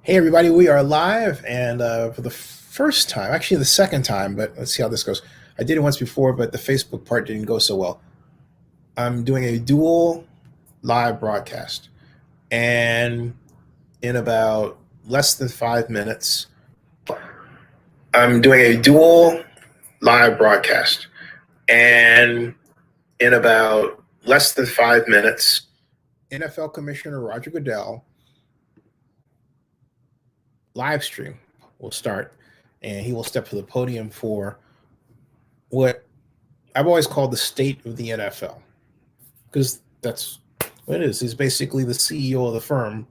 Hey everybody, we are live, and for the first time, actually the second time, but let's see how this goes. I did it once before, but the Facebook part didn't go so well. I'm doing a dual live broadcast, and in about less than 5 minutes, I'm doing a dual live broadcast, and in about less than 5 minutes, NFL Commissioner Roger Goodell Livestream will start, and he will step to the podium for what I've always called the state of the NFL, because that's what it is. He's basically the CEO of the firm,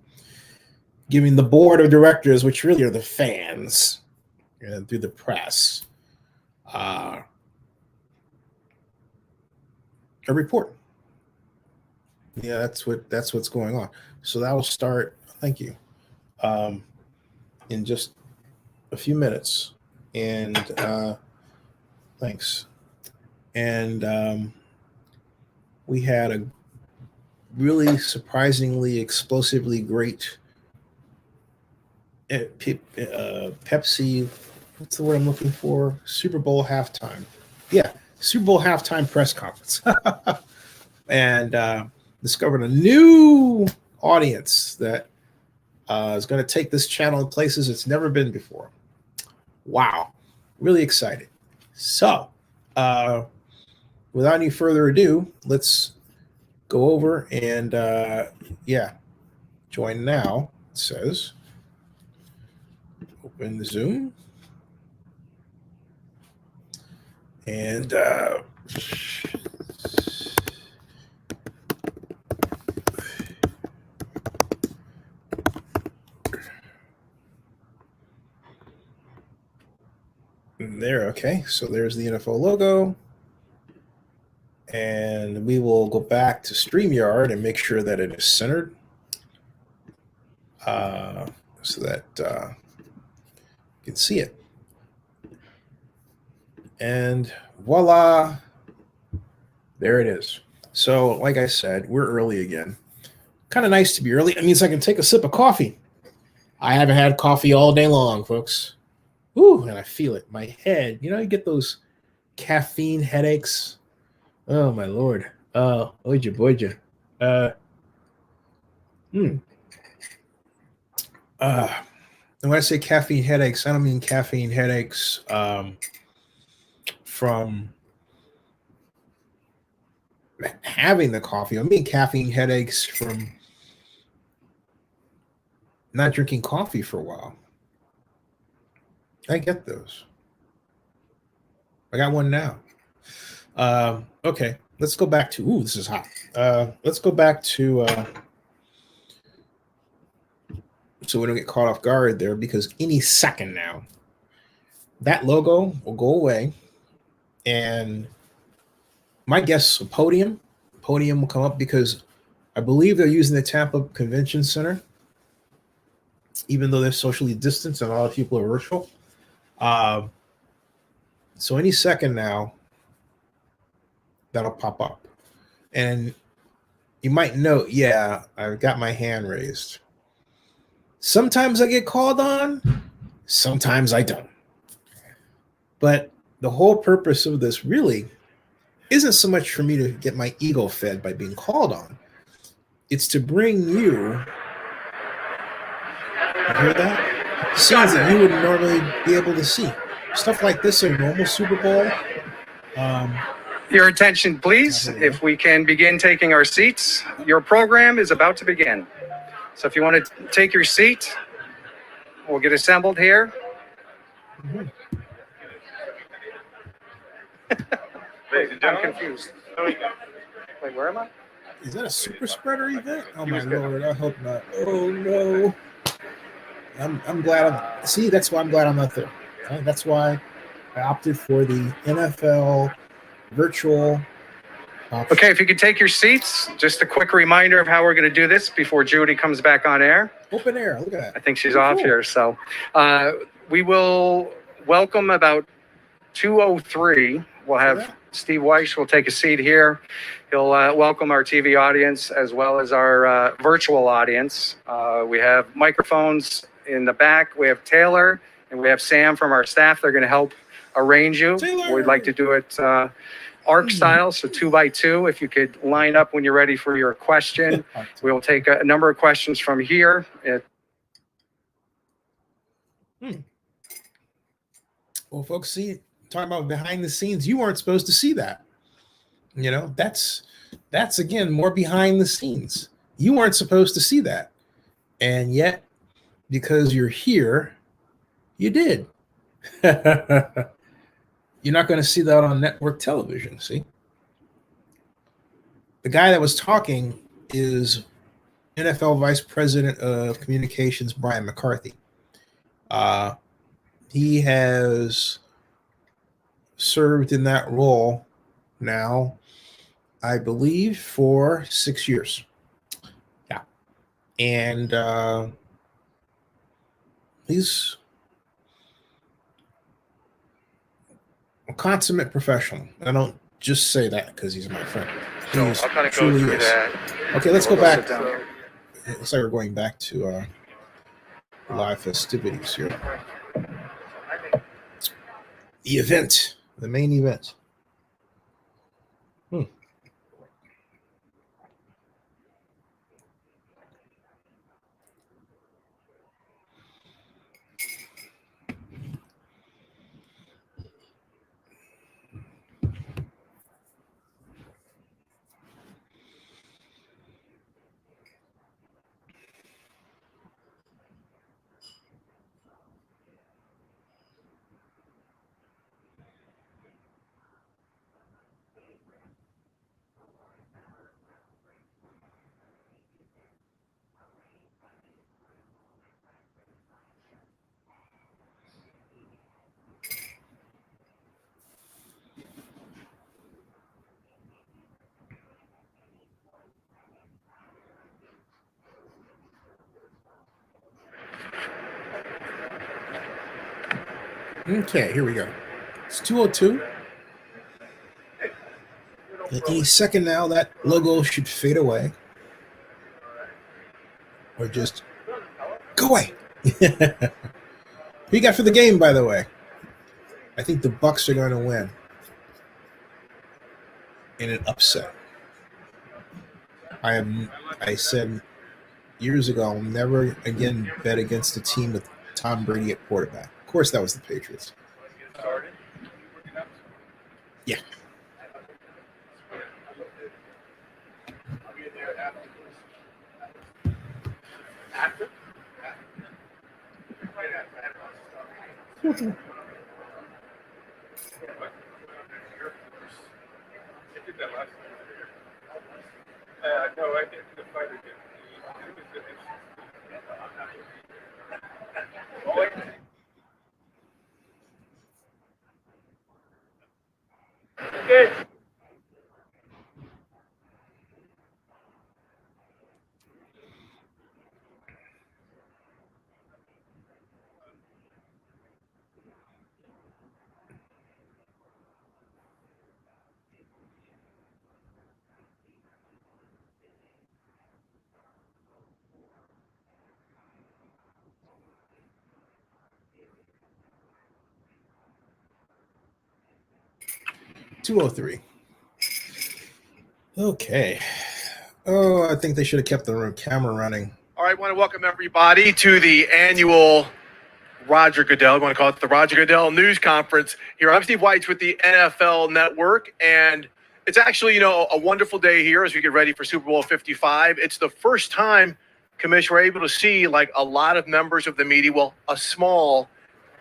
giving the board of directors, which really are the fans, through the press, a report. Yeah, that's what's going on. So that will start. Thank you. In just a few minutes, and thanks. And we had a really surprisingly, explosively great Pepsi. What's the word I'm looking for? Super Bowl halftime. Yeah, Super Bowl halftime press conference, and discovered a new audience that is going to take this channel in places it's never been before. Wow, really excited. So, without any further ado, let's go over and join now. It says open the Zoom, and there. Okay, so there's the NFL logo. And we will go back to StreamYard and make sure that it is centered, so that you can see it. And voila, there it is. So like I said, we're early again. Kind of nice to be early. It means I can take a sip of coffee. I haven't had coffee all day long, folks. Ooh, and I feel it. My head, you get those caffeine headaches. Oh my Lord. Oija boija. And when I say caffeine headaches, I don't mean caffeine headaches from having the coffee. I mean caffeine headaches from not drinking coffee for a while. I get those. I got one now. Okay, let's go back to, this is hot. Let's go back to, so we don't get caught off guard there, because any second now, that logo will go away, and my guess, podium will come up, because I believe they're using the Tampa Convention Center, even though they're socially distanced and a lot of people are virtual. So any second now, that'll pop up, and you might note, I've got my hand raised. Sometimes I get called on, sometimes I don't. But the whole purpose of this really isn't so much for me to get my ego fed by being called on. It's to bring you hear that? Scenes that you wouldn't normally be able to see. Stuff like this in a normal Super Bowl. Your attention, please. If we can begin taking our seats, your program is about to begin. So if you want to take your seat, we'll get assembled here. I'm confused. Wait, where am I? Is that a super spreader event? Oh my Lord, I hope not. Oh no. I'm glad that's why I'm glad I'm not there. That's why I opted for the NFL virtual option. Okay, if you could take your seats, just a quick reminder of how we're going to do this before Judy comes back on air. Open air, look at that. I think she's off here. So we will welcome about 2:03. We'll have Steve Weiss will take a seat here. He'll welcome our TV audience as well as our virtual audience. We have microphones in the back, we have Taylor and we have Sam from our staff. They're going to help arrange you. Taylor. We'd like to do it arc style, so 2 by 2. If you could line up when you're ready for your question. We'll take a number of questions from here. Well, folks, see, talking about behind the scenes, you weren't supposed to see that. You know, that's again more behind the scenes. You weren't supposed to see that. And yet, because you're here, you did. You're not going to see that on network television, see? The guy that was talking is NFL Vice President of Communications, Brian McCarthy. He has served in that role now, I believe, for 6 years. Yeah. And he's a consummate professional. I don't just say that because he's my friend. So I'll kind of go through that. Okay, let's go back. Sit down. It looks like we're going back to live festivities here. The event, the main event. Okay, here we go. It's 2:02. Any second now, that logo should fade away. Or just go away. Who you got for the game, by the way? I think the Bucks are going to win in an upset. I said years ago, I'll never again bet against a team with Tom Brady at quarterback. Of course, that was the Patriots. Yeah. No, I think the fight again. Good. $203. Okay. Oh, I think they should have kept the camera running. All right, I want to welcome everybody to the annual Roger Goodell, I want to call it the Roger Goodell News Conference here. I'm Steve Weitz with the NFL Network, and it's actually, you know, a wonderful day here as we get ready for Super Bowl 55. It's the first time, Commissioner, we're able to see like a lot of members of the media, well, a small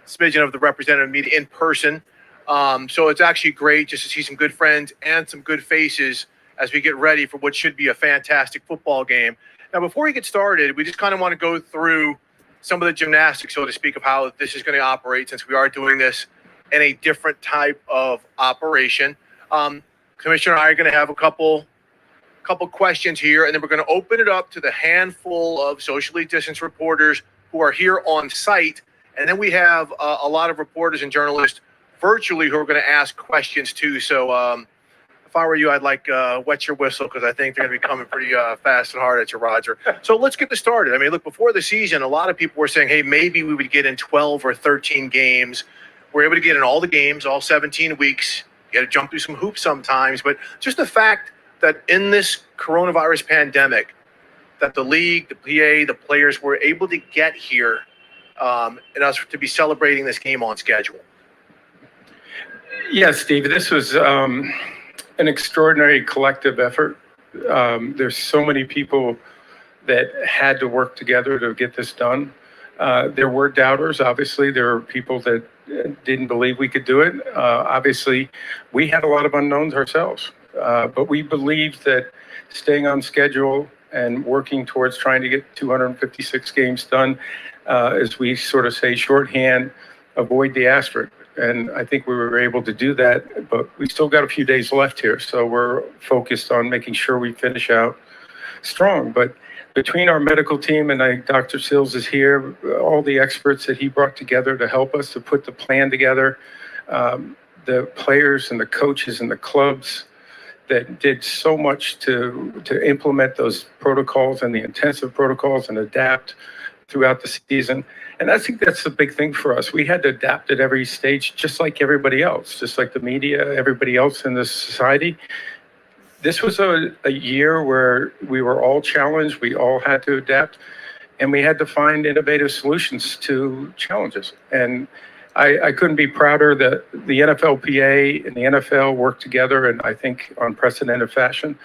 smidgen of the representative media in person. So it's actually great just to see some good friends and some good faces as we get ready for what should be a fantastic football game. Now, before we get started, we just kind of want to go through some of the gymnastics, so to speak, of how this is going to operate, since we are doing this in a different type of operation. Commissioner and I are going to have a couple questions here, and then we're going to open it up to the handful of socially distanced reporters who are here on site. And then we have a lot of reporters and journalists virtually who are going to ask questions too. So if I were you, I'd like wet your whistle because I think they're going to be coming pretty fast and hard at you, Roger. So let's get this started. I mean, look, before the season, a lot of people were saying, hey, maybe we would get in 12 or 13 games. We're able to get in all the games, all 17 weeks. You got to jump through some hoops sometimes. But just the fact that in this coronavirus pandemic, that the league, the PA, the players were able to get here and us to be celebrating this game on schedule. Yes, Steve, this was an extraordinary collective effort. There's so many people that had to work together to get this done. There were doubters, obviously. There were people that didn't believe we could do it. Obviously, we had a lot of unknowns ourselves, but we believed that staying on schedule and working towards trying to get 256 games done, as we sort of say shorthand, avoid the asterisk. And I think we were able to do that, but we still got a few days left here. So we're focused on making sure we finish out strong. But between our medical team, and Dr. Sills is here, all the experts that he brought together to help us to put the plan together, the players and the coaches and the clubs that did so much to implement those protocols and the intensive protocols and adapt throughout the season. And I think that's the big thing for us. We had to adapt at every stage, just like everybody else, just like the media, everybody else in this society. This was a year where we were all challenged. We all had to adapt, and we had to find innovative solutions to challenges. And I couldn't be prouder that the NFLPA and the NFL worked together, and I think unprecedented fashion,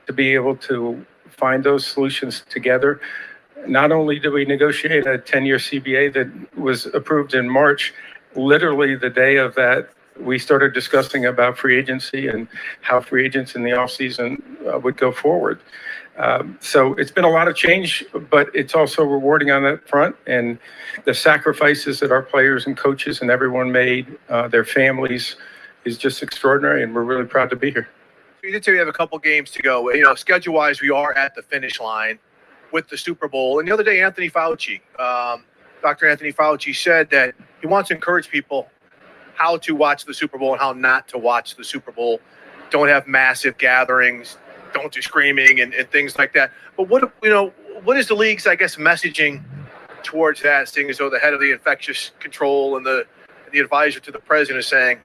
to be able to find those solutions together. Not only did we negotiate a 10-year CBA that was approved in March, literally the day of that, we started discussing about free agency and how free agents in the offseason would go forward. So it's been a lot of change, but it's also rewarding on that front. And the sacrifices that our players and coaches and everyone made, their families, is just extraordinary, and we're really proud to be here. You did say we have a couple games to go. You know, schedule-wise, we are at the finish line with the Super Bowl. And the other day, Anthony Fauci, Dr. Anthony Fauci said that he wants to encourage people how to watch the Super Bowl and how not to watch the Super Bowl. Don't have massive gatherings, don't do screaming and things like that. But what is the league's, I guess, messaging towards that, seeing as though the head of the infectious control and the advisor to the president is saying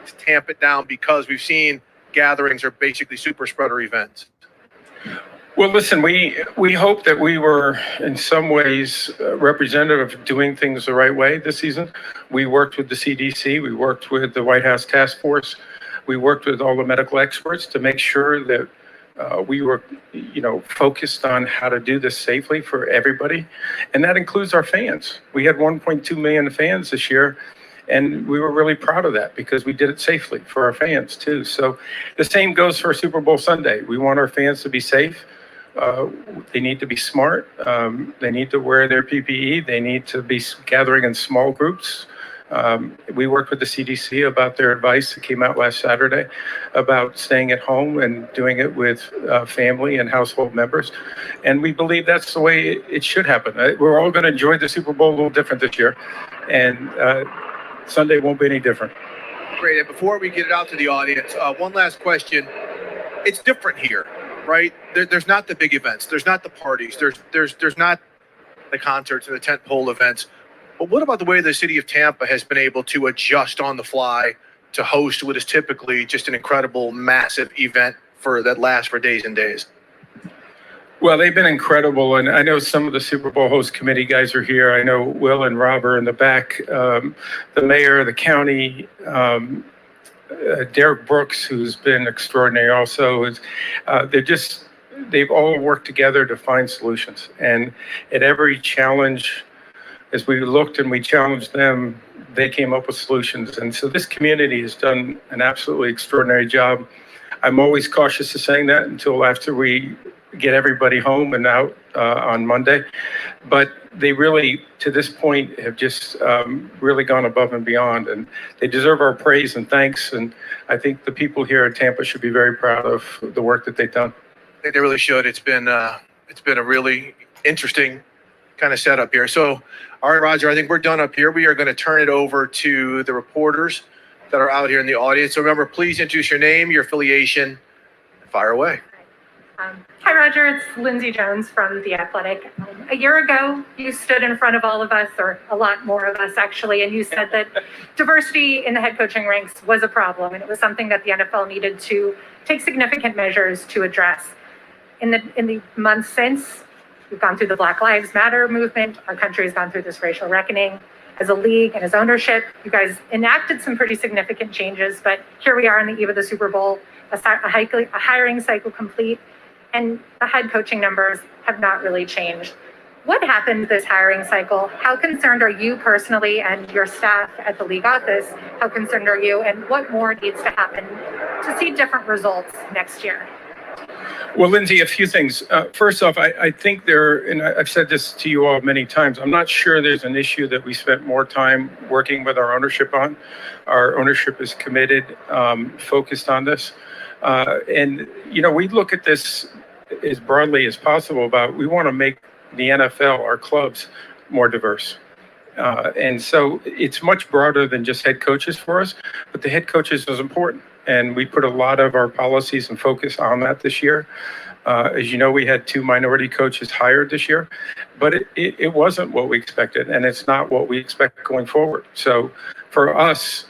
to tamp it down because we've seen gatherings are basically super spreader events? Well, listen, we hope that we were in some ways representative of doing things the right way this season. We worked with the CDC, we worked with the White House Task Force, we worked with all the medical experts to make sure that we were, focused on how to do this safely for everybody. And that includes our fans. We had 1.2 million fans this year, and we were really proud of that because we did it safely for our fans too. So the same goes for Super Bowl Sunday. We want our fans to be safe. They need to be smart. They need to wear their PPE. They need to be gathering in small groups. We worked with the CDC about their advice that came out last Saturday about staying at home and doing it with family and household members. And we believe that's the way it should happen. We're all going to enjoy the Super Bowl a little different this year. And Sunday won't be any different. Great. And before we get it out to the audience, one last question. It's different here, right? There's not the big events. There's not the parties. There's not the concerts and the tentpole events. But what about the way the city of Tampa has been able to adjust on the fly to host what is typically just an incredible, massive event that lasts for days and days? Well, they've been incredible, and I know some of the Super Bowl host committee guys are here. I know Will and Rob are in the back. The mayor, the county, Derek Brooks, who's been extraordinary also. They've all worked together to find solutions. And at every challenge, as we looked and we challenged them, they came up with solutions. And so this community has done an absolutely extraordinary job. I'm always cautious of saying that until after we get everybody home and out on Monday. But they really, to this point, have just really gone above and beyond. And they deserve our praise and thanks. And I think the people here at Tampa should be very proud of the work that they've done. I think they really should. It's been a really interesting kind of setup here. So, all right, Roger, I think we're done up here. We are going to turn it over to the reporters that are out here in the audience. So remember, please introduce your name, your affiliation, and fire away. Hi, Roger. It's Lindsay Jones from The Athletic. A year ago, you stood in front of all of us, or a lot more of us actually, and you said that diversity in the head coaching ranks was a problem, and it was something that the NFL needed to take significant measures to address. In the months since, we've gone through the Black Lives Matter movement. Our country has gone through this racial reckoning. As a league and as ownership, you guys enacted some pretty significant changes, but here we are on the eve of the Super Bowl, a hiring cycle complete, and the head coaching numbers have not really changed. What happened this hiring cycle? How concerned are you personally and your staff at the league office? How concerned are you, and what more needs to happen to see different results next year? Well, Lindsay, a few things. First off, I think and I've said this to you all many times, I'm not sure there's an issue that we spent more time working with our ownership on. Our ownership is committed, focused on this. And, we look at this as broadly as possible we want to make the NFL, our clubs, more diverse. And so it's much broader than just head coaches for us, but the head coaches is important. And we put a lot of our policies and focus on that this year. As you know, we had 2 minority coaches hired this year, but it wasn't what we expected, and it's not what we expect going forward. So for us,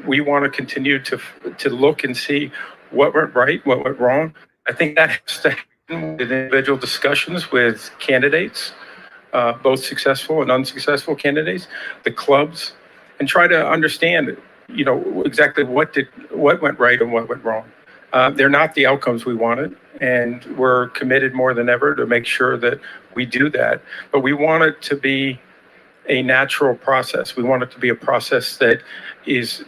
we want to continue to look and see what went right, what went wrong. I think that has to happen with individual discussions with candidates, both successful and unsuccessful candidates, the clubs, and try to understand exactly what went right and what went wrong. They're not the outcomes we wanted, and we're committed more than ever to make sure that we do that. But we want it to be a natural process. We want it to be a process that is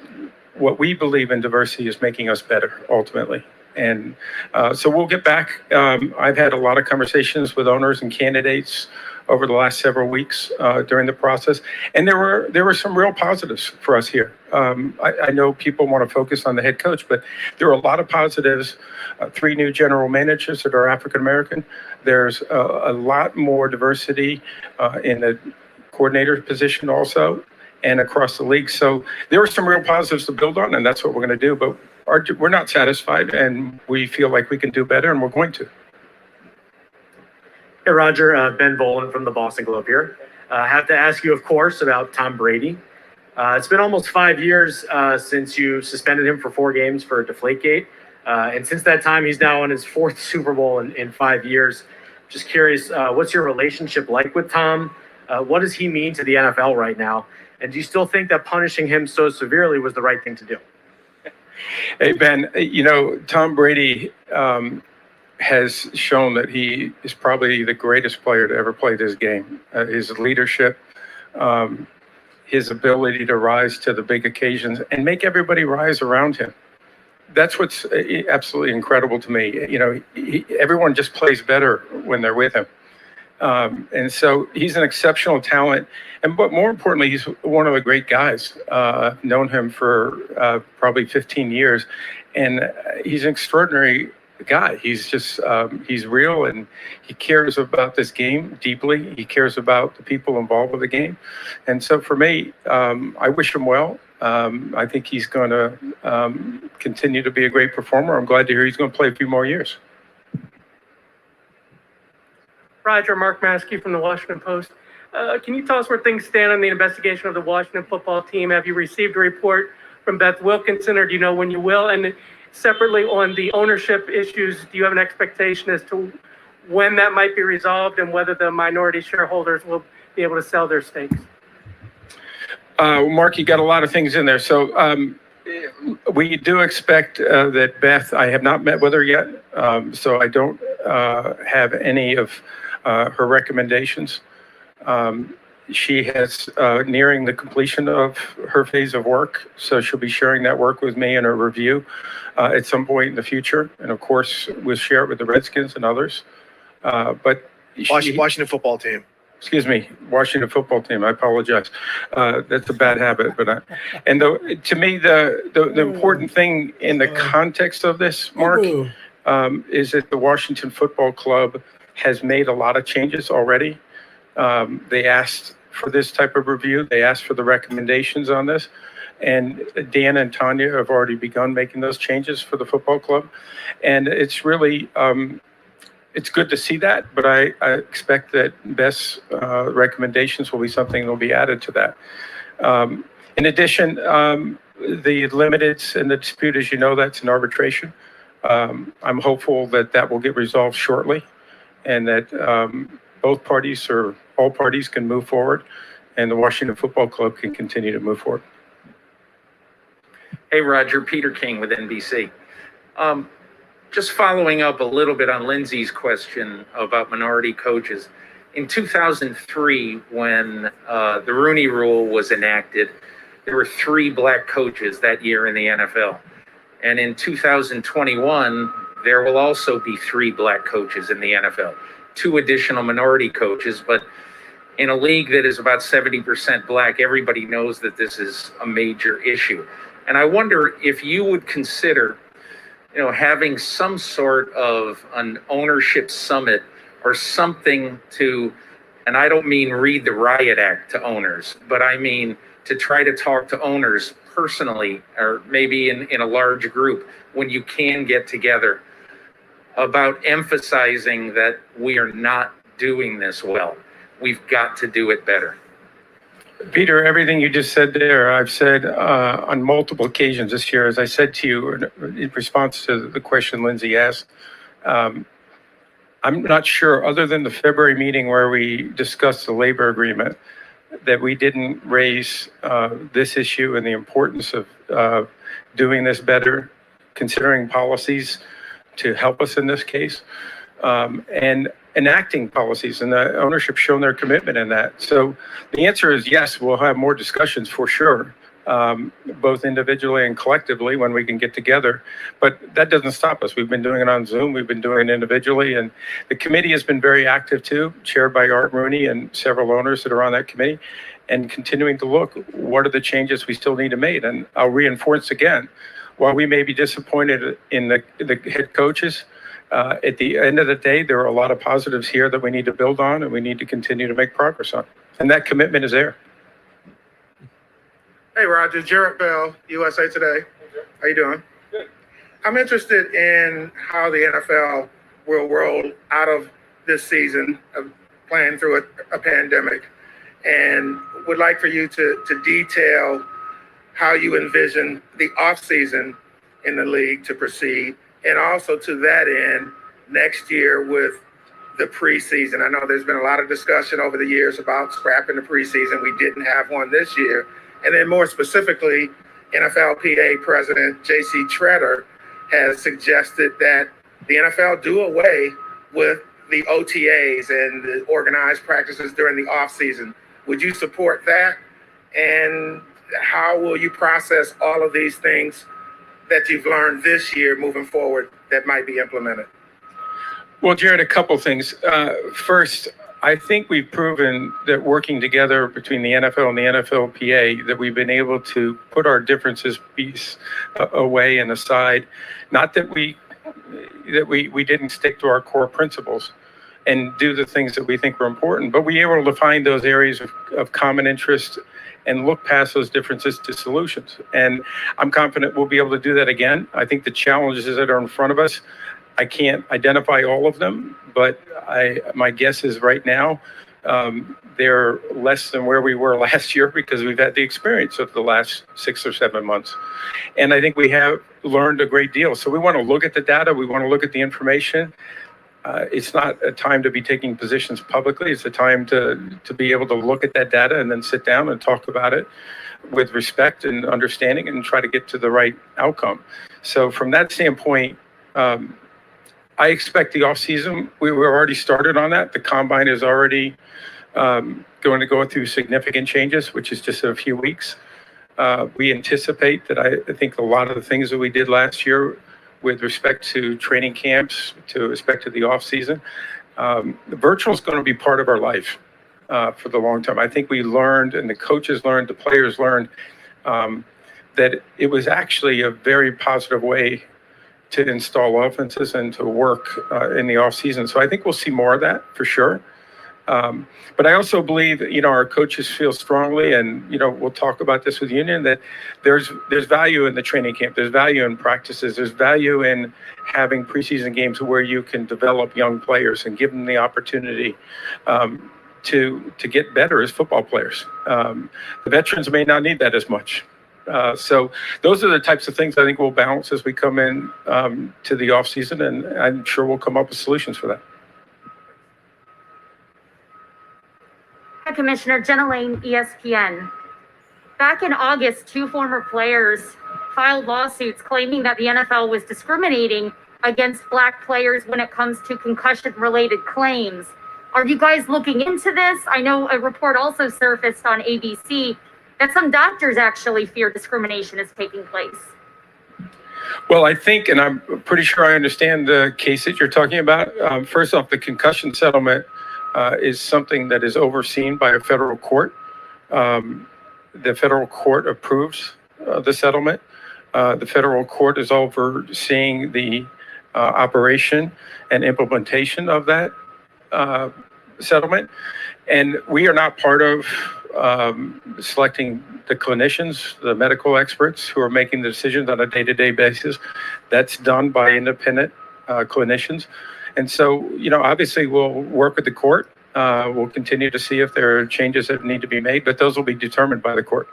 what we believe in diversity is making us better ultimately. And so we'll get back. I've had a lot of conversations with owners and candidates over the last several weeks during the process, and there were some real positives for us here. I know people want to focus on the head coach, but there are a lot of positives. 3 new general managers that are African American. There's a lot more diversity in the coordinator position also, and across the league. So there are some real positives to build on, and that's what we're going to do. But we're not satisfied, and we feel like we can do better, and we're going to. Hey, Roger, Ben Volen from the Boston Globe here. I have to ask you, of course, about Tom Brady. It's been almost 5 years since you suspended him for 4 games for Deflategate. And since that time, he's now on his 4th Super Bowl in 5 years. Just curious, what's your relationship like with Tom? What does he mean to the NFL right now? And do you still think that punishing him so severely was the right thing to do? Hey, Ben, Tom Brady has shown that he is probably the greatest player to ever play this game. His leadership, his ability to rise to the big occasions and make everybody rise around him. That's what's absolutely incredible to me. Everyone just plays better when they're with him. And so he's an exceptional talent. But more importantly, he's one of the great guys. I've known him for probably 15 years. And he's an extraordinary guy. He's just, he's real, and he cares about this game deeply. He cares about the people involved with the game. And so for me, I wish him well. I think he's going to continue to be a great performer. I'm glad to hear he's going to play a few more years. Roger, Mark Maskey from the Washington Post. Can you tell us where things stand on the investigation of the Washington football team? Have you received a report from Beth Wilkinson, or do you know when you will? And separately, on the ownership issues, do you have an expectation as to when that might be resolved and whether the minority shareholders will be able to sell their stakes? Mark, you got a lot of things in there. So we do expect that Beth, I have not met with her yet, so I don't have any of her recommendations. She has nearing the completion of her phase of work, so she'll be sharing that work with me in a review at some point in the future. And of course, we'll share it with the Redskins and others. But Washington football team. Excuse me, Washington football team. I apologize. That's a bad habit. But to me, the important thing in the context of this, Mark, is that the Washington Football Club has made a lot of changes already. They asked for this type of review. They asked for the recommendations on this. And Dan and Tanya have already begun making those changes for the football club. And it's really, it's good to see that, but I expect that Beth's recommendations will be something that will be added to that. In addition, the limiteds and the dispute, as you know, that's an arbitration. I'm hopeful that that will get resolved shortly and that both parties or all parties can move forward and the Washington Football Club can continue to move forward. Hey, Roger, Peter King with NBC. Just following up a little bit on Lindsay's question about minority coaches. In 2003, when the Rooney Rule was enacted, there were 3 black coaches that year in the NFL. And in 2021, there will also be 3 black coaches in the NFL, 2 additional minority coaches. But in a league that is about 70% black, everybody knows that this is a major issue. And I wonder if you would consider, having some sort of an ownership summit or something to, and I don't mean read the riot act to owners, but I mean to try to talk to owners personally, or maybe in a large group when you can get together, about emphasizing that we are not doing this well. We've got to do it better. Peter, everything you just said there, I've said on multiple occasions this year. As I said to you in response to the question Lindsay asked, I'm not sure, other than the February meeting where we discussed the labor agreement, that we didn't raise this issue and the importance of doing this better, considering policies to help us in this case, and enacting policies, and the ownership shown their commitment in that. So the answer is yes, we'll have more discussions for sure, both individually and collectively when we can get together. But that doesn't stop us. We've been doing it on Zoom. We've been doing it individually. And the committee has been very active too, chaired by Art Rooney and several owners that are on that committee, and continuing to look, what are the changes we still need to make? And I'll reinforce again, while we may be disappointed in the head coaches, at the end of the day, there are a lot of positives here that we need to build on and we need to continue to make progress on. And that commitment is there. Hey, Roger, Jarrett Bell, USA Today. How you doing? Good. I'm interested in how the NFL will roll out of this season of playing through a pandemic, and would like for you to detail how you envision the offseason in the league to proceed. And also to that end, next year with the preseason. I know there's been a lot of discussion over the years about scrapping the preseason. We didn't have one this year. And then more specifically, NFLPA President J.C. Tretter has suggested that the NFL do away with the OTAs and the organized practices during the offseason. Would you support that? And how will you process all of these things that you've learned this year moving forward that might be implemented? Well, Jared, a couple things. First, I think we've proven that working together between the NFL and the NFLPA, that we've been able to put our differences away and aside. Not that we didn't stick to our core principles and do the things that we think were important, but we were able to find those areas of common interest and look past those differences to solutions. And I'm confident we'll be able to do that again. I think the challenges that are in front of us, I can't identify all of them, but my guess is right now, they're less than where we were last year because we've had the experience of the last 6 or 7 months. And I think we have learned a great deal. So we want to look at the data. We want to look at the information. It's not a time to be taking positions publicly. It's a time to be able to look at that data and then sit down and talk about it with respect and understanding and try to get to the right outcome. So from that standpoint, I expect the offseason, we were already started on that. The combine is already going to go through significant changes, which is just a few weeks. We anticipate that I think a lot of the things that we did last year with respect to training camps, to respect to the off season, the virtual is going to be part of our life for the long term. I think we learned, and the coaches learned, the players learned, that it was actually a very positive way to install offenses and to work in the off season. So I think we'll see more of that for sure. But I also believe, our coaches feel strongly, and, we'll talk about this with union, that there's value in the training camp. There's value in practices. There's value in having preseason games where you can develop young players and give them the opportunity to get better as football players. The veterans may not need that as much. So those are the types of things I think we'll balance as we come in to the off season, and I'm sure we'll come up with solutions for that. Hi, Commissioner. Jenna Lane, ESPN. Back in August, 2 former players filed lawsuits claiming that the NFL was discriminating against Black players when it comes to concussion-related claims. Are you guys looking into this? I know a report also surfaced on ABC that some doctors actually fear discrimination is taking place. Well, I think, and I'm pretty sure I understand the case that you're talking about. First off, the concussion settlement is something that is overseen by a federal court. The federal court approves the settlement. The federal court is overseeing the operation and implementation of that settlement. And we are not part of selecting the clinicians, the medical experts who are making the decisions on a day-to-day basis. That's done by independent clinicians. And so, obviously we'll work with the court. We'll continue to see if there are changes that need to be made, but those will be determined by the court.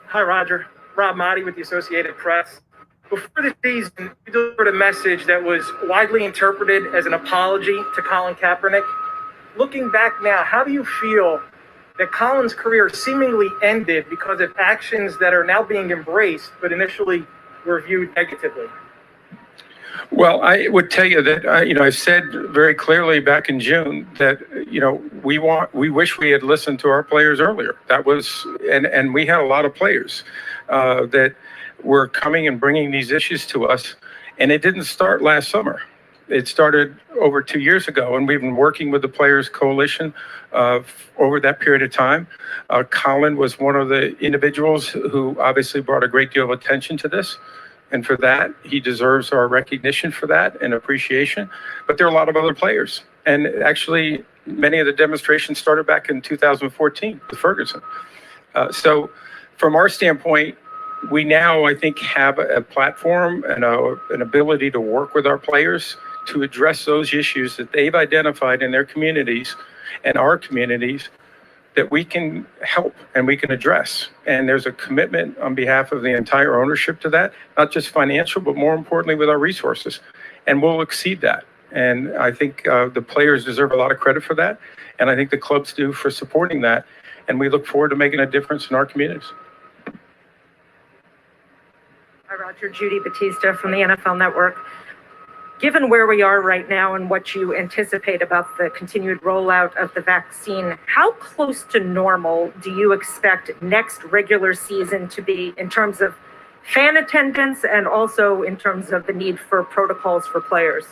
Hi, Roger. Rob Motti with the Associated Press. Before the season, you delivered a message that was widely interpreted as an apology to Colin Kaepernick. Looking back now, how do you feel that Colin's career seemingly ended because of actions that are now being embraced, but initially were viewed negatively? Well, I would tell you that, I said very clearly back in June that, we wish we had listened to our players earlier. That was, and we had a lot of players that were coming and bringing these issues to us. And it didn't start last summer. It started over 2 years ago, and we've been working with the Players Coalition over that period of time. Colin was one of the individuals who obviously brought a great deal of attention to this. And for that, he deserves our recognition for that and appreciation. But there are a lot of other players. And actually, many of the demonstrations started back in 2014 with Ferguson. So from our standpoint, we now, I think, have a platform and an ability to work with our players to address those issues that they've identified in their communities and our communities that we can help and we can address. And there's a commitment on behalf of the entire ownership to that, not just financial, but more importantly with our resources. And we'll exceed that. And I think the players deserve a lot of credit for that. And I think the clubs do for supporting that. And we look forward to making a difference in our communities. Hi, Roger. Judy Batista from the NFL Network. Given where we are right now and what you anticipate about the continued rollout of the vaccine, how close to normal do you expect next regular season to be in terms of fan attendance and also in terms of the need for protocols for players?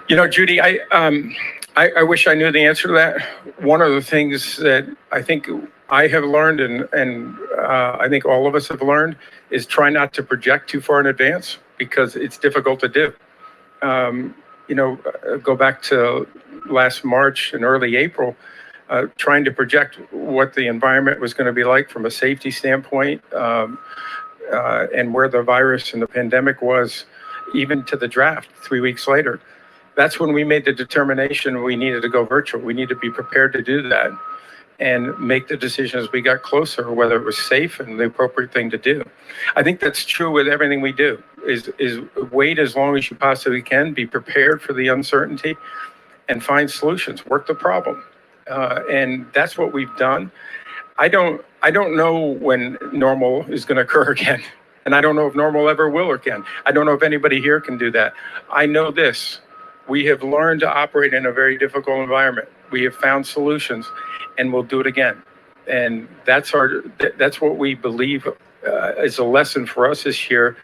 Judy, I wish I knew the answer to that. One of the things that I think I have learned and I think all of us have learned is try not to project too far in advance because it's difficult to do. Go back to last March and early April, trying to project what the environment was going to be like from a safety standpoint and where the virus and the pandemic was, even to the draft 3 weeks later. That's when we made the determination we needed to go virtual. We need to be prepared to do that and make the decision as we got closer, whether it was safe and the appropriate thing to do. I think that's true with everything we do, is wait as long as you possibly can, be prepared for the uncertainty and find solutions, work the problem. And that's what we've done. I don't know when normal is going to occur again. And I don't know if normal ever will again. I don't know if anybody here can do that. I know this. We have learned to operate in a very difficult environment. We have found solutions, and we'll do it again. And that's what we believe is a lesson for us this year,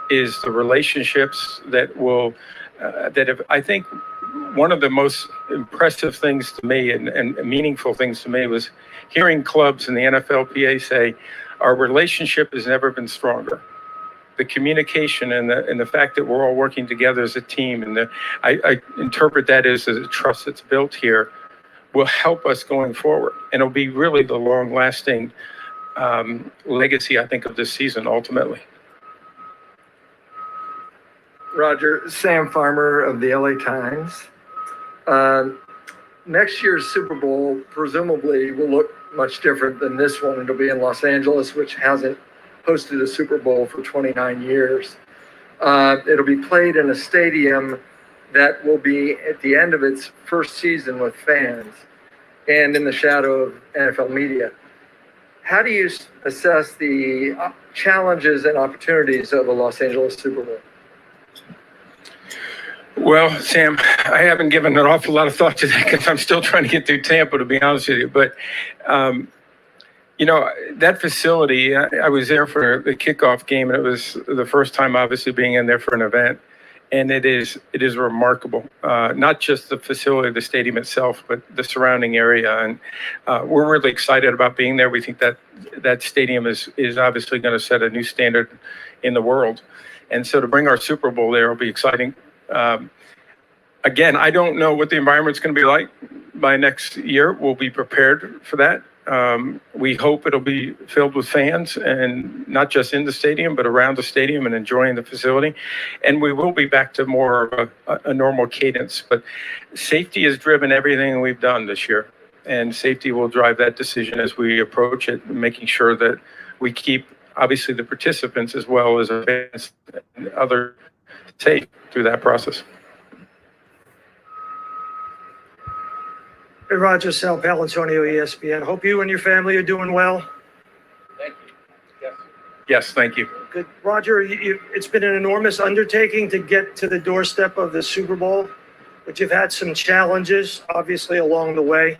is the relationships that will, I think one of the most impressive things to me and meaningful things to me was hearing clubs in the NFLPA say, our relationship has never been stronger. the communication and the fact that we're all working together as a team, and I interpret that as a trust that's built here, will help us going forward. And it'll be really the long-lasting legacy, I think, of this season ultimately. Roger, Sam Farmer of the LA Times. Next year's Super Bowl presumably will look much different than this one. It'll be in Los Angeles, which hasn't hosted a Super Bowl for 29 years. It'll be played in a stadium that will be at the end of its first season with fans and in the shadow of NFL media. How do you assess the challenges and opportunities of a Los Angeles Super Bowl? Well, Sam, I haven't given an awful lot of thought to that because I'm still trying to get through Tampa, to be honest with you. But, that facility, I was there for the kickoff game, and it was the first time, obviously, being in there for an event. And it is remarkable, not just the facility, the stadium itself, but the surrounding area. And we're really excited about being there. We think that stadium is obviously going to set a new standard in the world. And so to bring our Super Bowl there will be exciting. Again, I don't know what the environment's going to be like by next year. We'll be prepared for that. We hope it'll be filled with fans, and not just in the stadium, but around the stadium and enjoying the facility. And we will be back to more of a normal cadence. But safety has driven everything we've done this year, and safety will drive that decision as we approach it, making sure that we keep, obviously, the participants as well as fans and other safe through that process. Hey, Roger, Sal Palantonio, ESPN. Hope you and your family are doing well. Thank you. Yes. Yes, thank you. Good. Roger, it's been an enormous undertaking to get to the doorstep of the Super Bowl, but you've had some challenges, obviously, along the way.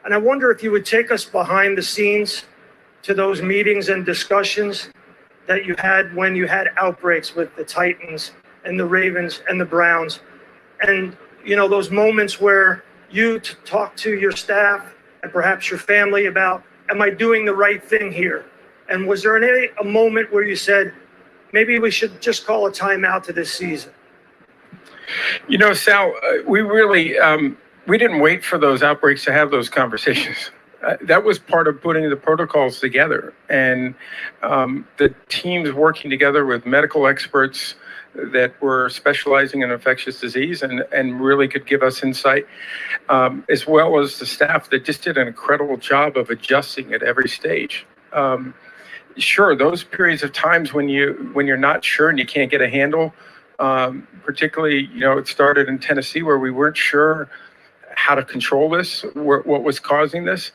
And I wonder if you would take us behind the scenes to those meetings and discussions that you had when you had outbreaks with the Titans and the Ravens and the Browns. And, those moments where you talk to your staff and perhaps your family about, am I doing the right thing here? And was there a moment where you said, maybe we should just call a timeout to this season? Sal, we really, we didn't wait for those outbreaks to have those conversations. That was part of putting the protocols together, and the teams working together with medical experts that were specializing in infectious disease and really could give us insight, as well as the staff that just did an incredible job of adjusting at every stage. Sure, those periods of times when you're not sure and you can't get a handle, particularly, it started in Tennessee where we weren't sure how to control this, what was causing this.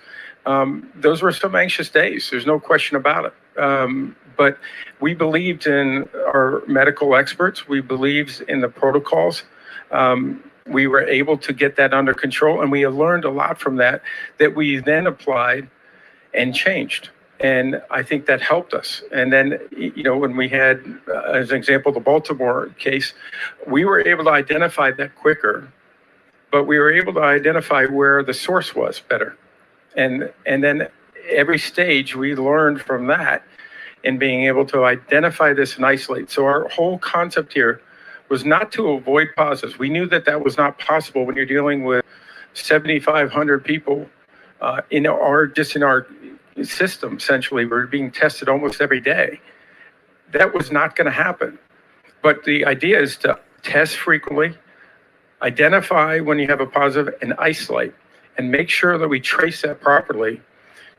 Those were some anxious days. There's no question about it. But we believed in our medical experts. We believed in the protocols. We were able to get that under control, and we have learned a lot from that we then applied and changed. And I think that helped us. And then, when we had, as an example, the Baltimore case, we were able to identify that quicker, but we were able to identify where the source was better. And then every stage we learned from that in being able to identify this and isolate. So our whole concept here was not to avoid positives. We knew that was not possible when you're dealing with 7,500 people in our system. Essentially, we're being tested almost every day. That was not going to happen. But the idea is to test frequently, identify when you have a positive, and isolate, and make sure that we trace that properly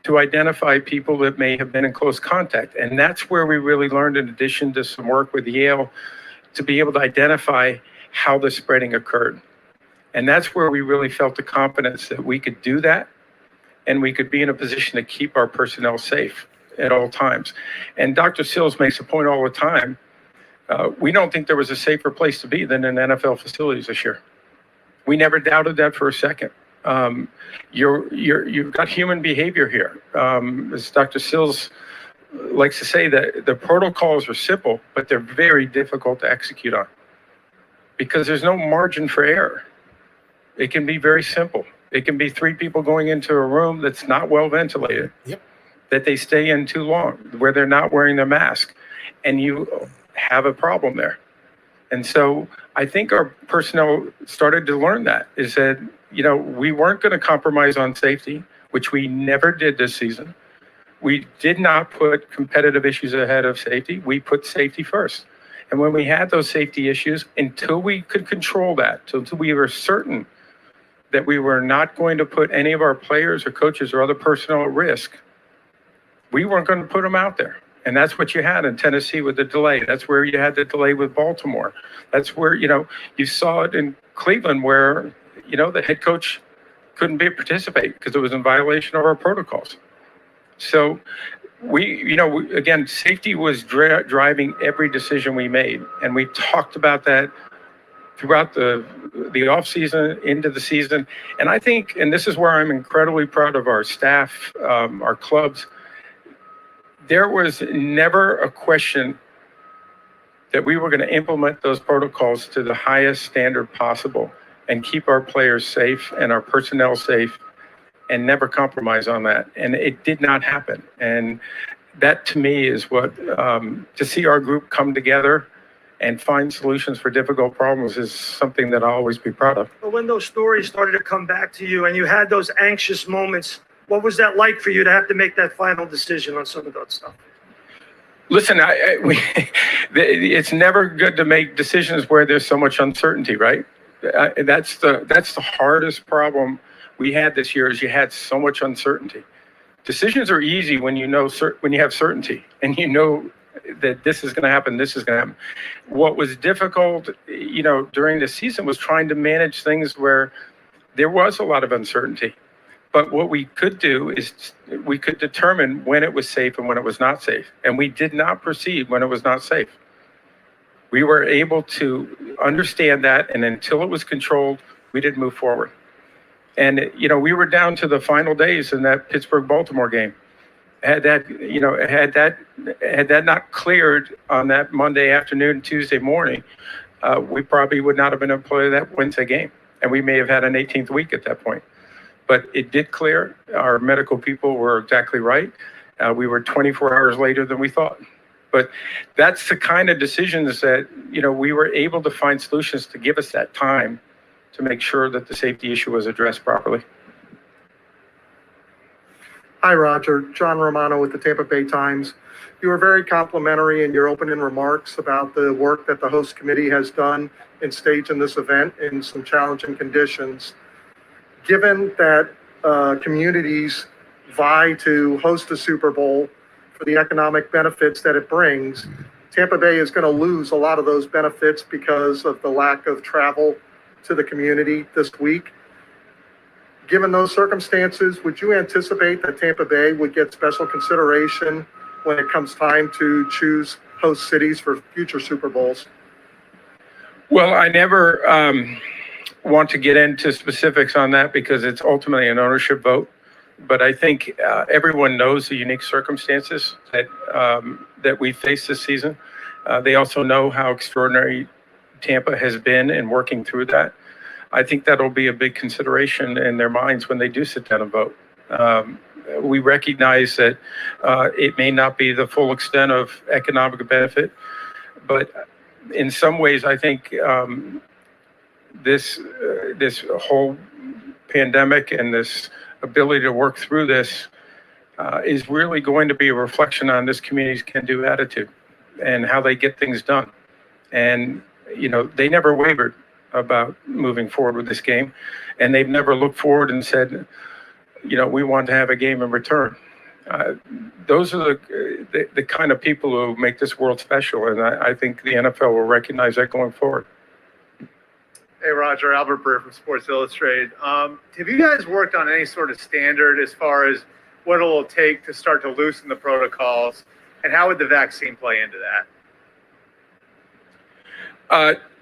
to identify people that may have been in close contact. And that's where we really learned, in addition to some work with Yale, to be able to identify how the spreading occurred. And that's where we really felt the confidence that we could do that, and we could be in a position to keep our personnel safe at all times. And Dr. Sills makes a point all the time. We don't think there was a safer place to be than in NFL facilities this year. We never doubted that for a second. You've got human behavior here. As Dr. Sills likes to say, that the protocols are simple, but they're very difficult to execute on because there's no margin for error. It can be very simple. It can be 3 people going into a room that's not well ventilated, that they stay in too long, where they're not wearing their mask. And you have a problem there. And so I think our personnel started to learn that, is that, we weren't going to compromise on safety, which we never did this season. We did not put competitive issues ahead of safety. We put safety first. And when we had those safety issues, until we could control that, until we were certain that we were not going to put any of our players or coaches or other personnel at risk, we weren't going to put them out there. And that's what you had in Tennessee with the delay. That's where you had the delay with Baltimore. That's where, you saw it in Cleveland where, the head coach couldn't participate because it was in violation of our protocols. So again, safety was driving every decision we made. And we talked about that throughout the off season, into the season. And I think, and this is where I'm incredibly proud of our staff, our clubs, there was never a question that we were going to implement those protocols to the highest standard possible and keep our players safe and our personnel safe and never compromise on that. And it did not happen. And that to me is what, to see our group come together and find solutions for difficult problems is something that I'll always be proud of. But when those stories started to come back to you and you had those anxious moments, what was that like for you to have to make that final decision on some of that stuff? Listen, it's never good to make decisions where there's so much uncertainty, right? That's the hardest problem we had this year, is you had so much uncertainty. Decisions are easy when you have certainty and you know that this is going to happen, this is going to happen. What was difficult, during the season was trying to manage things where there was a lot of uncertainty. But what we could do is we could determine when it was safe and when it was not safe. And we did not proceed when it was not safe. We were able to understand that, and until it was controlled, we didn't move forward. And, we were down to the final days in that Pittsburgh-Baltimore game. Had that not cleared on that Monday afternoon, Tuesday morning, we probably would not have been able to play that Wednesday game. And we may have had an 18th week at that point. But it did clear. Our medical people were exactly right. We were 24 hours later than we thought. But that's the kind of decisions that, we were able to find solutions to give us that time to make sure that the safety issue was addressed properly. Hi, Roger. John Romano with the Tampa Bay Times. You were very complimentary in your opening remarks about the work that the host committee has done in staging this event in some challenging conditions. Given that communities vie to host a Super Bowl for the economic benefits that it brings, Tampa Bay is going to lose a lot of those benefits because of the lack of travel to the community this week. Given those circumstances, would you anticipate that Tampa Bay would get special consideration when it comes time to choose host cities for future Super Bowls? Well, I never want to get into specifics on that because it's ultimately an ownership vote. But I think everyone knows the unique circumstances that we face this season. They also know how extraordinary Tampa has been in working through that. I think that'll be a big consideration in their minds when they do sit down and vote. We recognize that it may not be the full extent of economic benefit, but in some ways, I think this whole pandemic and this ability to work through this is really going to be a reflection on this community's can-do attitude and how they get things done. And, they never wavered about moving forward with this game. And they've never looked forward and said, we want to have a game in return. Those are the kind of people who make this world special. And I think the NFL will recognize that going forward. Hey, Roger, Albert Breer from Sports Illustrated. Have you guys worked on any sort of standard as far as what it'll take to start to loosen the protocols? And how would the vaccine play into that?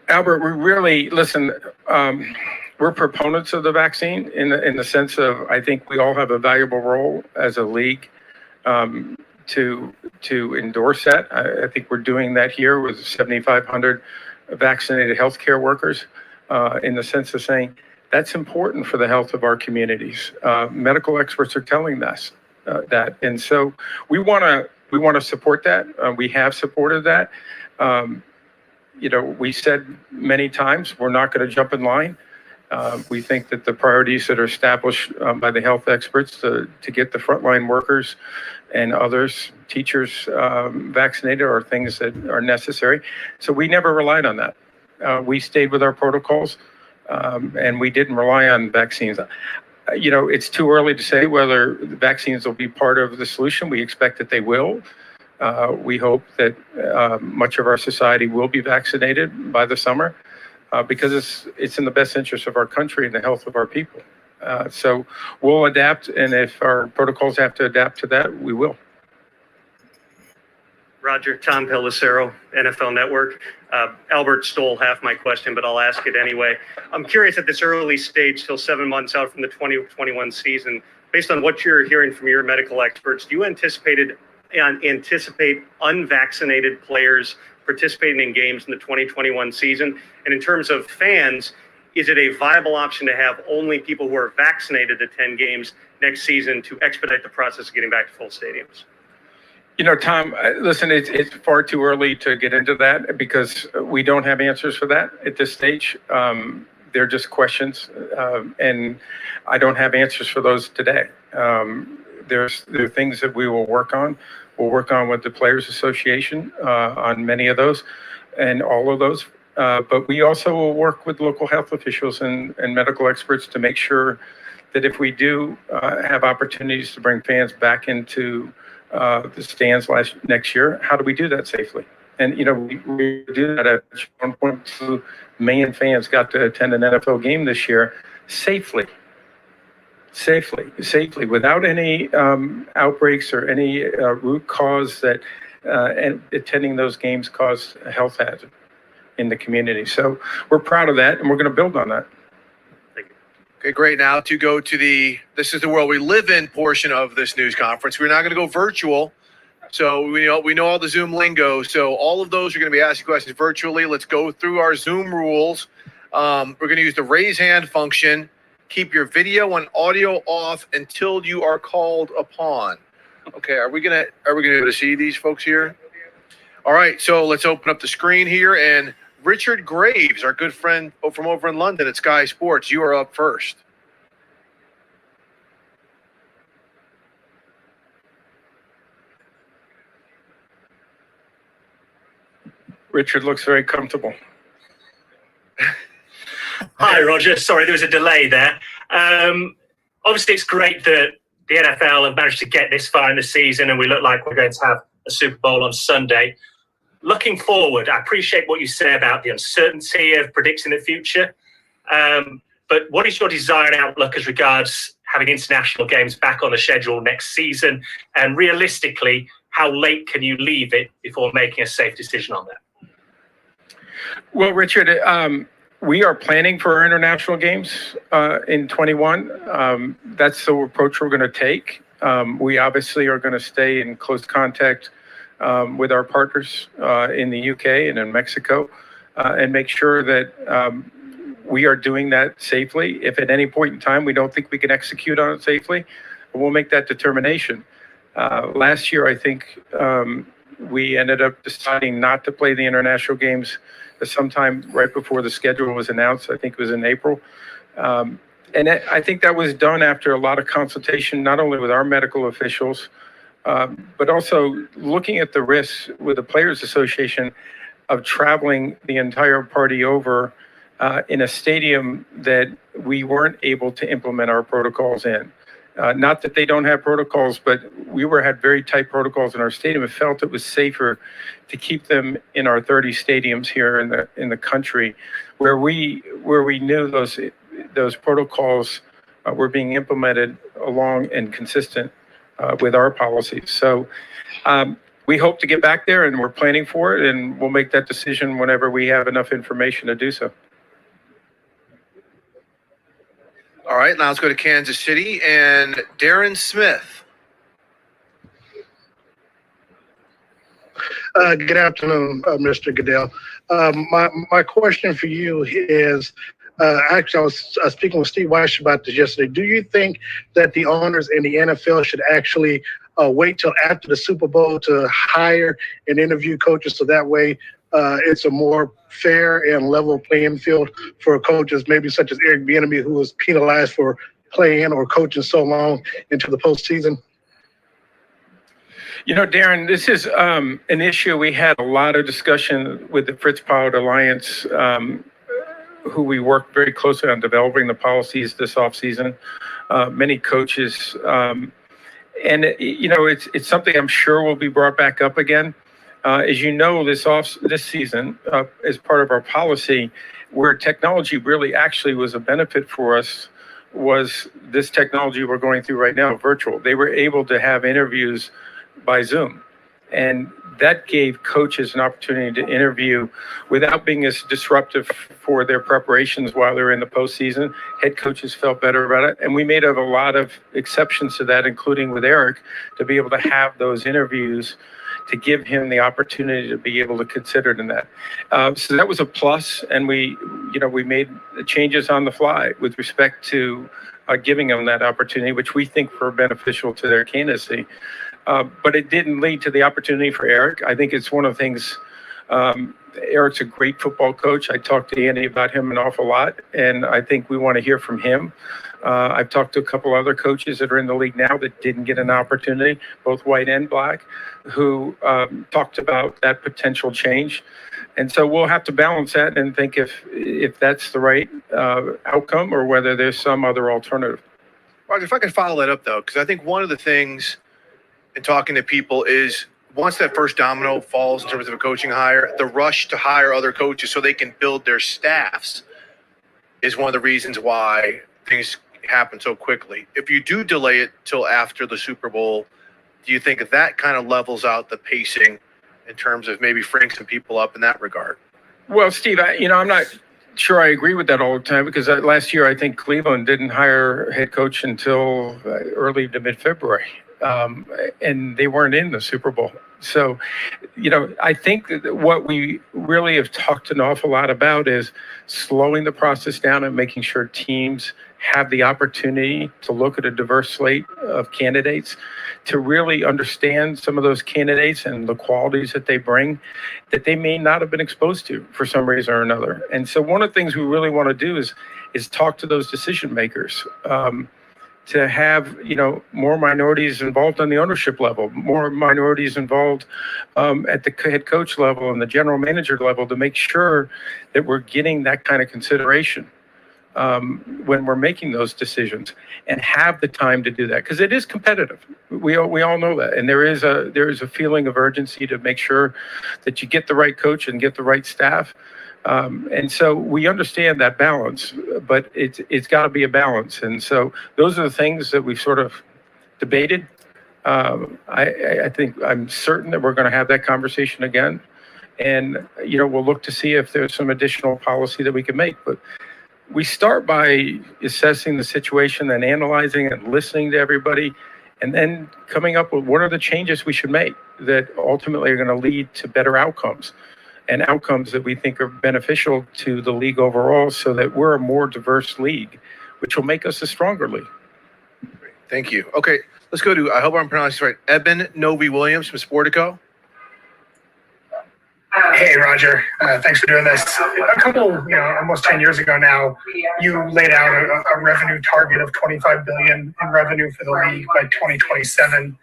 Albert, we really, listen, we're proponents of the vaccine in the sense of, I think we all have a valuable role as a league to endorse that. I think we're doing that here with 7,500 vaccinated healthcare workers in the sense of saying that's important for the health of our communities. Medical experts are telling us that. And so we want to support that. We have supported that. We said many times we're not going to jump in line. We think that the priorities that are established by the health experts to get the frontline workers and others, teachers, vaccinated are things that are necessary. So we never relied on that. We stayed with our protocols, and we didn't rely on vaccines. It's too early to say whether the vaccines will be part of the solution. We expect that they will. We hope that much of our society will be vaccinated by the summer because it's in the best interest of our country and the health of our people. So we'll adapt, and if our protocols have to adapt to that, we will. Roger, Tom Pellicero, NFL Network. Albert stole half my question, but I'll ask it anyway. I'm curious at this early stage, till 7 months out from the 2021 season, based on what you're hearing from your medical experts, do you anticipate unvaccinated players participating in games in the 2021 season? And in terms of fans, is it a viable option to have only people who are vaccinated attend games next season to expedite the process of getting back to full stadiums? Tom, listen, it's far too early to get into that because we don't have answers for that at this stage. They're just questions, and I don't have answers for those today. There are things that we will work on. We'll work on with the Players Association on many of those and all of those. But we also will work with local health officials and medical experts to make sure that if we do have opportunities to bring fans back into the stands next year, how do we do that safely? And, we do that at 1.2 million fans got to attend an NFL game this year safely, without any outbreaks or any root cause that and attending those games caused a health hazard in the community. So we're proud of that, and we're going to build on that. Okay, great. Now to go to this is the world we live in portion of this news conference. We're not going to go virtual. So we know all the Zoom lingo. So all of those are going to be asking questions virtually. Let's go through our Zoom rules. We're going to use the raise hand function. Keep your video and audio off until you are called upon. Okay, are we gonna be able to see these folks here? All right, so let's open up the screen here, and Richard Graves, our good friend from over in London at Sky Sports, you are up first. Richard looks very comfortable. Hi, Roger. Sorry, there was a delay there. Obviously, it's great that the NFL have managed to get this far in the season, and we look like we're going to have a Super Bowl on Sunday. Looking forward, I appreciate what you say about the uncertainty of predicting the future. But what is your desired outlook as regards having international games back on the schedule next season? And realistically, how late can you leave it before making a safe decision on that? Well, Richard, we are planning for our international games in 21. That's the approach we're going to take. We obviously are going to stay in close contact with our partners in the UK and in Mexico and make sure that we are doing that safely. If at any point in time we don't think we can execute on it safely, we'll make that determination. Last year, I think we ended up deciding not to play the international games sometime right before the schedule was announced. I think it was in April. And I think that was done after a lot of consultation, not only with our medical officials, but also looking at the risks with the Players Association of traveling the entire party over in a stadium that we weren't able to implement our protocols in. Not that they don't have protocols, but we had very tight protocols in our stadium and felt it was safer to keep them in our 30 stadiums here in the country, where we knew those protocols were being implemented along and consistent with our policies. So we hope to get back there, and we're planning for it, and we'll make that decision whenever we have enough information to do so. All right, now let's go to Kansas City and Darren Smith. Good afternoon, Mr. Goodell. My question for you is, actually, I was speaking with Steve Weiss about this yesterday. Do you think that the owners in the NFL should actually wait till after the Super Bowl to hire and interview coaches so that way it's a more fair and level playing field for coaches, maybe such as Eric Bieniemy, who was penalized for playing or coaching so long into the postseason? You know, Darren, this is an issue we had a lot of discussion with the Fritz Pollard Alliance, who we worked very closely on developing the policies this offseason. Many coaches, and it's something I'm sure will be brought back up again. As you know, this season, as part of our policy, where technology really actually was a benefit for us, was this technology we're going through right now, virtual. They were able to have interviews by Zoom. And that gave coaches an opportunity to interview without being as disruptive for their preparations while they're in the postseason. Head coaches felt better about it. And we made a lot of exceptions to that, including with Eric, to be able to have those interviews to give him the opportunity to be able to consider it in that. So that was a plus. And we made changes on the fly with respect to giving them that opportunity, which we think were beneficial to their candidacy. But it didn't lead to the opportunity for Eric. I think it's one of the things, Eric's a great football coach. I talked to Andy about him an awful lot, and I think we want to hear from him. I've talked to a couple other coaches that are in the league now that didn't get an opportunity, both white and black, who talked about that potential change. And so we'll have to balance that and think if that's the right outcome or whether there's some other alternative. Roger, if I could follow that up, though, because I think one of the things in talking to people is once that first domino falls in terms of a coaching hire, the rush to hire other coaches so they can build their staffs is one of the reasons why things happen so quickly. If you do delay it till after the Super Bowl, do you think that kind of levels out the pacing in terms of maybe freeing some people up in that regard? Well, Steve, I'm not sure I agree with that all the time because last year I think Cleveland didn't hire a head coach until early to mid-February. And they weren't in the Super Bowl. So, I think that what we really have talked an awful lot about is slowing the process down and making sure teams have the opportunity to look at a diverse slate of candidates, to really understand some of those candidates and the qualities that they bring that they may not have been exposed to for some reason or another. And so one of the things we really want to do is talk to those decision makers. To have, more minorities involved on the ownership level, more minorities involved at the head coach level and the general manager level to make sure that we're getting that kind of consideration when we're making those decisions and have the time to do that. Because it is competitive. We all know that. And there is a feeling of urgency to make sure that you get the right coach and get the right staff. And so we understand that balance, but it's got to be a balance. And so those are the things that we've sort of debated. I think I'm certain that we're going to have that conversation again. And, we'll look to see if there's some additional policy that we can make. But we start by assessing the situation and analyzing and listening to everybody and then coming up with what are the changes we should make that ultimately are going to lead to better outcomes. And outcomes that we think are beneficial to the league overall so that we're a more diverse league, which will make us a stronger league. Great. Thank you. Okay, let's go to, I hope I'm pronouncing this right, Eben Novi-Williams from Sportico. Hey, Roger. Thanks for doing this. A couple, almost 10 years ago now, you laid out a revenue target of $25 billion in revenue for the league by 2027.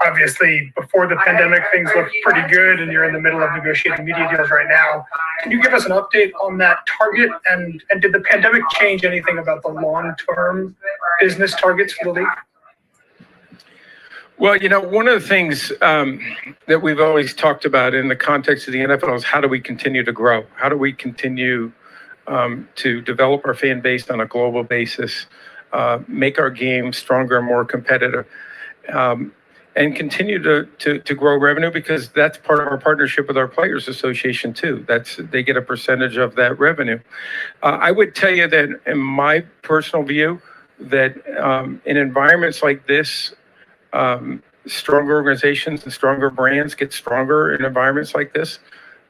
Obviously, before the pandemic, things looked pretty good, and you're in the middle of negotiating media deals right now. Can you give us an update on that target? And did the pandemic change anything about the long-term business targets for the league? Well, one of the things that we've always talked about in the context of the NFL is how do we continue to grow? How do we continue to develop our fan base on a global basis, make our game stronger and more competitive? And continue to grow revenue because that's part of our partnership with our Players Association too. They get a percentage of that revenue. I would tell you that in my personal view that in environments like this, stronger organizations and stronger brands get stronger in environments like this.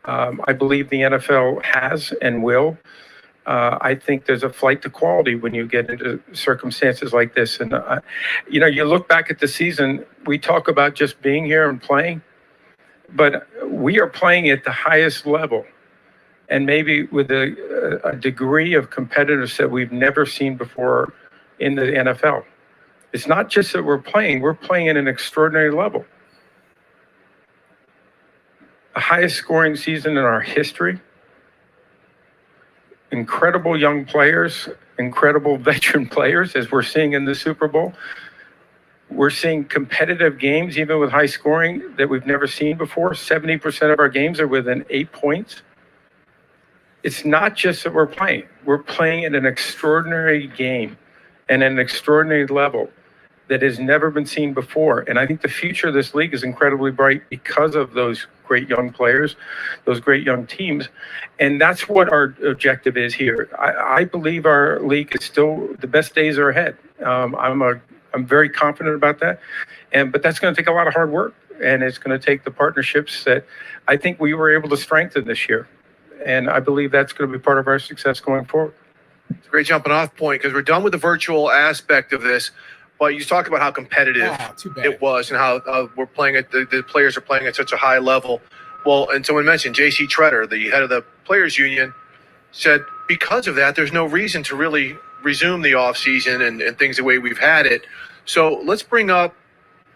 I believe the NFL has and will. I think there's a flight to quality when you get into circumstances like this. And, you look back at the season, we talk about just being here and playing. but we are playing at the highest level, and maybe with a degree of competitiveness that we've never seen before in the NFL. It's not just that we're playing at an extraordinary level. The highest scoring season in our history. Incredible young players, incredible veteran players, as we're seeing in the Super Bowl. We're seeing competitive games, even with high scoring, that we've never seen before. 70% of our games are within 8 points. It's not just that we're playing at an extraordinary game and an extraordinary level that has never been seen before. And I think the future of this league is incredibly bright because of those great young players, those great young teams. And that's what our objective is here. I believe our league is still, the best days are ahead. I'm very confident about that. But that's going to take a lot of hard work. And it's going to take the partnerships that I think we were able to strengthen this year. And I believe that's going to be part of our success going forward. It's a great jumping off point because we're done with the virtual aspect of this. But you talk about how competitive it was and how we're playing at the players are playing at such a high level. Well, and someone mentioned J.C. Treader, the head of the Players Union, said because of that, there's no reason to really resume the offseason and things the way we've had it. So let's bring up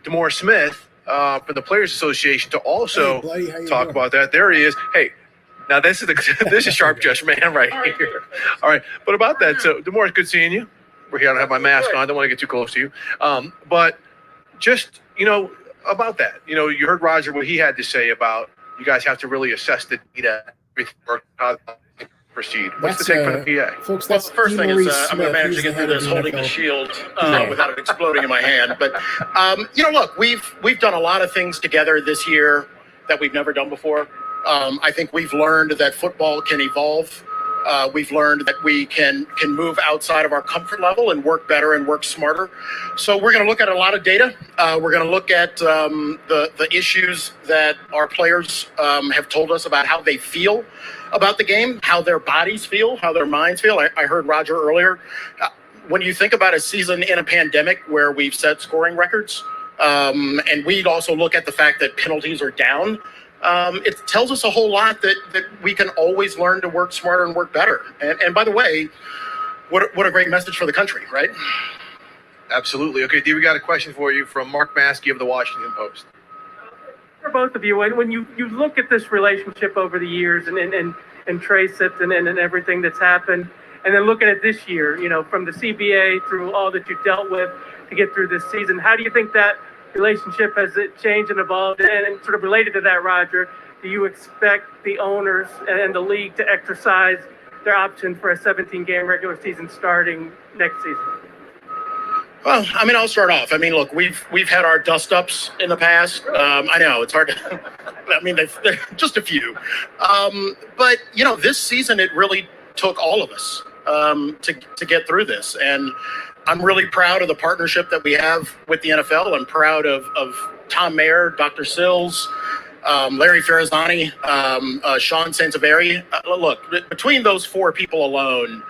DeMaurice Smith from the Players Association to also talk about that. There he is. Hey, now this is Sharp Dressed Man right here. All right, but about that, so DeMaurice, good seeing you. We're here. I don't have my mask on. I don't want to get too close to you. But just, about that, you heard Roger, what he had to say about you guys have to really assess the data, how to proceed. What's the take from the PA? Folks, Well, the first thing is I'm going to manage to get through this holding the shield without it exploding in my hand. But, look, we've done a lot of things together this year that we've never done before. I think we've learned that football can evolve. We've learned that we can move outside of our comfort level and work better and work smarter. So we're going to look at a lot of data. We're going to look at the issues that our players have told us about how they feel about the game, how their bodies feel, how their minds feel. I heard Roger earlier. When you think about a season in a pandemic where we've set scoring records, and we'd also look at the fact that penalties are down, it tells us a whole lot that we can always learn to work smarter and work better. And by the way, what a great message for the country, right? Absolutely. Okay, Dee, we got a question for you from Mark Maskey of the Washington Post. For both of you, when you look at this relationship over the years and trace it and everything that's happened, and then look at it this year, from the CBA through all that you've dealt with to get through this season, how do you think that relationship has it changed and evolved? And sort of related to that, Roger, do you expect the owners and the league to exercise their option for a 17-game regular season starting next season? Well, I'll start off. Look, we've had our dust-ups in the past. I know it's hard to, they're just a few. But, this season, it really took all of us to get through this. And I'm really proud of the partnership that we have with the NFL. I'm proud of Tom Mayer, Dr. Sills, Larry Ferrazzani, Sean Sansavari. Look, between those four people alone,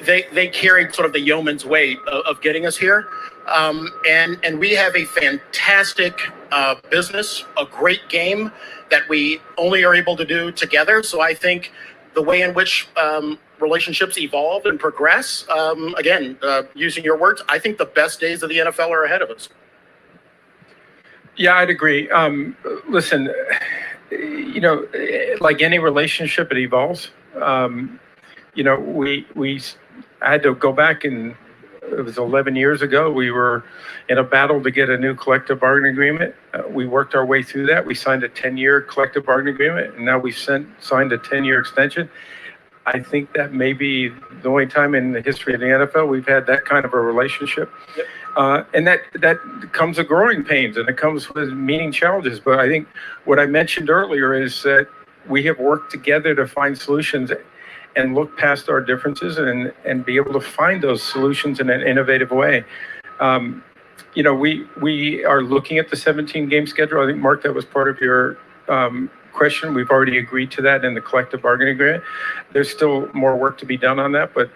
they carried sort of the yeoman's weight of getting us here. And we have a fantastic business, a great game that we only are able to do together. So I think the way in which relationships evolve and progress, again, using your words, I think the best days of the NFL are ahead of us. Yeah, I'd agree. Listen, like any relationship, it evolves. We had to go back, and it was 11 years ago. We were in a battle to get a new collective bargaining agreement. We worked our way through that. We signed a 10-year collective bargaining agreement, and now we've signed a 10-year extension. I think that may be the only time in the history of the NFL we've had that kind of a relationship. Yep. And that comes with growing pains, and it comes with meeting challenges. But I think what I mentioned earlier is that we have worked together to find solutions and look past our differences and be able to find those solutions in an innovative way. We are looking at the 17-game schedule. I think, Mark, that was part of your question. We've already agreed to that in the collective bargaining agreement. There's still more work to be done on that, but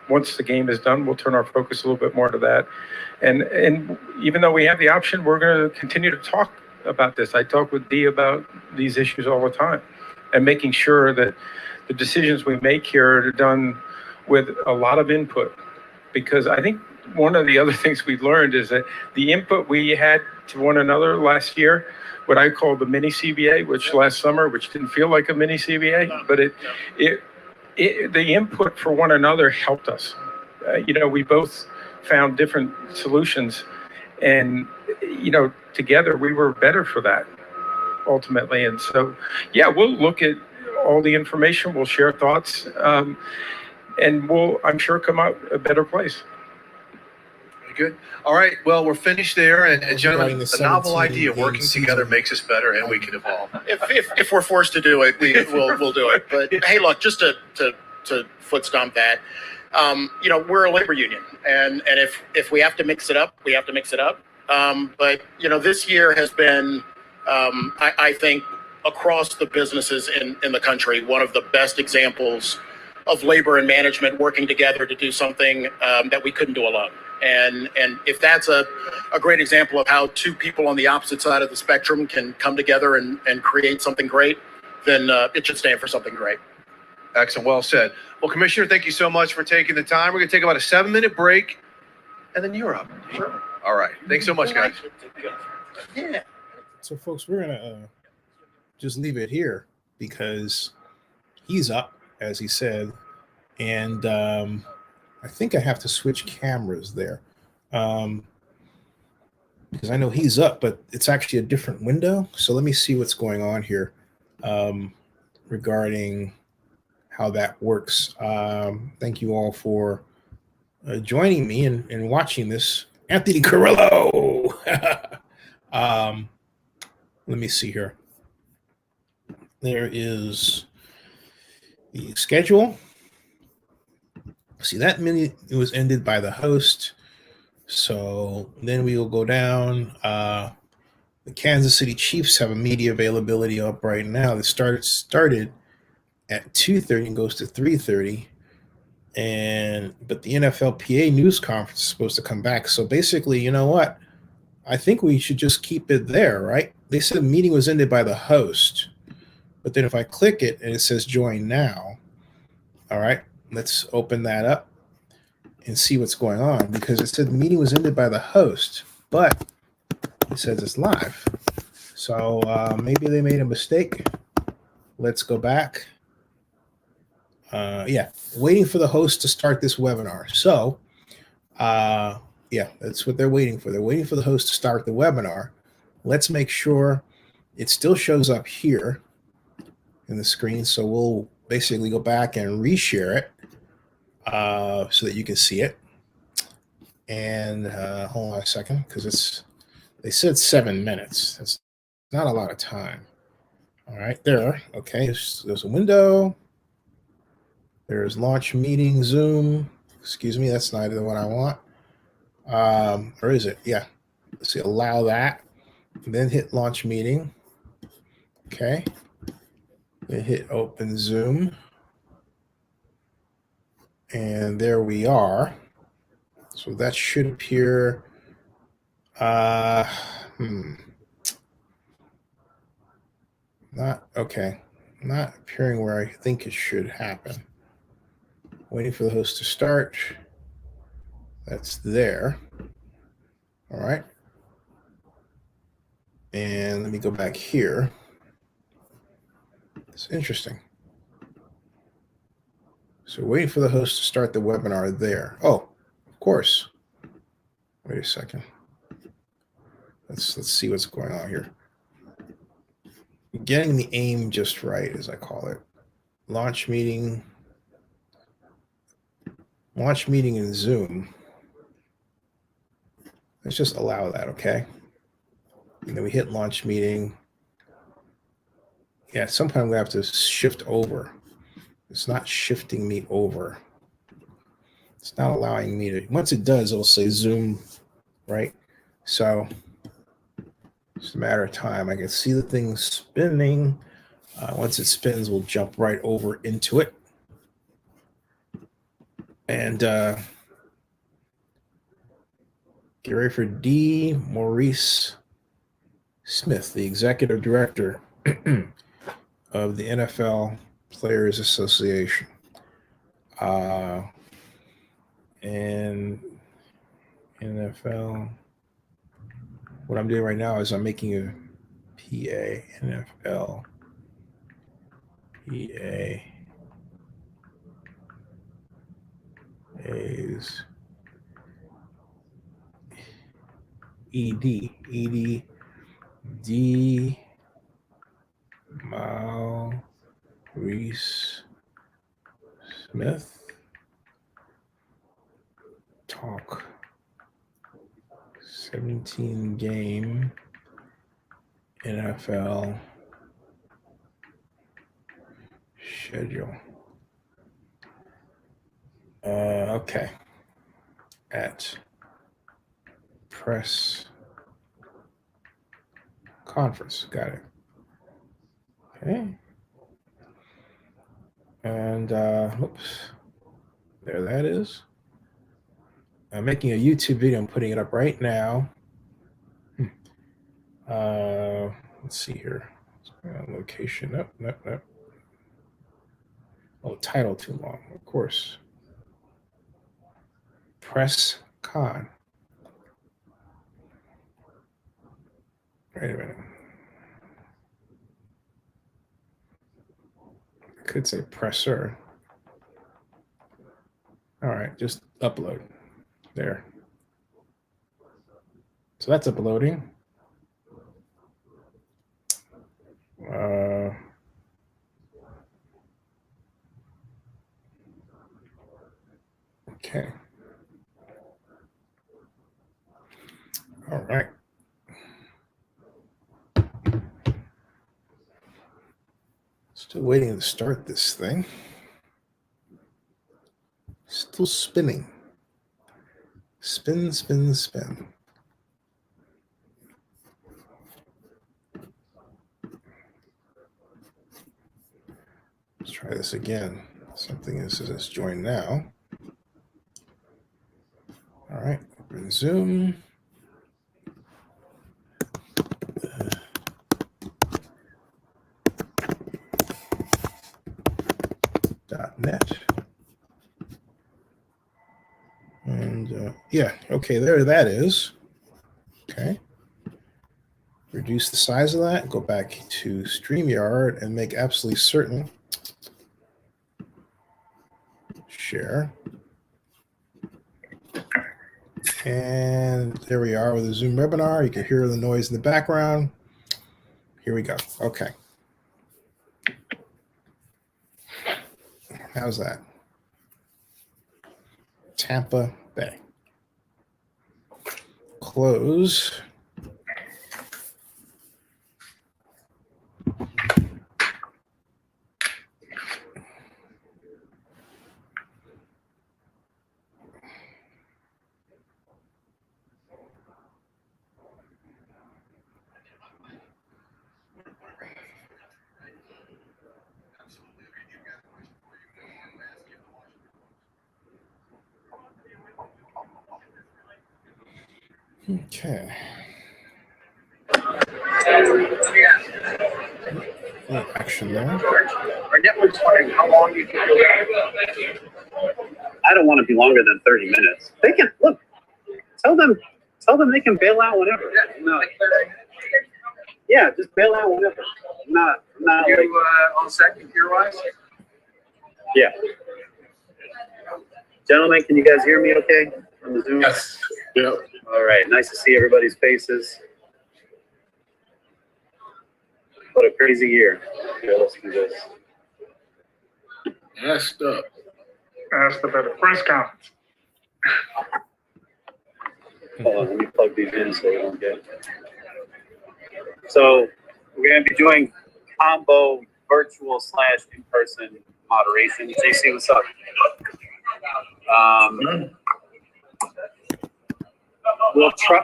once the game is done, we'll turn our focus a little bit more to that. And even though we have the option, we're going to continue to talk about this. I talk with Dee about these issues all the time, and making sure that the decisions we make here are done with a lot of input. Because I think one of the other things we learned is that the input we had to one another last year, what I call the mini CBA, which last summer, which didn't feel like a mini CBA, but the input for one another helped us. We both found different solutions, and together we were better for that ultimately. And so, yeah, we'll look at all the information, we'll share thoughts, and we'll, I'm sure, come out a better place. Very good. All right. Well, we're finished there. And gentlemen, Regarding the the novel 17 idea, working season. together makes us better and we can evolve. If we're forced to do it, we'll do it. But hey, look, just to foot stomp that, we're a labor union, and if we have to mix it up, we have to mix it up. But this year has been, I think, across the businesses in the country, one of the best examples of labor and management working together to do something that we couldn't do alone. And if that's a great example of how two people on the opposite side of the spectrum can come together and create something great, then it should stand for something great. Excellent. Well said. Well, Commissioner, thank you so much for taking the time. We're going to take about a 7-minute break, and then you're up. Sure. All right. Thanks so much, guys. Yeah. So, folks, we're going to just leave it here because he's up, as he said. And I think I have to switch cameras there because I know he's up, but it's actually a different window. So let me see what's going on here regarding how that works. Thank you all for joining me and watching this. Anthony Carrillo. Let me see here. There is the schedule. See, that minute it was ended by the host. So then we will go down. The Kansas City Chiefs have a media availability up right now. It started at 2:30 and goes to 3:30. But the NFLPA news conference is supposed to come back. So basically, you know what? I think we should just keep it there, right? They said the meeting was ended by the host. But then if I click it and it says join now, all right, let's open that up and see what's going on, because it said the meeting was ended by the host, but it says it's live. So maybe they made a mistake. Let's go back. Yeah, waiting for the host to start this webinar. So yeah, that's what they're waiting for. They're waiting for the host to start the webinar. Let's make sure it still shows up here in the screen. So we'll basically go back and reshare it so that you can see it. And hold on a second, because they said 7 minutes. That's not a lot of time. All right, there. Okay, there's a window. There's launch meeting, Zoom. Excuse me, that's not the one I want. Or is it? Yeah. Let's see, allow that. And then hit launch meeting. Okay. Then hit open Zoom. And there we are. So that should appear. Not okay. Not appearing where I think it should happen. Waiting for the host to start. That's there. All right. And let me go back here. It's interesting. So waiting for the host to start the webinar there. Oh, of course. Wait a second. Let's see what's going on here. Getting the aim just right, as I call it. Launch meeting in Zoom. Let's just allow that, okay? And then we hit launch meeting. Yeah, sometime we have to shift over. It's not shifting me over. It's not allowing me to. Once it does, it'll say Zoom, right? So it's a matter of time. I can see the thing spinning. Once it spins, we'll jump right over into it. And get ready for D. Maurice Smith, the executive director of the NFL Players Association. And NFL, what I'm doing right now is I'm making a PA, NFL, PA, A's, ED, D, Maurice Smith, talk 17 game NFL schedule. Okay. At press conference. Got it. Okay. And oops. There that is. I'm making a YouTube video. I'm putting it up right now. Let's see here. Location. Nope. Oh, title too long. Of course. Press con. Wait a minute. I could say presser. All right, just upload. There. So that's uploading. Okay. All right. Still waiting to start this thing. Still spinning. Spin. Let's try this again. Something says join now. All right, open Zoom. .net. And yeah, okay, there that is. Okay. Reduce the size of that, go back to StreamYard and make absolutely certain. Share. And there we are with the Zoom webinar. You can hear the noise in the background. Here we go. Okay. How's that? Tampa Bay. Close. Okay. No action there. Our network's wondering how long you can go. I don't want to be longer than 30 minutes. They can look. Tell them they can bail out whenever. No. Yeah, just bail out whenever. Not you like, on set computer-wise? Yeah. Gentlemen, can you guys hear me okay on the Zoom? Yes. Yeah. All right. Nice to see everybody's faces. What a crazy year. Here, let's do this. Messed up. Asked about a press conference. Hold on, let me plug these in so we don't get. So we're going to be doing combo virtual / in-person moderation. JC, what's up? We'll try.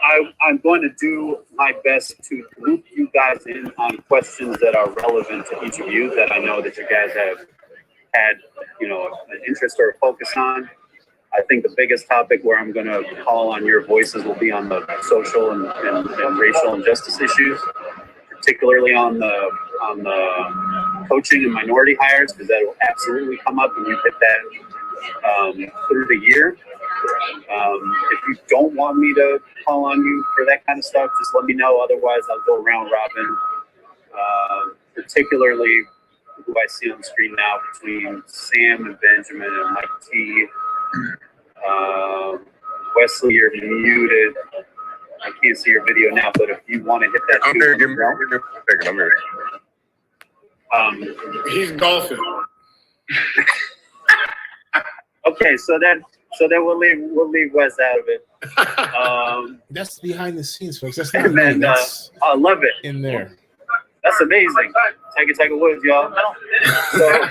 I'm going to do my best to loop you guys in on questions that are relevant to each of you that I know that you guys have had, an interest or a focus on. I think the biggest topic where I'm going to call on your voices will be on the social and racial injustice issues. particularly on the coaching and minority hires, because that will absolutely come up, and you hit that through the year. If you don't want me to call on you for that kind of stuff, just let me know. Otherwise, I'll go round robin, particularly who I see on the screen now between Sam and Benjamin and Mike T. Wesley, you're muted. I can't see your video now, but if you want to hit that, I'm here. Give me a second. I'm here. He's golfing. Okay, so then we'll leave Wes out of it. That's behind the scenes, folks. That's not And then, that's I love it. in there. That's amazing. Tiger Woods, y'all. So,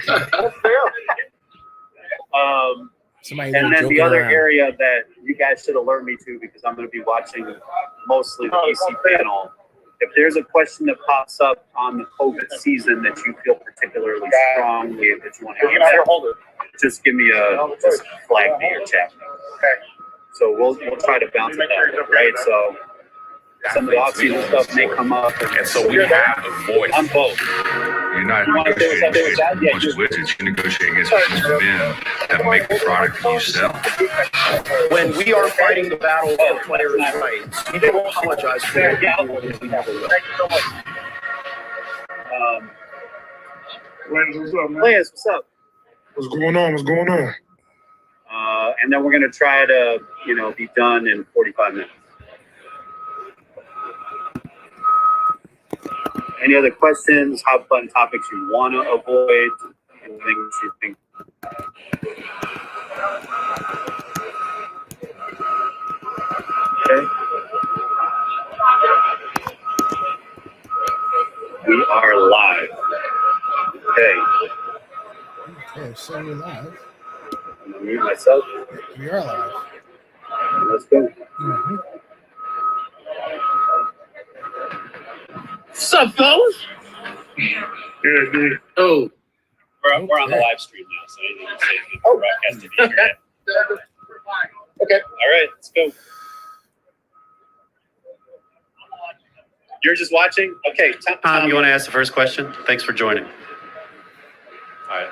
Somebody and then joking the other around. area that you guys should alert me to, because I'm going to be watching mostly the EC panel. If there's a question that pops up on the COVID season that you feel particularly strongly that you want to answer, just give me just flag me or chat. So we'll try to bounce it out, right? So some of the off-season stuff may come up, And so we have a voice. I'm both. You're not You wanna say what's up there with that? negotiating against a bunch of wizards. You're negotiating against Mr. Ben that make the product that you sell. When we are fighting the battle for players' rights, we don't apologize for it. We never will. Players, what's up? What's going on? What's going on? And then we're going to try to, be done in 45 minutes. Any other questions, hot button topics you want to avoid? Anything you think? Okay. We are live. Okay. Okay, so we're live. I'm going to mute myself. We are live. Let's go. Mm-hmm. What's up, fellas? Good, dude. Oh. We're on the live stream now, so anything you say is broadcast to the internet. Okay. All right, let's go. You're just watching? Okay. Tom, you want to ask the first question? Thanks for joining. All right.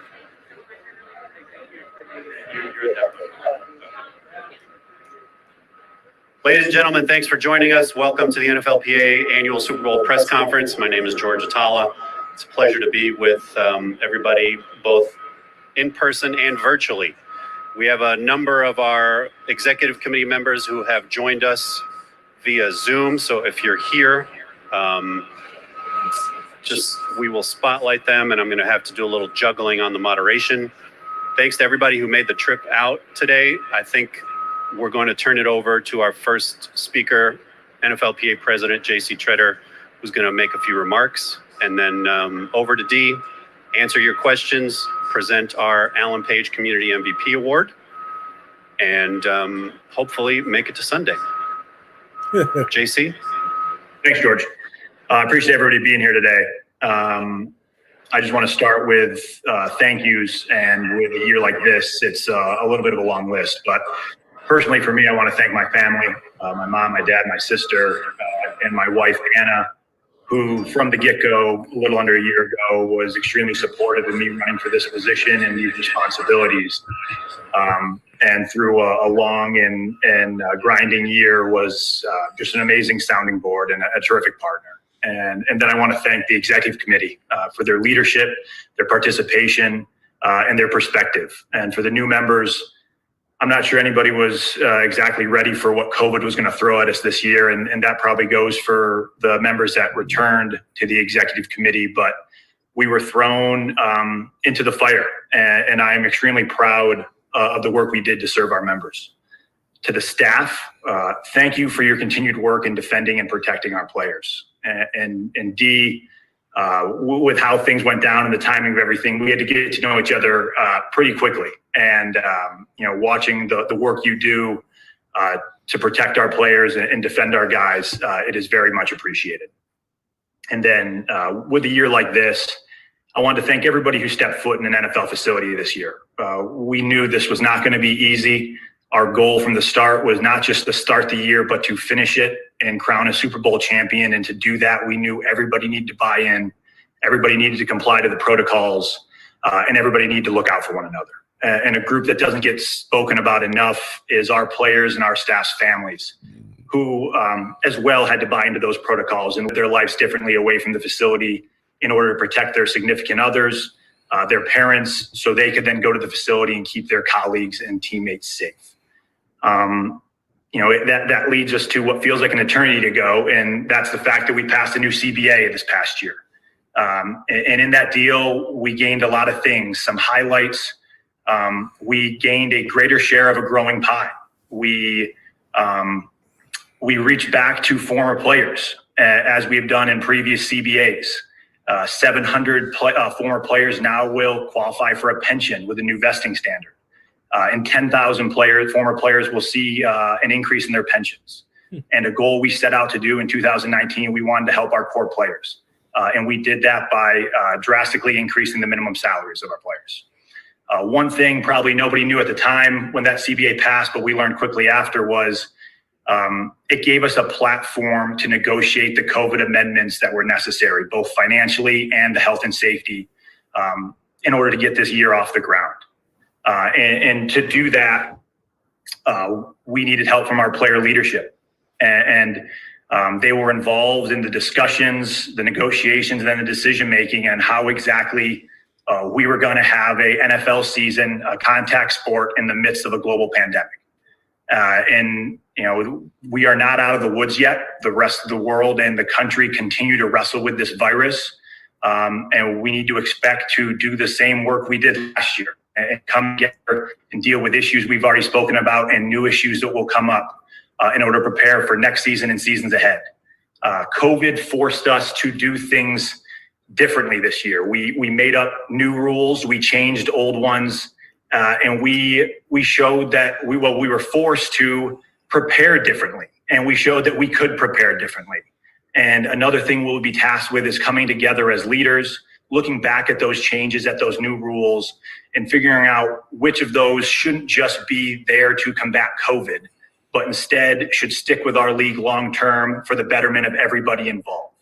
Ladies and gentlemen, thanks for joining us. Welcome to the NFLPA Annual Super Bowl Press Conference. My name is George Atala. It's a pleasure to be with everybody, both in person and virtually. We have a number of our executive committee members who have joined us via Zoom. So if you're here, we will spotlight them, and I'm going to have to do a little juggling on the moderation. Thanks to everybody who made the trip out today. I think we're going to turn it over to our first speaker, NFLPA President J.C. Tretter, who's going to make a few remarks, and then over to Dee, answer your questions, present our Alan Page Community MVP Award, and hopefully make it to Sunday. JC? Thanks, George. I appreciate everybody being here today. I just want to start with thank yous, and with a year like this, it's a little bit of a long list, but personally for me, I want to thank my family, my mom, my dad, my sister, and my wife, Anna, who from the get-go, a little under a year ago, was extremely supportive of me running for this position and these responsibilities. And through a long and grinding year was just an amazing sounding board and a terrific partner. And then I want to thank the executive committee for their leadership, their participation, and their perspective. And for the new members, I'm not sure anybody was exactly ready for what COVID was going to throw at us this year. And that probably goes for the members that returned to the executive committee. But we were thrown into the fire. And I am extremely proud of the work we did to serve our members. To the staff, thank you for your continued work in defending and protecting our players. And Dee, with how things went down and the timing of everything, we had to get to know each other pretty quickly. And watching the work you do to protect our players and defend our guys, it is very much appreciated. And then with a year like this, I want to thank everybody who stepped foot in an NFL facility this year. We knew this was not going to be easy. Our goal from the start was not just to start the year, but to finish it and crown a Super Bowl champion. And to do that, we knew everybody needed to buy in, everybody needed to comply to the protocols, and everybody needed to look out for one another. And a group that doesn't get spoken about enough is our players and our staff's families, who as well had to buy into those protocols and live their lives differently away from the facility in order to protect their significant others, their parents, so they could then go to the facility and keep their colleagues and teammates safe. That leads us to what feels like an eternity ago, and that's the fact that we passed a new CBA this past year. And in that deal, we gained a lot of things, some highlights. We gained a greater share of a growing pie. We reached back to former players, as we have done in previous CBAs. 700 former players now will qualify for a pension with a new vesting standard. And 10,000 former players will see an increase in their pensions. And a goal we set out to do in 2019, we wanted to help our core players. And we did that by drastically increasing the minimum salaries of our players. One thing probably nobody knew at the time when that CBA passed, but we learned quickly after, was it gave us a platform to negotiate the COVID amendments that were necessary, both financially and the health and safety, in order to get this year off the ground. And to do that, we needed help from our player leadership. And they were involved in the discussions, the negotiations, and then the decision-making on how exactly we were going to have a NFL season, a contact sport in the midst of a global pandemic. We are not out of the woods yet. The rest of the world and the country continue to wrestle with this virus. And we need to expect to do the same work we did last year and come together and deal with issues we've already spoken about and new issues that will come up in order to prepare for next season and seasons ahead. COVID forced us to do things differently this year. We made up new rules, we changed old ones, and we showed that we were forced to prepare differently, and we showed that we could prepare differently. And another thing we'll be tasked with is coming together as leaders, looking back at those changes, at those new rules, and figuring out which of those shouldn't just be there to combat COVID, but instead should stick with our league long-term for the betterment of everybody involved.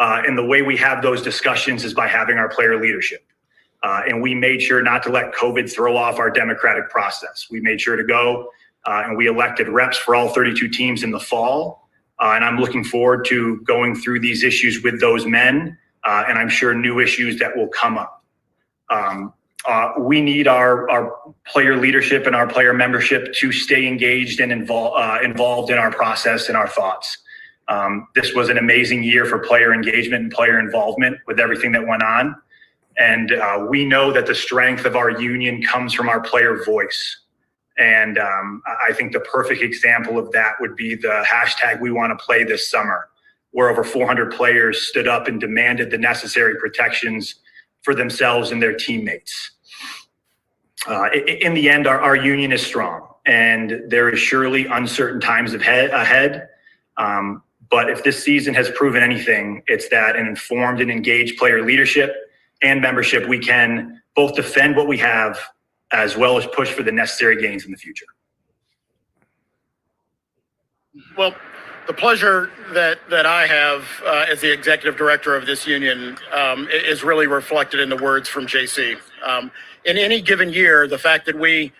And the way we have those discussions is by having our player leadership. And we made sure not to let COVID throw off our democratic process. We made sure to go and we elected reps for all 32 teams in the fall. And I'm looking forward to going through these issues with those men, and I'm sure new issues that will come up. We need our player leadership and our player membership to stay engaged and involved in our process and our thoughts. This was an amazing year for player engagement and player involvement with everything that went on. And we know that the strength of our union comes from our player voice. And I think the perfect example of that would be the hashtag We Want to Play this summer, where over 400 players stood up and demanded the necessary protections for themselves and their teammates. In the end, our union is strong, and there is surely uncertain times ahead. But if this season has proven anything, it's that an informed and engaged player leadership and membership, we can both defend what we have as well as push for the necessary gains in the future. Well, the pleasure that I have as the executive director of this union is really reflected in the words from JC. In any given year, the fact that we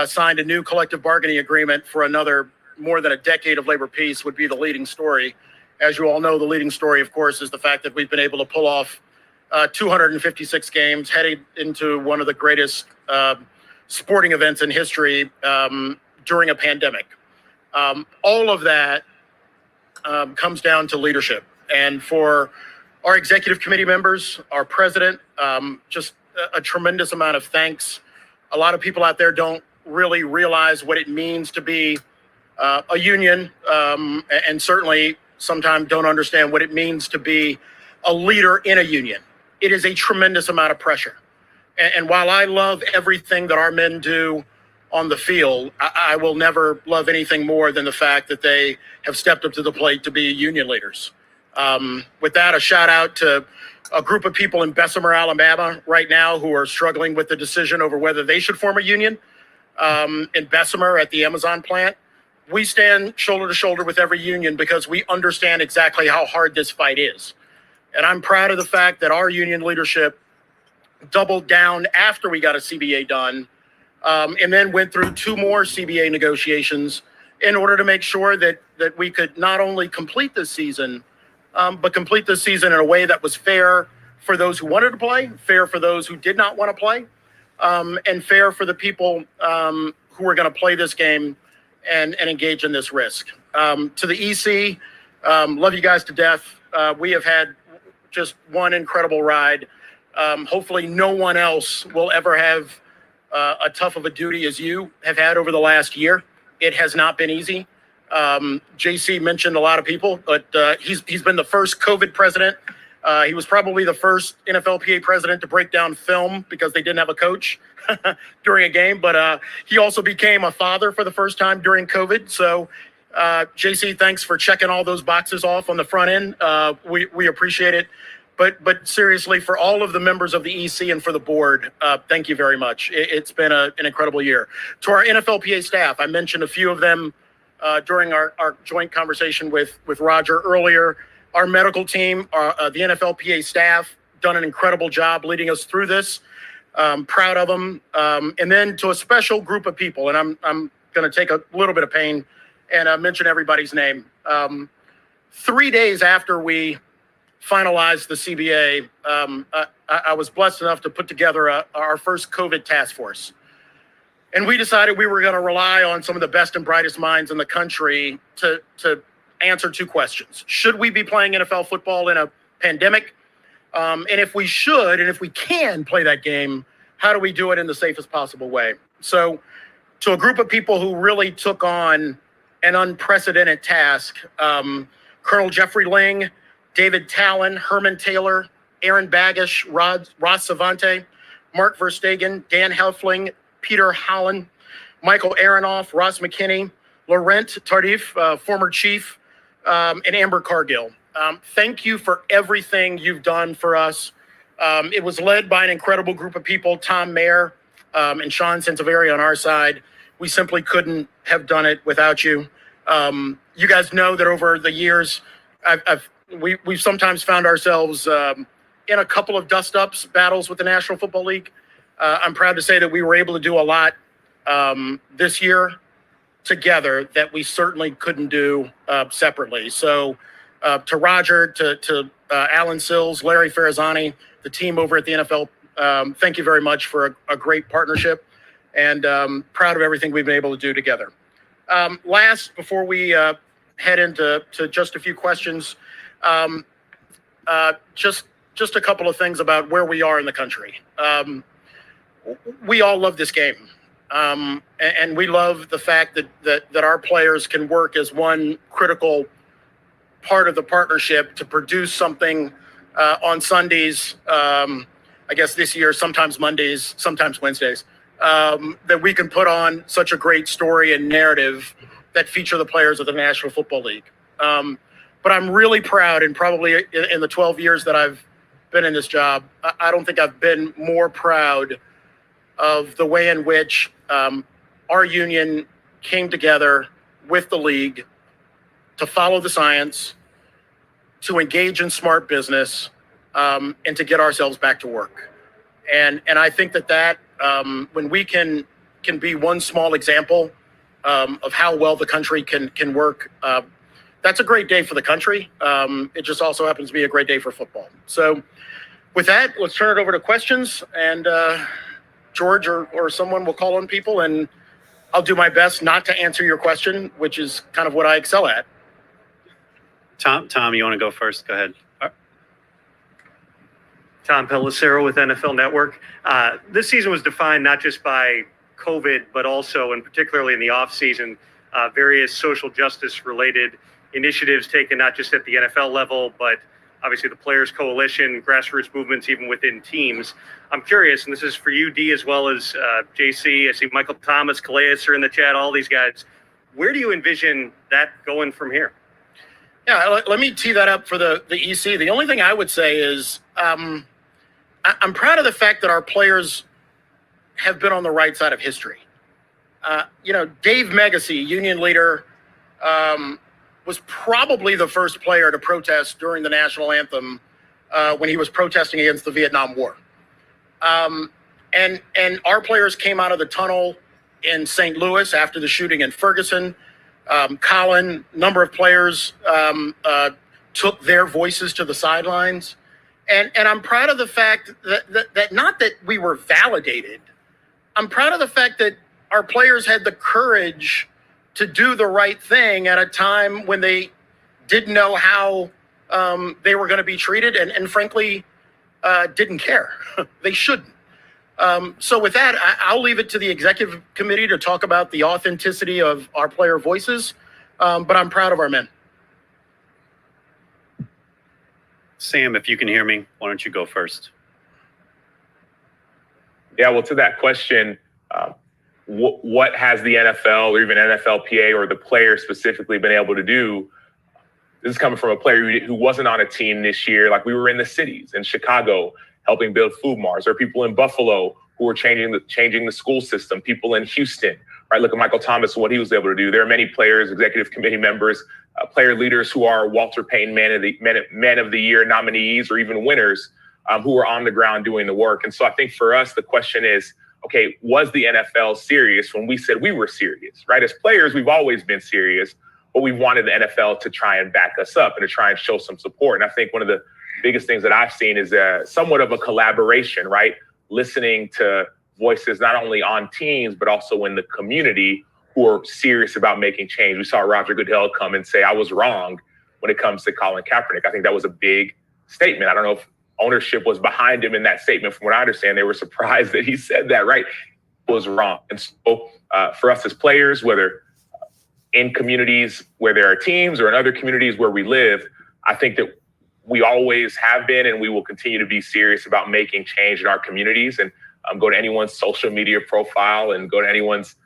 signed a new collective bargaining agreement for another more than a decade of labor peace would be the leading story. As you all know, the leading story, of course, is the fact that we've been able to pull off 256 games, heading into one of the greatest sporting events in history during a pandemic. All of that comes down to leadership. And for our executive committee members, our president, just a tremendous amount of thanks. A lot of people out there don't really realize what it means to be a union, and certainly sometimes don't understand what it means to be a leader in a union. It is a tremendous amount of pressure. And while I love everything that our men do on the field, I will never love anything more than the fact that they have stepped up to the plate to be union leaders. With that, a shout out to a group of people in Bessemer, Alabama right now who are struggling with the decision over whether they should form a union in Bessemer at the Amazon plant. we stand shoulder to shoulder with every union because we understand exactly how hard this fight is. And I'm proud of the fact that our union leadership doubled down after we got a CBA done, and then went through 2 more CBA negotiations in order to make sure that we could not only complete this season, but complete this season in a way that was fair for those who wanted to play, fair for those who did not want to play, and fair for the people who are going to play this game and engage in this risk. To the EC, love you guys to death. We have had just one incredible ride. Hopefully no one else will ever have a tough of a duty as you have had over the last year. It has not been easy. JC mentioned a lot of people, but he's been the first COVID president. He was probably the first NFLPA president to break down film because they didn't have a coach during a game. But he also became a father for the first time during COVID. So, JC, thanks for checking all those boxes off on the front end. We appreciate it. But seriously, for all of the members of the EC and for the board, thank you very much. It's been an incredible year. To our NFLPA staff, I mentioned a few of them during our joint conversation with Roger earlier. Our medical team, the NFLPA staff, done an incredible job leading us through this. Proud of them. And then to a special group of people, and I'm going to take a little bit of pain and mention everybody's name. 3 days after we finalized the CBA, I was blessed enough to put together our first COVID task force. And we decided we were going to rely on some of the best and brightest minds in the country to answer 2 questions. Should we be playing NFL football in a pandemic? And if we should, and if we can play that game, how do we do it in the safest possible way? So to a group of people who really took on an unprecedented task, Colonel Jeffrey Ling, David Talon, Herman Taylor, Aaron Bagish, Ross Savante, Mark Verstegen, Dan Helfling, Peter Holland, Michael Aronoff, Ross McKinney, Laurent Tardif, former chief, and Amber Cargill. Thank you for everything you've done for us. It was led by an incredible group of people, Tom Mayer and Sean Santavari on our side. We simply couldn't have done it without you. You guys know that over the years, we've sometimes found ourselves in a couple of dust-ups battles with the National Football League. I'm proud to say that we were able to do a lot this year together that we certainly couldn't do separately. So to Roger, to Alan Sills, Larry Farazani, the team over at the NFL, thank you very much for a great partnership, and proud of everything we've been able to do together. Last, before we head into just a few questions, just a couple of things about where we are in the country. We all love this game. And we love the fact that our players can work as one critical part of the partnership to produce something on Sundays, I guess this year, sometimes Mondays, sometimes Wednesdays, that we can put on such a great story and narrative that feature the players of the National Football League. But I'm really proud, and probably in the 12 years that I've been in this job, I don't think I've been more proud of the way in which our union came together with the league to follow the science, to engage in smart business, and to get ourselves back to work. And I think that when we can be one small example of how well the country can work, that's a great day for the country. It just also happens to be a great day for football. So with that, let's turn it over to questions, and George or someone will call on people, and I'll do my best not to answer your question, which is kind of what I excel at. Tom, you want to go first? Go ahead. Tom Pellicero with NFL Network. This season was defined not just by COVID, but also, and particularly in the offseason, various social justice related initiatives taken not just at the NFL level, but obviously the Players Coalition, grassroots movements, even within teams. I'm curious, and this is for you, D, as well as JC. I see Michael Thomas, Calais are in the chat, all these guys. Where do you envision that going from here? Yeah, let me tee that up for the EC. The only thing I would say is I'm proud of the fact that our players have been on the right side of history. Dave Megacy, union leader, was probably the first player to protest during the national anthem when he was protesting against the Vietnam War. And our players came out of the tunnel in St. Louis after the shooting in Ferguson. Colin, number of players took their voices to the sidelines. And I'm proud of the fact that not that we were validated, I'm proud of the fact that our players had the courage to do the right thing at a time when they didn't know how they were going to be treated and frankly, didn't care. They shouldn't. So with that, I'll leave it to the executive committee to talk about the authenticity of our player voices, but I'm proud of our men. Sam, if you can hear me, why don't you go first? Yeah, well, to that question, what has the NFL or even NFLPA or the player specifically been able to do? This is coming from a player who wasn't on a team this year. Like, we were in the cities in Chicago helping build food marts, or people in Buffalo who were changing the school system, people in Houston, right? Look at Michael Thomas and what he was able to do. There are many players, executive committee members, player leaders who are Walter Payton Man of the Year nominees or even winners who are on the ground doing the work. And so I think for us, the question is, okay, was the NFL serious when we said we were serious, right? As players, we've always been serious, but we wanted the NFL to try and back us up and to try and show some support. And I think one of the biggest things that I've seen is somewhat of a collaboration, right? Listening to voices not only on teams, but also in the community who are serious about making change. We saw Roger Goodell come and say, I was wrong when it comes to Colin Kaepernick. I think that was a big statement. I don't know if ownership was behind him in that statement. From what I understand, they were surprised that he said that, right? It was wrong. And so for us as players, whether in communities where there are teams or in other communities where we live, I think that we always have been and we will continue to be serious about making change in our communities. And go to anyone's social media profile and go to anyone's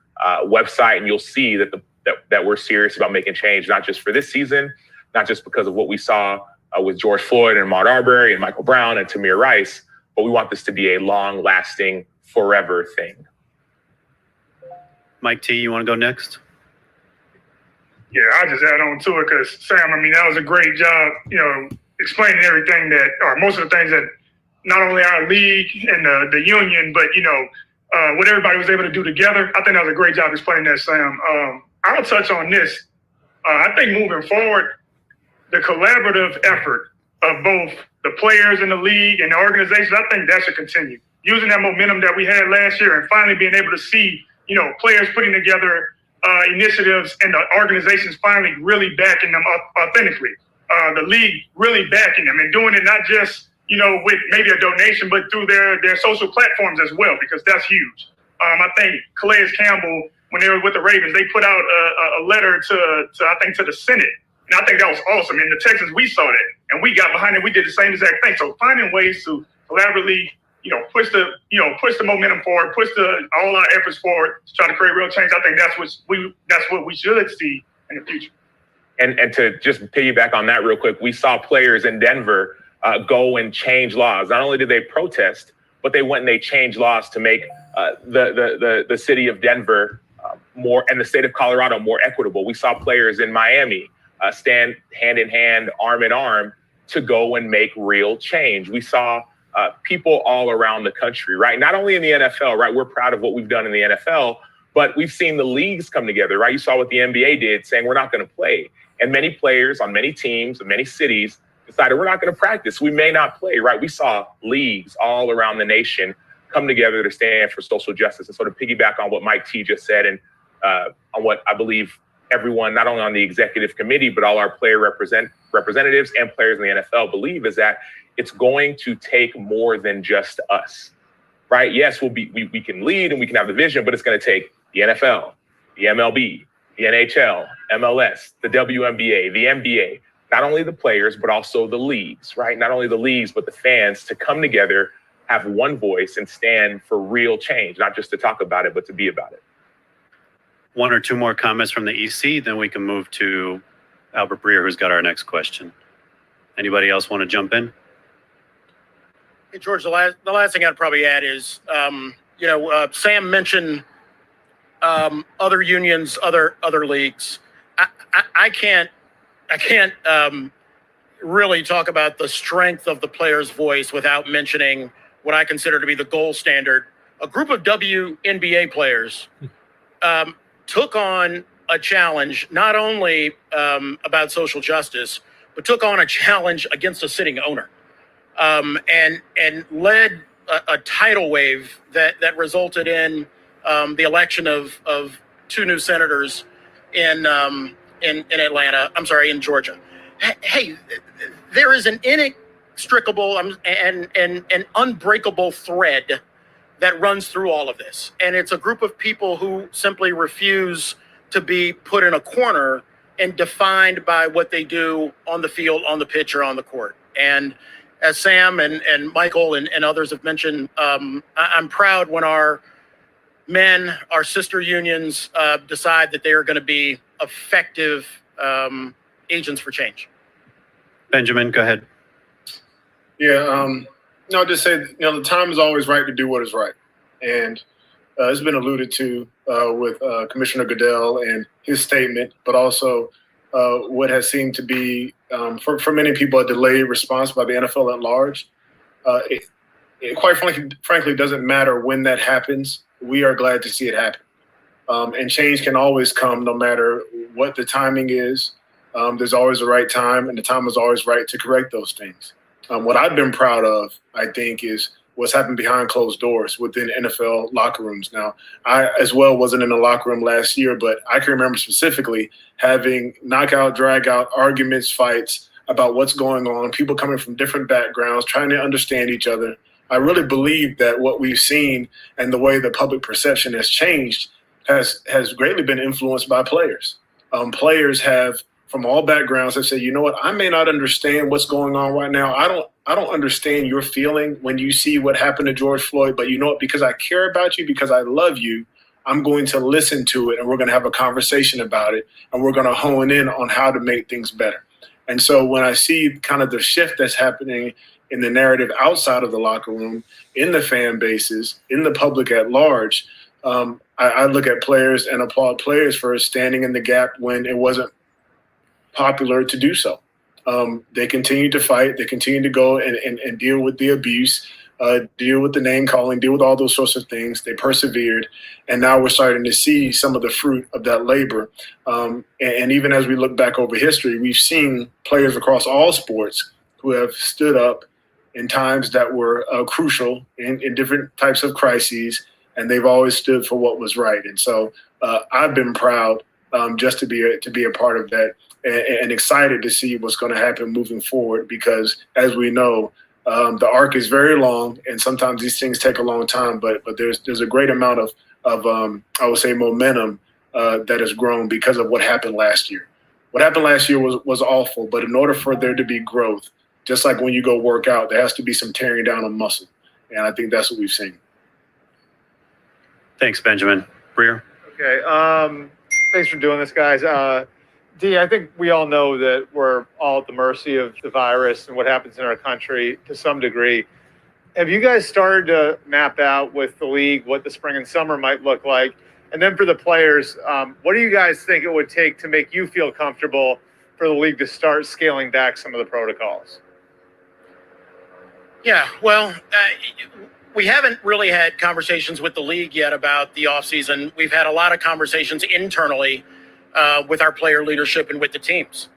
website, and you'll see that we're serious about making change, not just for this season, not just because of what we saw with George Floyd and Ahmaud Arbery and Michael Brown and Tamir Rice, but we want this to be a long-lasting, forever thing. Mike T, you want to go next? Yeah, I'll just add on to it because, Sam, I mean, that was a great job, explaining everything or most of the things that not only our league and the union, but, what everybody was able to do together. I think that was a great job explaining that, Sam. I'll touch on this. I think moving forward, the collaborative effort of both the players in the league and the organizations, I think that should continue. Using that momentum that we had last year and finally being able to see, players putting together initiatives and the organizations finally really backing them up authentically. The league really backing them and doing it not just, with maybe a donation, but through their social platforms as well, because that's huge. I think Calais Campbell, when they were with the Ravens, they put out a letter to the Senate. And I think that was awesome. In the Texans, we saw that and we got behind it. We did the same exact thing. So finding ways to collaboratively, push the momentum forward, push all our efforts forward to try to create real change. I think that's what we should see in the future. And to just piggyback on that real quick, we saw players in Denver go and change laws. Not only did they protest, but they went and they changed laws to make the city of Denver more and the state of Colorado more equitable. We saw players in Miami stand hand in hand, arm in arm to go and make real change. We saw people all around the country, right? Not only in the NFL, right? We're proud of what we've done in the NFL, but we've seen the leagues come together, right? You saw what the NBA did, saying we're not going to play. And many players on many teams in many cities decided we're not going to practice. We may not play, right? We saw leagues all around the nation come together to stand for social justice. And so to piggyback on what Mike T just said and on what I believe everyone, not only on the executive committee, but all our player representatives and players in the NFL believe is that it's going to take more than just us, right? Yes, we can lead and we can have the vision, but it's going to take the NFL, the MLB, the NHL, MLS, the WNBA, the NBA, not only the players, but also the leagues, right? Not only the leagues, but the fans to come together, have one voice and stand for real change, not just to talk about it, but to be about it. One or two more comments from the EC, then we can move to Albert Breer, who's got our next question. Anybody else want to jump in? Hey, George, the last thing I'd probably add is, Sam mentioned other unions, other leagues. I can't really talk about the strength of the player's voice without mentioning what I consider to be the gold standard. A group of WNBA players took on a challenge, not only about social justice, but took on a challenge against a sitting owner, and led a tidal wave that resulted in the election of 2 new senators in Atlanta. I'm sorry, in Georgia. Hey, there is an inextricable and unbreakable thread that runs through all of this. And it's a group of people who simply refuse to be put in a corner and defined by what they do on the field, on the pitch, or on the court. And as Sam and Michael and others have mentioned, I'm proud when our men, our sister unions, decide that they are going to be effective agents for change. Benjamin, go ahead. Yeah, no, just say, the time is always right to do what is right. And it's been alluded to with Commissioner Goodell and his statement, but also what has seemed to be, for many people, a delayed response by the NFL at large. It quite frankly doesn't matter when that happens. We are glad to see it happen. And change can always come no matter what the timing is. There's always a right time, and the time is always right to correct those things. What I've been proud of, I think, is what's happened behind closed doors within NFL locker rooms. Now, I as well wasn't in the locker room last year, but I can remember specifically having knockout, drag out arguments, fights about what's going on, people coming from different backgrounds, trying to understand each other. I really believe that what we've seen and the way the public perception has changed has greatly been influenced by players. Players have, from all backgrounds, have said, you know what, I may not understand what's going on right now. I don't understand your feeling when you see what happened to George Floyd, but you know what, because I care about you, because I love you, I'm going to listen to it, and we're going to have a conversation about it, and we're going to hone in on how to make things better. And so when I see kind of the shift that's happening in the narrative outside of the locker room, in the fan bases, in the public at large, I look at players and applaud players for standing in the gap when it wasn't popular to do so. They continue to fight. They continue to go and deal with the abuse, deal with the name calling, deal with all those sorts of things. They persevered. And now we're starting to see some of the fruit of that labor. And even as we look back over history, we've seen players across all sports who have stood up in times that were crucial in different types of crises, and they've always stood for what was right. And so I've been proud just to be a part of that, and excited to see what's going to happen moving forward, because as we know, the arc is very long, and sometimes these things take a long time, but there's a great amount of I would say momentum that has grown because of what happened last year. What happened last year was awful, but in order for there to be growth, just like when you go work out, there has to be some tearing down of muscle. And I think that's what we've seen. Thanks, Benjamin. Breer? Okay. Thanks for doing this, guys. Dee, I think we all know that we're all at the mercy of the virus and what happens in our country to some degree. Have you guys started to map out with the league what the spring and summer might look like? And then for the players, what do you guys think it would take to make you feel comfortable for the league to start scaling back some of the protocols? Yeah, well, we haven't really had conversations with the league yet about the offseason. We've had a lot of conversations internally with our player leadership and with the teams.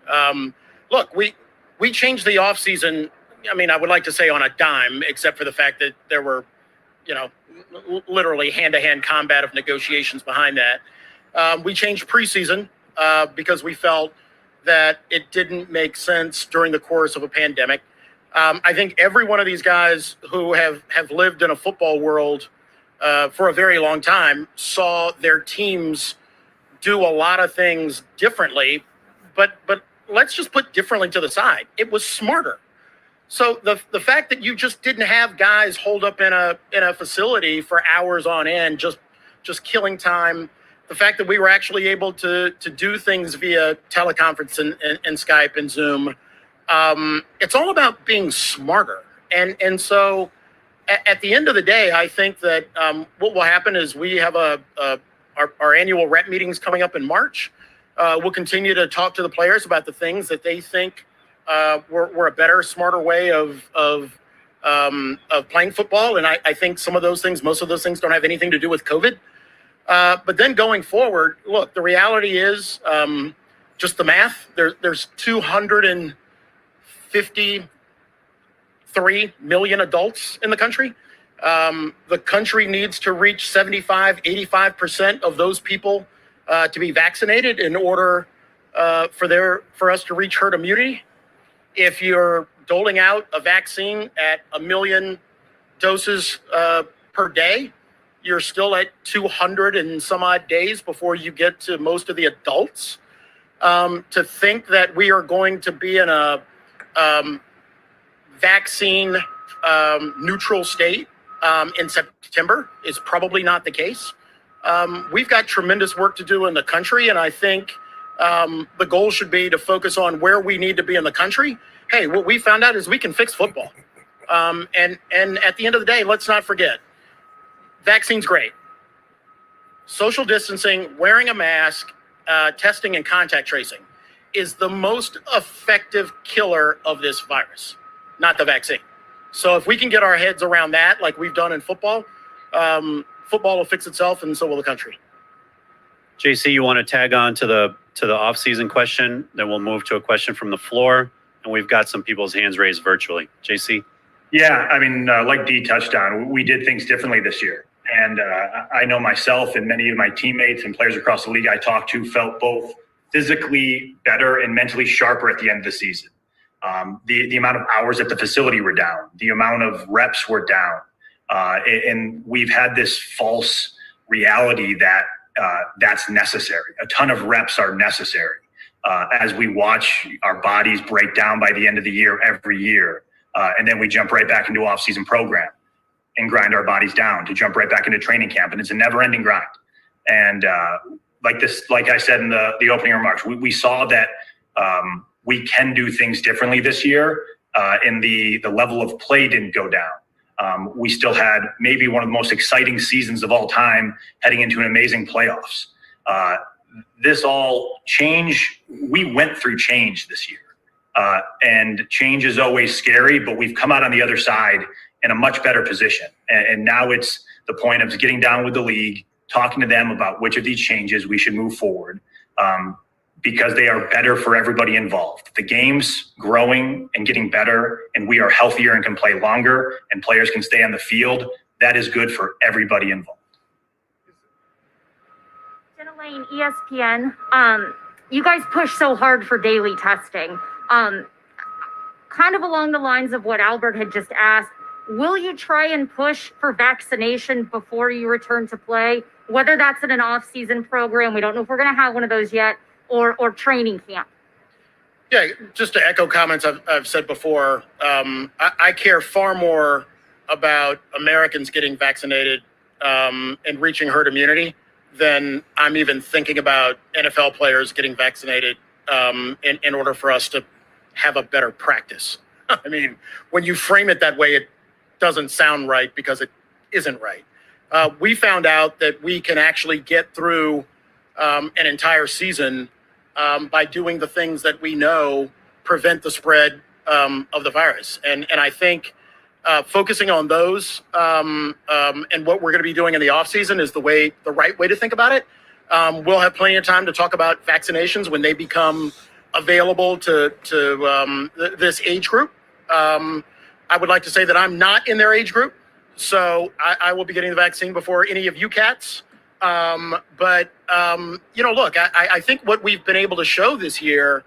Look, we changed the offseason, I mean, I would like to say on a dime, except for the fact that there were, literally hand-to-hand combat of negotiations behind that. We changed preseason because we felt that it didn't make sense during the course of a pandemic. I think every one of these guys who have lived in a football world for a very long time saw their teams do a lot of things differently, but let's just put differently to the side. It was smarter. So the fact that you just didn't have guys holed up in a facility for hours on end, just killing time, the fact that we were actually able to do things via teleconference and Skype and Zoom, it's all about being smarter. And so at the end of the day, I think that what will happen is we have our annual rep meetings coming up in March. will continue to talk to the players about the things that they think were a better, smarter way of playing football. And I think some of those things, most of those things don't have anything to do with COVID. But then going forward, look, the reality is just the math. There's 253 million adults in the country. The country needs to reach 85% of those people to be vaccinated in order for us to reach herd immunity. If you're doling out a vaccine at 1 million doses per day, you're still at 200 and some odd days before you get to most of the adults. To think that we are going to be in a vaccine neutral state in September is probably not the case. We've got tremendous work to do in the country, and I think the goal should be to focus on where we need to be in the country. Hey, what we found out is we can fix football. And at the end of the day, let's not forget, vaccine's great. Social distancing, wearing a mask, testing and contact tracing is the most effective killer of this virus, not the vaccine. So if we can get our heads around that, like we've done in football, football will fix itself, and so will the country. JC, you want to tag on to the off-season question? Then we'll move to a question from the floor, and we've got some people's hands raised virtually. JC? Yeah, I mean, like D touched on, we did things differently this year. And I know myself and many of my teammates and players across the league I talked to felt both physically better and mentally sharper at the end of the season. The amount of hours at the facility were down. The amount of reps were down. And we've had this false reality that that's necessary. A ton of reps are necessary as we watch our bodies break down by the end of the year every year. And then we jump right back into off-season program and grind our bodies down to jump right back into training camp. And it's a never-ending grind. And like I said in the opening remarks, we saw that we can do things differently this year, and the level of play didn't go down. We still had maybe one of the most exciting seasons of all time heading into an amazing playoffs. This all change, we went through change this year. And change is always scary, but we've come out on the other side in a much better position. And now it's the point of getting down with the league, talking to them about which of these changes we should move forward, because they are better for everybody involved. The game's growing and getting better, and we are healthier and can play longer, and players can stay on the field. That is good for everybody involved. Jenna Lane, ESPN. You guys push so hard for daily testing. Kind of along the lines of what Albert had just asked, will you try and push for vaccination before you return to play, whether that's in an off-season program, we don't know if we're going to have one of those yet, or training camp? Yeah, just to echo comments I've said before, I care far more about Americans getting vaccinated and reaching herd immunity than I'm even thinking about NFL players getting vaccinated in order for us to have a better practice. I mean, when you frame it that way, it doesn't sound right because it isn't right. We found out that we can actually get through an entire season by doing the things that we know prevent the spread of the virus. And I think focusing on those and what we're going to be doing in the offseason is the right way to think about it. We'll have plenty of time to talk about vaccinations when they become available to this age group. I would like to say that I'm not in their age group, so I will be getting the vaccine before any of you cats. But look, I think what we've been able to show this year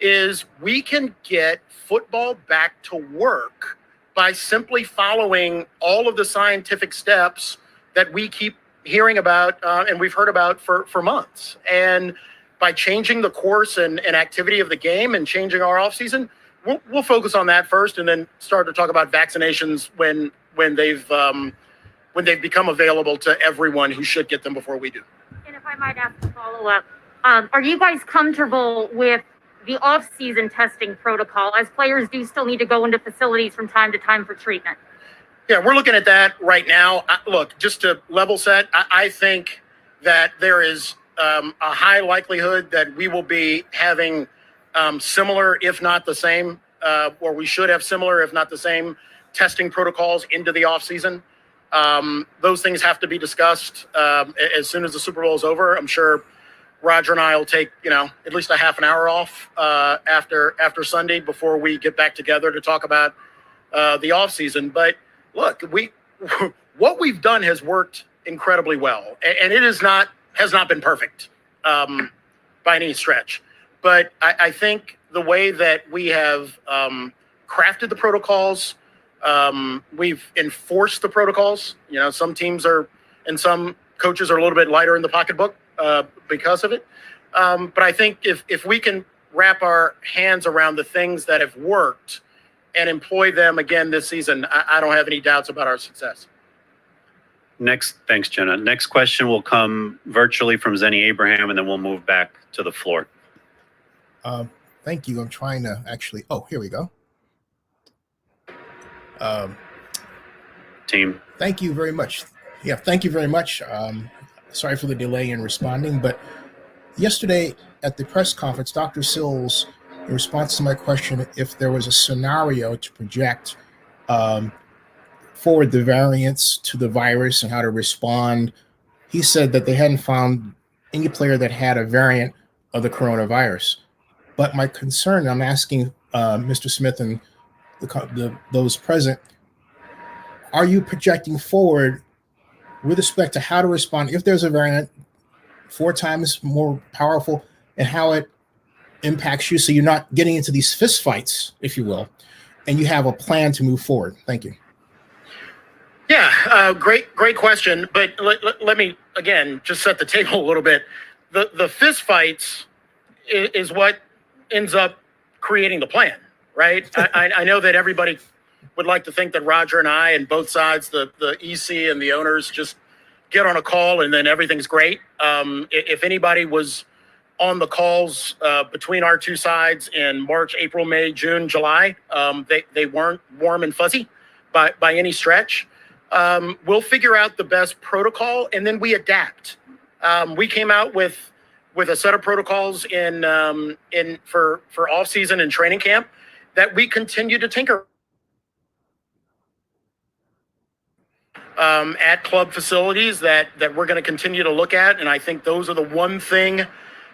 is we can get football back to work by simply following all of the scientific steps that we keep hearing about and we've heard about for months. And by changing the course and activity of the game and changing our offseason, we'll focus on that first and then start to talk about vaccinations when they've become available to everyone who should get them before we do. And if I might ask a follow-up, are you guys comfortable with the off-season testing protocol, as players do still need to go into facilities from time to time for treatment? Yeah, we're looking at that right now. Look, just to level set, I think that there is a high likelihood that we will be having similar, if not the same, or we should have similar, if not the same, testing protocols into the offseason. Those things have to be discussed as soon as the Super Bowl is over. I'm sure Roger and I will take, at least a half an hour off after Sunday before we get back together to talk about the offseason. But look, what we've done has worked incredibly well, and it has not been perfect by any stretch. But I think the way that we have crafted the protocols, we've enforced the protocols. Some teams are, and some coaches are a little bit lighter in the pocketbook because of it. But I think if we can wrap our hands around the things that have worked and employ them again this season, I don't have any doubts about our success. Thanks, Jenna. Next question will come virtually from Zennie Abraham, and then we'll move back to the floor. Thank you. I'm trying to actually. Oh, here we go. Team. Thank you very much. Yeah, thank you very much. Sorry for the delay in responding, but yesterday at the press conference, Dr. Sills, in response to my question, if there was a scenario to project forward the variants to the virus and how to respond, he said that they hadn't found any player that had a variant of the coronavirus. But my concern, I'm asking Mr. Smith and those present, are you projecting forward with respect to how to respond if there's a variant 4 times more powerful and how it impacts you, so you're not getting into these fist fights, if you will, and you have a plan to move forward? Thank you. Yeah, great question. But let me, again, just set the table a little bit. The fist fights is what ends up creating the plan, right? I know that everybody would like to think that Roger and I and both sides, the EC and the owners, just get on a call and then everything's great. If anybody was on the calls between our two sides in March, April, May, June, July, they weren't warm and fuzzy by any stretch. We'll figure out the best protocol and then we adapt. We came out with a set of protocols for off season and training camp that we continue to tinker at club facilities that we're going to continue to look at. And I think those are the one thing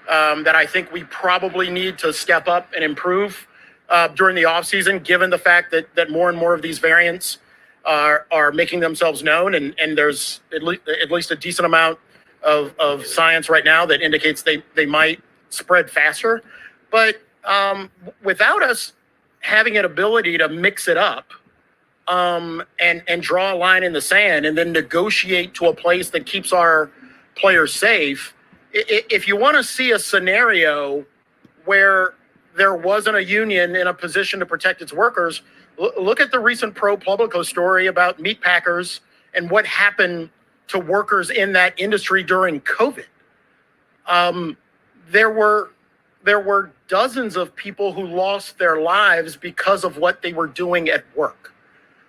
that I think we probably need to step up and improve during the offseason, given the fact that more and more of these variants are making themselves known. And there's at least a decent amount of science right now that indicates they might spread faster. But without us having an ability to mix it up, and draw a line in the sand and then negotiate to a place that keeps our players safe. If you want to see a scenario where there wasn't a union in a position to protect its workers, look at the recent ProPublica story about meat packers and what happened to workers in that industry during COVID. There were dozens of people who lost their lives because of what they were doing at work.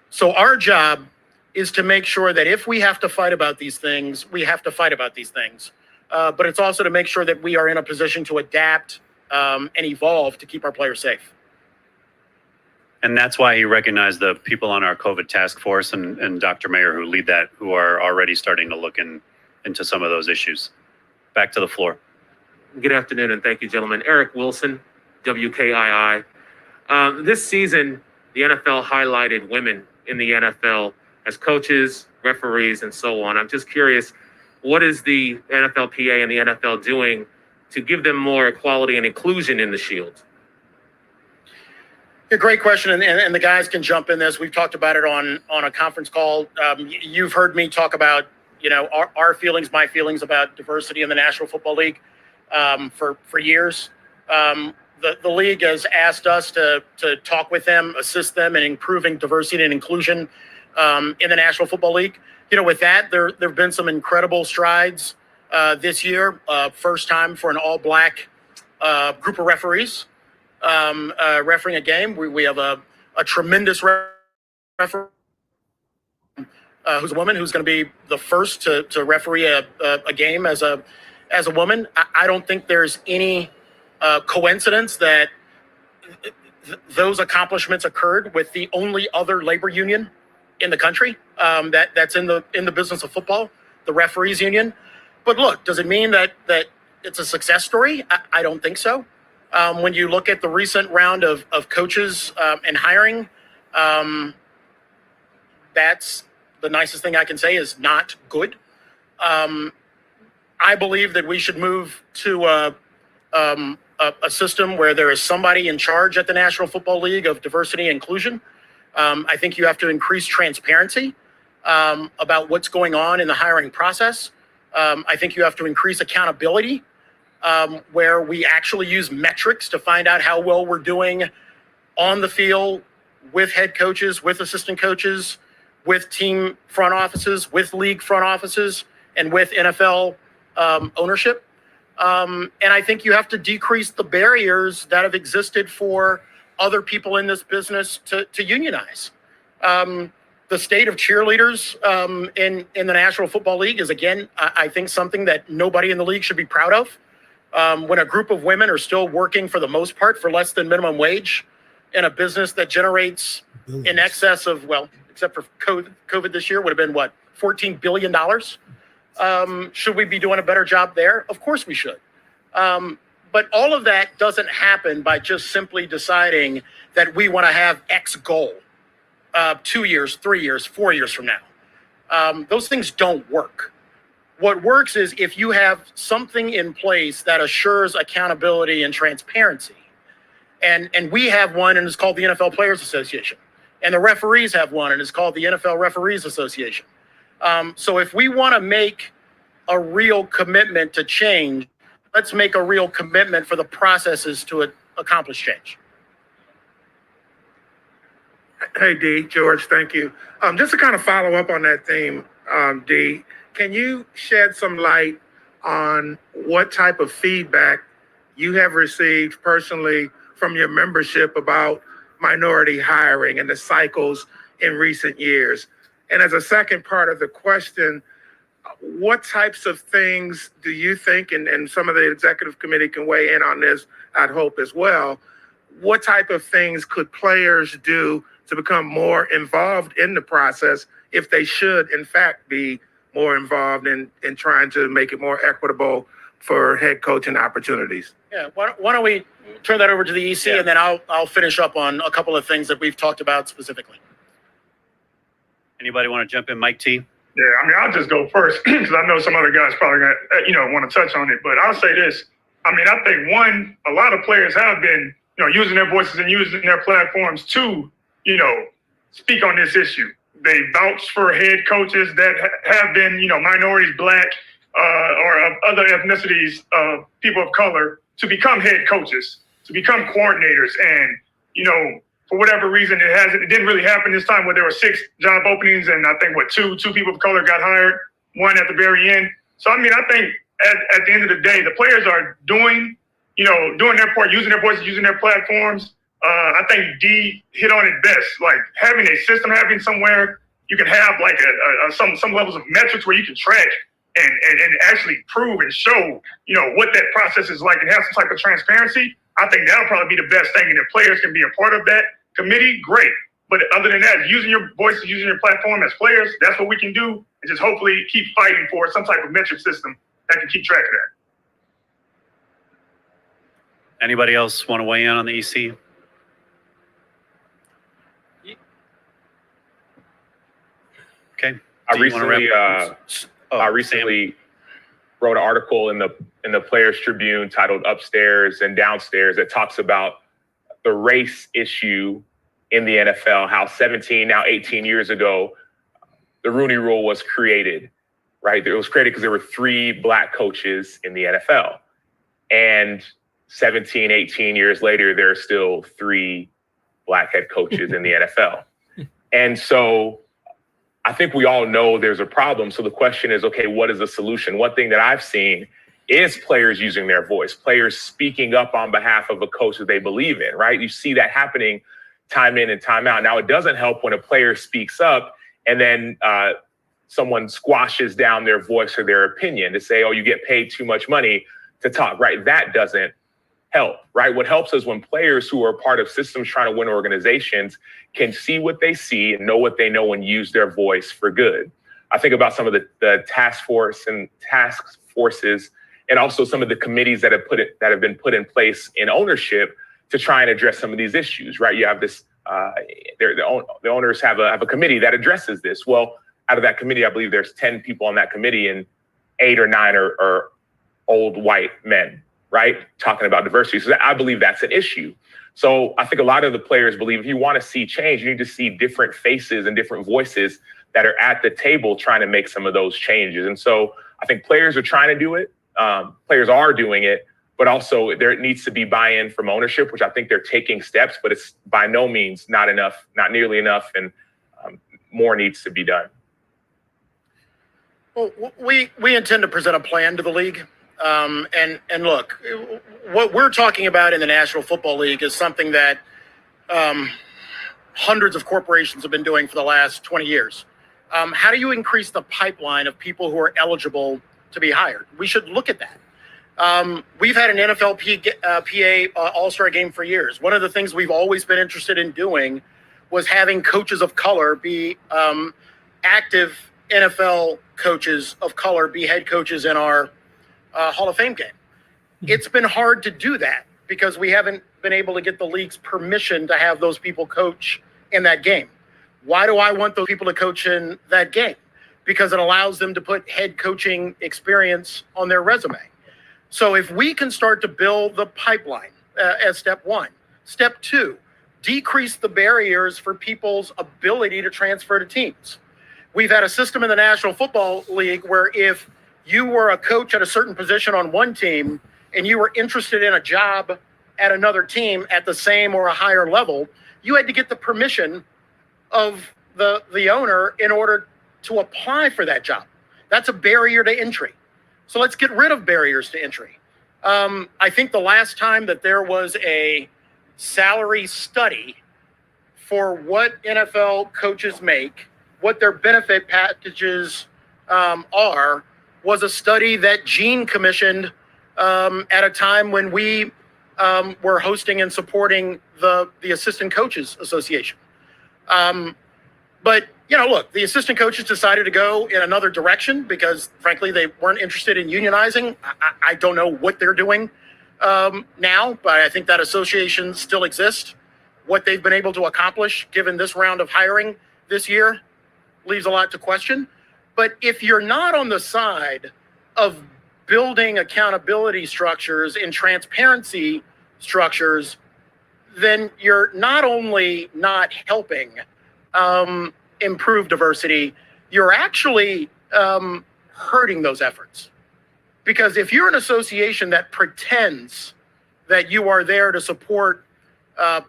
So our job is to make sure that if we have to fight about these things, we have to fight about these things. But it's also to make sure that we are in a position to adapt and evolve to keep our players safe. And that's why he recognized the people on our COVID task force and Dr. Mayer who lead that, who are already starting to look into some of those issues. Back to the floor. Good afternoon, and thank you, gentlemen. Eric Wilson, WKII. This season, the NFL highlighted women in the NFL as coaches, referees, and so on. I'm just curious, what is the NFLPA and the NFL doing to give them more equality and inclusion in the Shield? A great question, and the guys can jump in this. We've talked about it on a conference call. You've heard me talk about, our feelings, my feelings about diversity in the National Football League for years. The league has asked us to talk with them, assist them in improving diversity and inclusion in the National Football League. With that, there have been some incredible strides this year. First time for an all-black group of referees refereeing a game. We have a tremendous referee who's a woman who's going to be the first to referee a game as a as a woman. I don't think there's any coincidence that those accomplishments occurred with the only other labor union in the country that's in the business of football, the referees union. But look, does it mean that it's a success story? I don't think so. When you look at the recent round of coaches and hiring, that's the nicest thing I can say is not good. I believe that we should move to a system where there is somebody in charge at the National Football League of diversity and inclusion. I think you have to increase transparency about what's going on in the hiring process. I think you have to increase accountability where we actually use metrics to find out how well we're doing on the field with head coaches, with assistant coaches, with team front offices, with league front offices, and with NFL ownership. And I think you have to decrease the barriers that have existed for other people in this business to unionize. The state of cheerleaders in the National Football League is, again, I think something that nobody in the league should be proud of. When a group of women are still working for the most part for less than minimum wage in a business that generates in excess of, well, except for COVID this year, would have been what, $14 billion? Should we be doing a better job there? Of course we should. But all of that doesn't happen by just simply deciding that we want to have X goal 2 years, 3 years, 4 years from now. Those things don't work. What works is if you have something in place that assures accountability and transparency. And we have one, and it's called the NFL Players Association. And the referees have one, and it's called the NFL Referees Association. So if we want to make a real commitment to change, let's make a real commitment for the processes to accomplish change. Hey, D, George, thank you. Just to kind of follow up on that theme, D, can you shed some light on what type of feedback you have received personally from your membership about minority hiring and the cycles in recent years? And as a second part of the question, what types of things do you think, and some of the executive committee can weigh in on this, I'd hope as well, what type of things could players do to become more involved in the process if they should, in fact, be more involved in trying to make it more equitable for head coaching opportunities? Yeah, why don't we turn that over to the EC, and then I'll finish up on a couple of things that we've talked about specifically. Anybody want to jump in, Mike T? Yeah, I mean, I'll just go first because I know some other guys probably want to touch on it. But I'll say this. I mean, I think, one, a lot of players have been, using their voices and using their platforms to, speak on this issue. They vouch for head coaches that have been, minorities, Black, or of other ethnicities, people of color, to become head coaches, to become coordinators. And, for whatever reason, it didn't really happen this time where there were 6 job openings and I think two people of color got hired, one at the very end. So, I mean, I think at the end of the day, the players are doing their part, using their voices, using their platforms. I think D hit on it best, like having a system, having somewhere you can have like some levels of metrics where you can track and actually prove and show, what that process is like and have some type of transparency. I think that'll probably be the best thing. And if players can be a part of that committee, great. But other than that, using your voices, using your platform as players, that's what we can do. And just hopefully keep fighting for some type of metric system that can keep track of that. Anybody else want to weigh in on the EC? Okay. I recently wrote an article in the Players Tribune titled "Upstairs and Downstairs" that talks about the race issue in the NFL, how 17, now 18 years ago, the Rooney Rule was created, right? It was created because there were 3 Black coaches in the NFL. And 17, 18 years later, there are still 3 Black head coaches in the NFL. And so I think we all know there's a problem. So the question is, okay, what is the solution? One thing that I've seen is players using their voice, players speaking up on behalf of a coach that they believe in, right? You see that happening time in and time out. Now, it doesn't help when a player speaks up and then someone squashes down their voice or their opinion to say, oh, you get paid too much money to talk, right? That doesn't help, right? What helps is when players who are part of systems trying to win organizations can see what they see and know what they know and use their voice for good. I think about some of the task forces and also some of the committees that have been put in place in ownership to try and address some of these issues, right? You have this, the owners have a committee that addresses this. Well, out of that committee, I believe there's 10 people on that committee and 8 or 9 are old white men, right? Talking about diversity. So I believe that's an issue. So I think a lot of the players believe if you want to see change, you need to see different faces and different voices that are at the table trying to make some of those changes. And so I think players are trying to do it. Players are doing it, but also there needs to be buy-in from ownership, which I think they're taking steps, but it's by no means not enough, not nearly enough, and more needs to be done. Well, we intend to present a plan to the league. And look, what we're talking about in the National Football League is something that hundreds of corporations have been doing for the last 20 years. How do you increase the pipeline of people who are eligible to be hired? We should look at that. We've had an NFLPA All-Star game for years. One of the things we've always been interested in doing was having coaches of color be active NFL coaches of color be head coaches in our Hall of Fame game. It's been hard to do that because we haven't been able to get the league's permission to have those people coach in that game. Why do I want those people to coach in that game? Because it allows them to put head coaching experience on their resume. So if we can start to build the pipeline as step one, step two, decrease the barriers for people's ability to transfer to teams. We've had a system in the National Football League where if you were a coach at a certain position on one team and you were interested in a job at another team at the same or a higher level, you had to get the permission of the owner in order to apply for that job. That's a barrier to entry. So let's get rid of barriers to entry. I think the last time that there was a salary study for what NFL coaches make, what their benefit packages are, was a study that Gene commissioned at a time when we were hosting and supporting the Assistant Coaches Association. But, you know, look, the assistant coaches decided to go in another direction because, frankly, they weren't interested in unionizing. I don't know what they're doing now, but I think that association still exists. What they've been able to accomplish, given this round of hiring this year, leaves a lot to question. But if you're not on the side of building accountability structures and transparency structures, then you're not only not helping improve diversity, you're actually hurting those efforts. Because if you're an association that pretends that you are there to support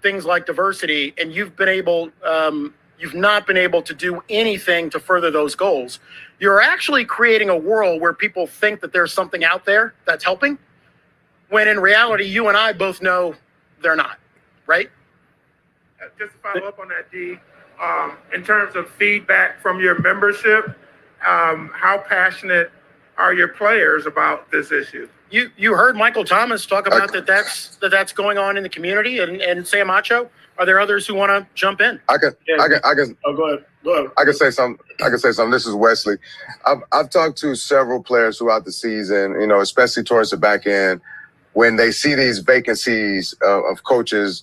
things like diversity and you've not been able to do anything to further those goals, you're actually creating a world where people think that there's something out there that's helping, when in reality, you and I both know they're not, right? Just to follow up on that, D, in terms of feedback from your membership, how passionate are your players about this issue? You heard Michael Thomas talk about that's going on in the community, and Sam Acho. Are there others who want to jump in? I can. Oh, go ahead. I can say something. This is Wesley. I've talked to several players throughout the season, you know, especially towards the back end, when they see these vacancies of coaches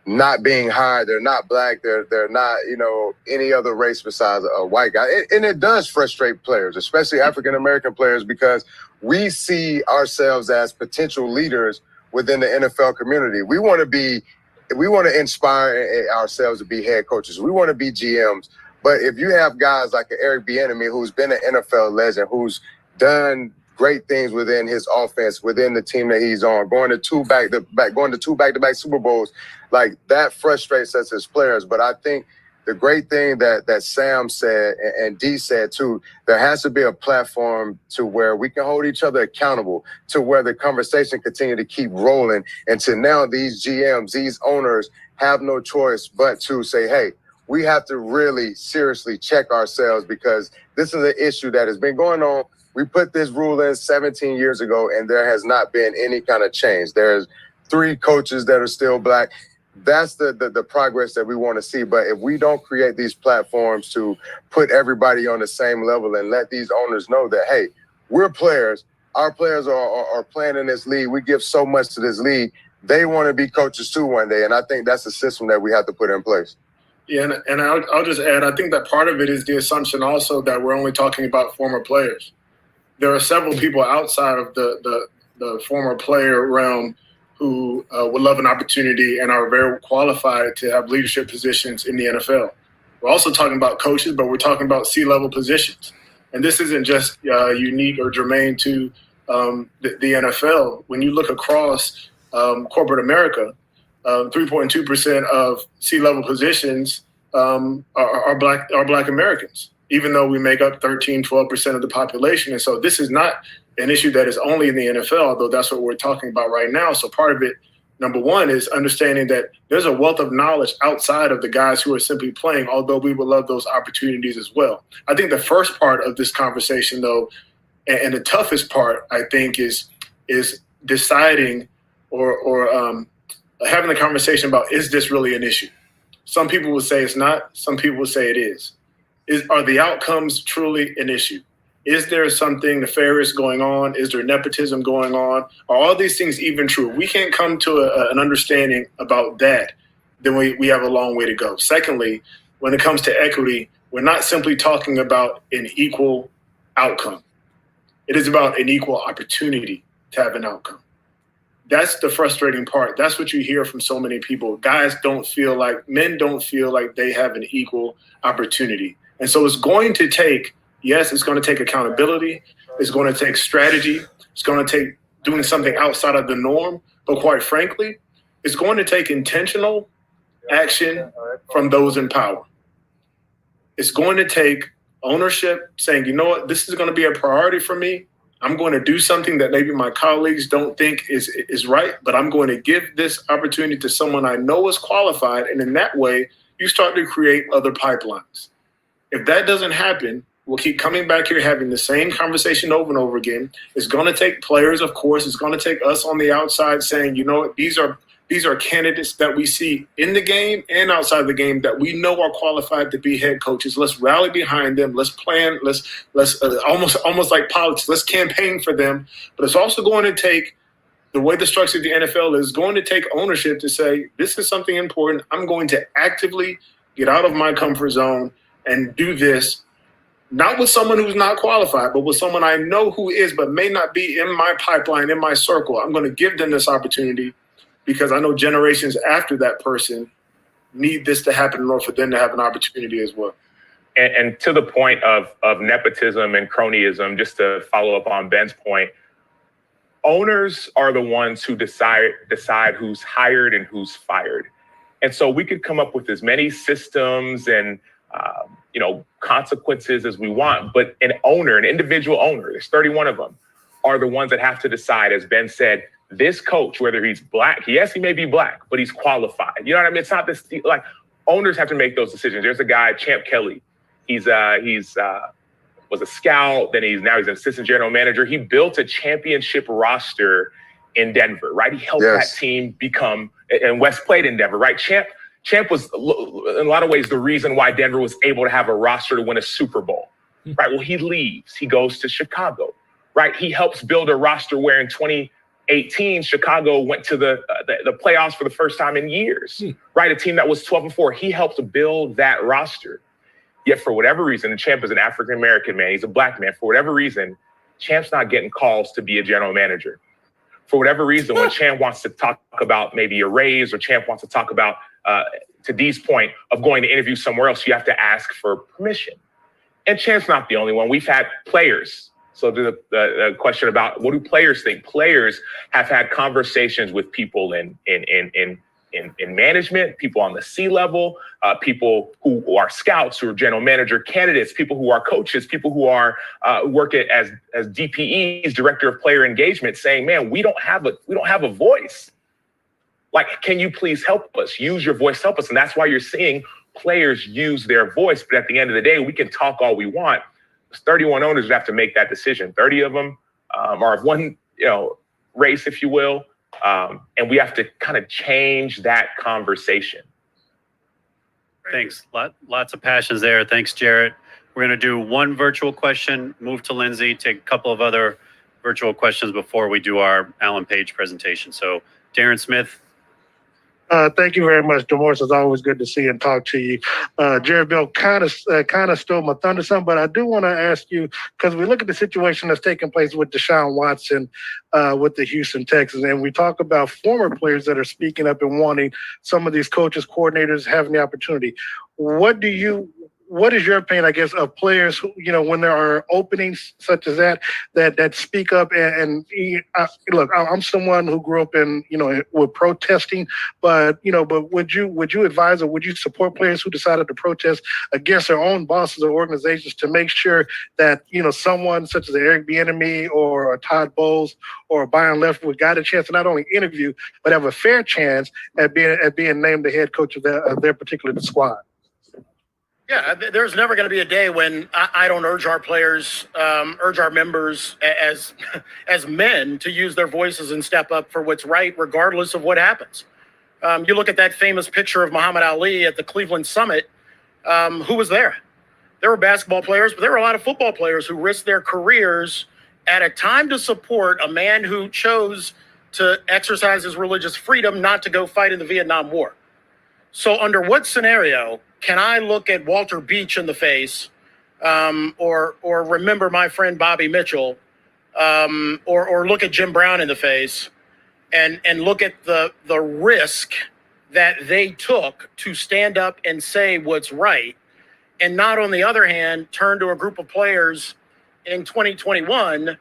not being hired. They're not black. They're not, you know, any other race besides a white guy. And it does frustrate players, especially African-American players, because we see ourselves as potential leaders within the NFL community. We want to inspire ourselves to be head coaches. We want to be GMs. But if you have guys like Eric Bieniemy, who's been an NFL legend, who's done great things within his offense, within the team that he's on, going to two back-to-back Super Bowls, like that frustrates us as players. But I think the great thing that Sam said and Dee said too, there has to be a platform to where we can hold each other accountable, to where the conversation continue to keep rolling, and to now these GMs, these owners have no choice but to say, hey, we have to really seriously check ourselves, because this is an issue that has been going on. We put this rule in 17 years ago, and there has not been any kind of change. There's 3 coaches that are still black. That's the progress that we want to see. But if we don't create these platforms to put everybody on the same level and let these owners know that, hey, we're players. Our players are playing in this league. We give so much to this league. They want to be coaches too one day. And I think that's a system that we have to put in place. Yeah, and I'll just add, I think that part of it is the assumption also that we're only talking about former players. There are several people outside of the former player realm who would love an opportunity and are very qualified to have leadership positions in the NFL. We're also talking about coaches, but we're talking about C-level positions. And this isn't just unique or germane to the NFL. When you look across corporate America, 3.2% of C-level positions are Black Americans, even though we make up 12% of the population. And so this is not an issue that is only in the NFL, although that's what we're talking about right now. So part of it, number one, is understanding that there's a wealth of knowledge outside of the guys who are simply playing, although we would love those opportunities as well. I think the first part of this conversation, though, and the toughest part, I think, is deciding or having the conversation about, is this really an issue? Some people will say it's not. Some people will say it is. Are the outcomes truly an issue? Is there something nefarious going on? Is there nepotism going on? Are all these things even true? If we can't come to an understanding about that, then we have a long way to go. Secondly, when it comes to equity, we're not simply talking about an equal outcome. It is about an equal opportunity to have an outcome. That's the frustrating part. That's what you hear from so many people. Men don't feel like they have an equal opportunity. And so it's going to take, yes, it's going to take accountability. It's going to take strategy. It's going to take doing something outside of the norm. But quite frankly, it's going to take intentional action from those in power. It's going to take ownership saying, you know what, this is going to be a priority for me. I'm going to do something that maybe my colleagues don't think is right, but I'm going to give this opportunity to someone I know is qualified. And in that way, you start to create other pipelines. If that doesn't happen, we'll keep coming back here having the same conversation over and over again. It's going to take players, of course. It's going to take us on the outside saying, you know, these are candidates that we see in the game and outside the game that we know are qualified to be head coaches. Let's rally behind them. Let's plan. Let's almost like politics. Let's campaign for them. But it's also going to take, the way the structure of the NFL is, going to take ownership to say, this is something important. I'm going to actively get out of my comfort zone and do this, not with someone who's not qualified, but with someone I know who is, but may not be in my pipeline, in my circle. I'm going to give them this opportunity because I know generations after that person need this to happen in order for them to have an opportunity as well. And to the point of nepotism and cronyism, just to follow up on Ben's point, owners are the ones who decide who's hired and who's fired. And so we could come up with as many systems and consequences as we want, but an individual owner, there's 31 of them, are the ones that have to decide, as Ben said, this coach, whether he's black, yes, he may be black, but he's qualified. You know what I mean? It's not this, like, owners have to make those decisions. There's a guy, Champ Kelly. He's was a scout, then he's an assistant general manager. He built a championship roster in Denver, right? He helped that team become, and West played in Denver, right? Champ was, in a lot of ways, the reason why Denver was able to have a roster to win a Super Bowl, right? Well, he leaves. He goes to Chicago, right? He helps build a roster where in 2018, Chicago went to the playoffs for the first time in years, right? A team that was 12-4. He helped build that roster. Yet for whatever reason, and Champ is an African-American man, he's a black man. For whatever reason, Champ's not getting calls to be a general manager. For whatever reason, when Champ wants to talk about maybe a raise, or Champ wants to talk about, to Dee's point, of going to interview somewhere else, you have to ask for permission. And Champ's not the only one. We've had players. So the question about, what do players think? Players have had conversations with people in management, people on the C-level, people who are scouts, who are general manager candidates, people who are coaches, people who are work as DPEs, director of player engagement, saying, "Man, we don't have a voice. Like, can you please help us? Use your voice, help us." And that's why you're seeing players use their voice. But at the end of the day, we can talk all we want. 31 owners would have to make that decision. 30 of them are of one, race, if you will. And we have to kind of change that conversation. Thanks. Lots of passions there. Thanks, Jarrett. We're going to do one virtual question, move to Lindsay, take a couple of other virtual questions before we do our Alan Page presentation. So, Darren Smith. Thank you very much, Demorse. It's always good to see and talk to you. Jared Bill kind of stole my thunder some, but I do want to ask you, because we look at the situation that's taking place with Deshaun Watson with the Houston Texans, and we talk about former players that are speaking up and wanting some of these coaches, coordinators having the opportunity. What is your opinion, I guess, of players who, when there are openings such as that speak up and look, I'm someone who grew up in, with protesting, but would you advise or would you support players who decided to protest against their own bosses or organizations to make sure that, someone such as Eric Bieniemy or Todd Bowles or Byron Leftwich got a chance to not only interview, but have a fair chance at being named the head coach of their particular squad? Yeah, there's never going to be a day when I don't urge our players, urge our members as men to use their voices and step up for what's right, regardless of what happens. You look at that famous picture of Muhammad Ali at the Cleveland Summit. Who was there? There were basketball players, but there were a lot of football players who risked their careers at a time to support a man who chose to exercise his religious freedom not to go fight in the Vietnam War. So under what scenario can I look at Walter Beach in the face, or remember my friend Bobby Mitchell, or look at Jim Brown in the face, and look at the risk that they took to stand up and say what's right, and not, on the other hand, turn to a group of players in 2021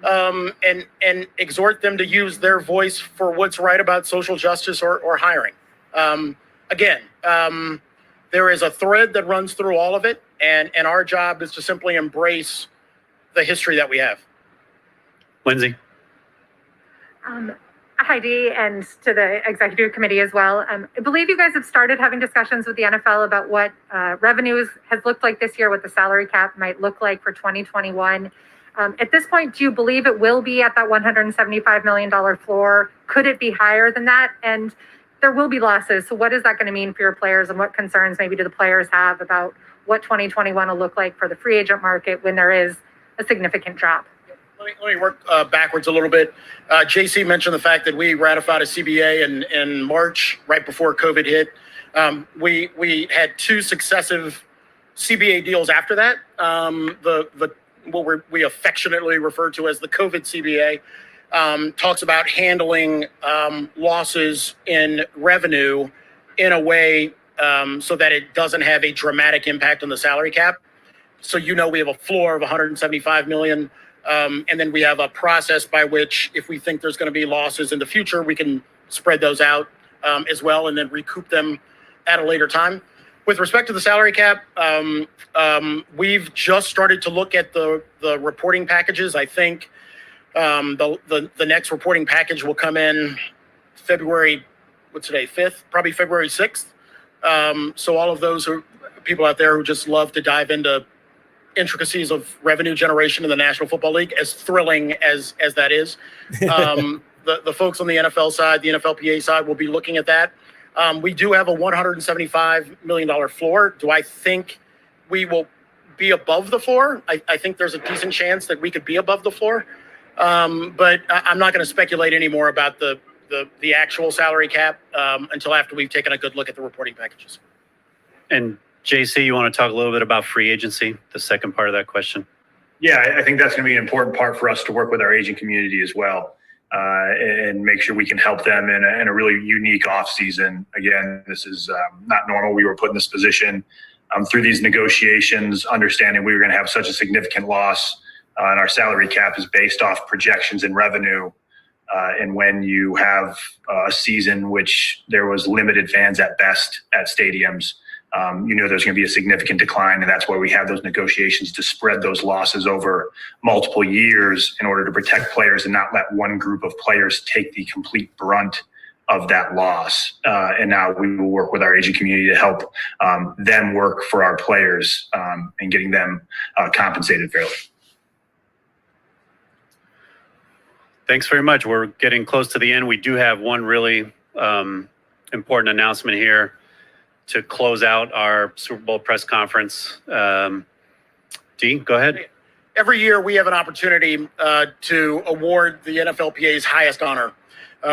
and exhort them to use their voice for what's right about social justice or hiring. There is a thread that runs through all of it, and our job is to simply embrace the history that we have. Lindsay. Hi, Dee, and to the executive committee as well. I believe you guys have started having discussions with the NFL about what revenues has looked like this year, what the salary cap might look like for 2021. At this point, do you believe it will be at that $175 million floor? Could it be higher than that? And there will be losses. So what is that going to mean for your players, and what concerns maybe do the players have about what 2021 will look like for the free agent market when there is a significant drop? Let me work backwards a little bit. JC mentioned the fact that we ratified a CBA in March, right before COVID hit. We had two successive CBA deals after that. What we affectionately refer to as the COVID CBA. Talks about handling losses in revenue in a way so that it doesn't have a dramatic impact on the salary cap. So we have a floor of $175 million, and then we have a process by which, if we think there's going to be losses in the future, we can spread those out as well and then recoup them at a later time. With respect to the salary cap, we've just started to look at the reporting packages. I think the next reporting package will come in February, what's today, 5th, probably February 6th. So all of those people out there who just love to dive into intricacies of revenue generation in the National Football League, as thrilling as that is, the folks on the NFL side, the NFLPA side, will be looking at that. We do have a $175 million floor. Do I think we will be above the floor? I think there's a decent chance that we could be above the floor. But I'm not going to speculate anymore about the actual salary cap until after we've taken a good look at the reporting packages. And JC, you want to talk a little bit about free agency, the second part of that question? Yeah, I think that's going to be an important part for us to work with our agent community as well, and make sure we can help them in a really unique off season. Again, this is not normal. We were put in this position through these negotiations, understanding we were going to have such a significant loss, and our salary cap is based off projections and revenue. And when you have a season which there was limited fans at best at stadiums, there's going to be a significant decline, and that's why we have those negotiations to spread those losses over multiple years in order to protect players and not let one group of players take the complete brunt of that loss. And now we will work with our agent community to help them work for our players and getting them compensated fairly. Thanks very much. We're getting close to the end. We do have one really important announcement here to close out our Super Bowl press conference. Dee, go ahead. Every year we have an opportunity to award the NFLPA's highest honor.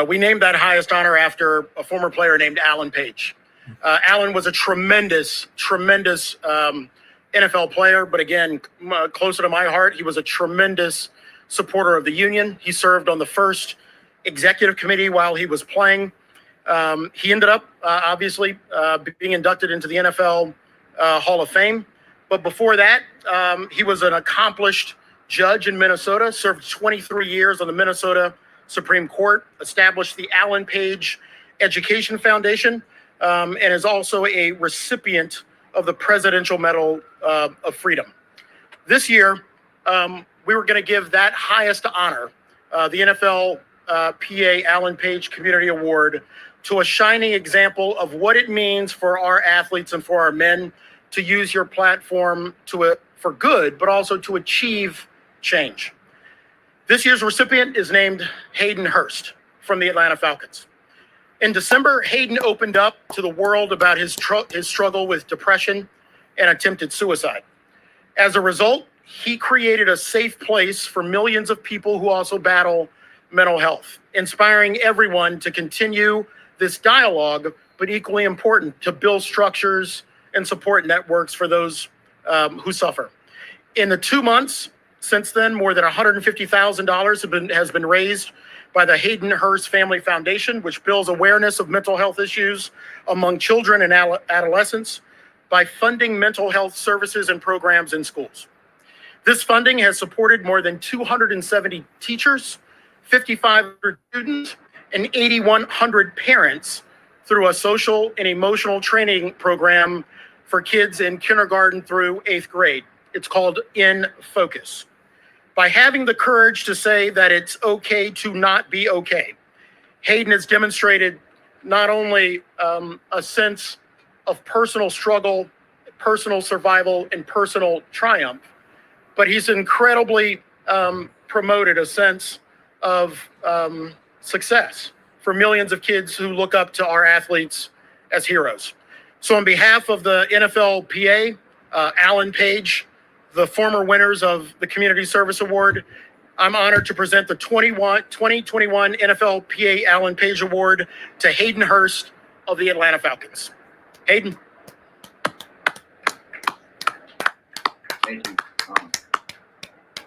We named that highest honor after a former player named Alan Page. Alan was a tremendous NFL player, but again, closer to my heart, he was a tremendous supporter of the union. He served on the first executive committee while he was playing. He ended up obviously being inducted into the NFL Hall of Fame. But before that, he was an accomplished judge in Minnesota, served 23 years on the Minnesota Supreme Court, established the Alan Page Education Foundation, and is also a recipient of the Presidential Medal of Freedom. This year, we were going to give that highest honor, the NFL PA Alan Page Community Award, to a shining example of what it means for our athletes and for our men to use your platform for good, but also to achieve change. This year's recipient is named Hayden Hurst from the Atlanta Falcons. In December, Hayden opened up to the world about his struggle with depression and attempted suicide. As a result, he created a safe place for millions of people who also battle mental health, inspiring everyone to continue this dialogue, but equally important, to build structures and support networks for those who suffer. In the 2 months since then, more than $150,000 has been raised by the Hayden Hurst Family Foundation, which builds awareness of mental health issues among children and adolescents by funding mental health services and programs in schools. This funding has supported more than 270 teachers, 5,500 students, and 8,100 parents through a social and emotional training program for kids in kindergarten through 8th grade. It's called In Focus. By having the courage to say that it's okay to not be okay, Hayden has demonstrated not only a sense of personal struggle, personal survival, and personal triumph, but he's incredibly promoted a sense of success for millions of kids who look up to our athletes as heroes. So on behalf of the NFLPA, Alan Page, the former winners of the Community Service Award, I'm honored to present the 2021 NFLPA Alan Page Award to Hayden Hurst of the Atlanta Falcons. Hayden. Thank you.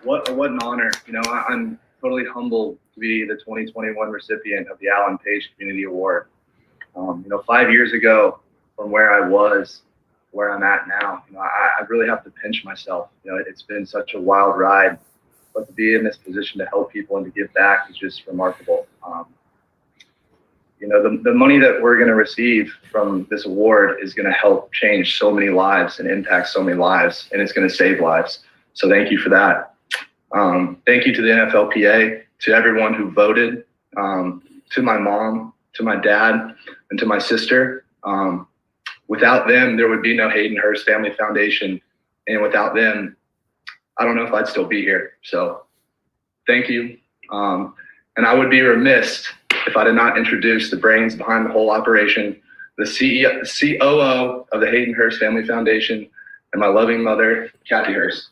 What an honor. You know, I'm totally humbled to be the 2021 recipient of the Alan Page Community Award. 5 years ago, from where I was, where I'm at now, I really have to pinch myself. It's been such a wild ride, but to be in this position to help people and to give back is just remarkable. The money that we're going to receive from this award is going to help change so many lives and impact so many lives, and it's going to save lives. So thank you for that. Thank you to the NFLPA, to everyone who voted, to my mom, to my dad, and to my sister. Without them, there would be no Hayden Hurst Family Foundation. And without them, I don't know if I'd still be here. So thank you. And I would be remiss if I did not introduce the brains behind the whole operation, the COO of the Hayden Hurst Family Foundation, and my loving mother, Kathy Hurst.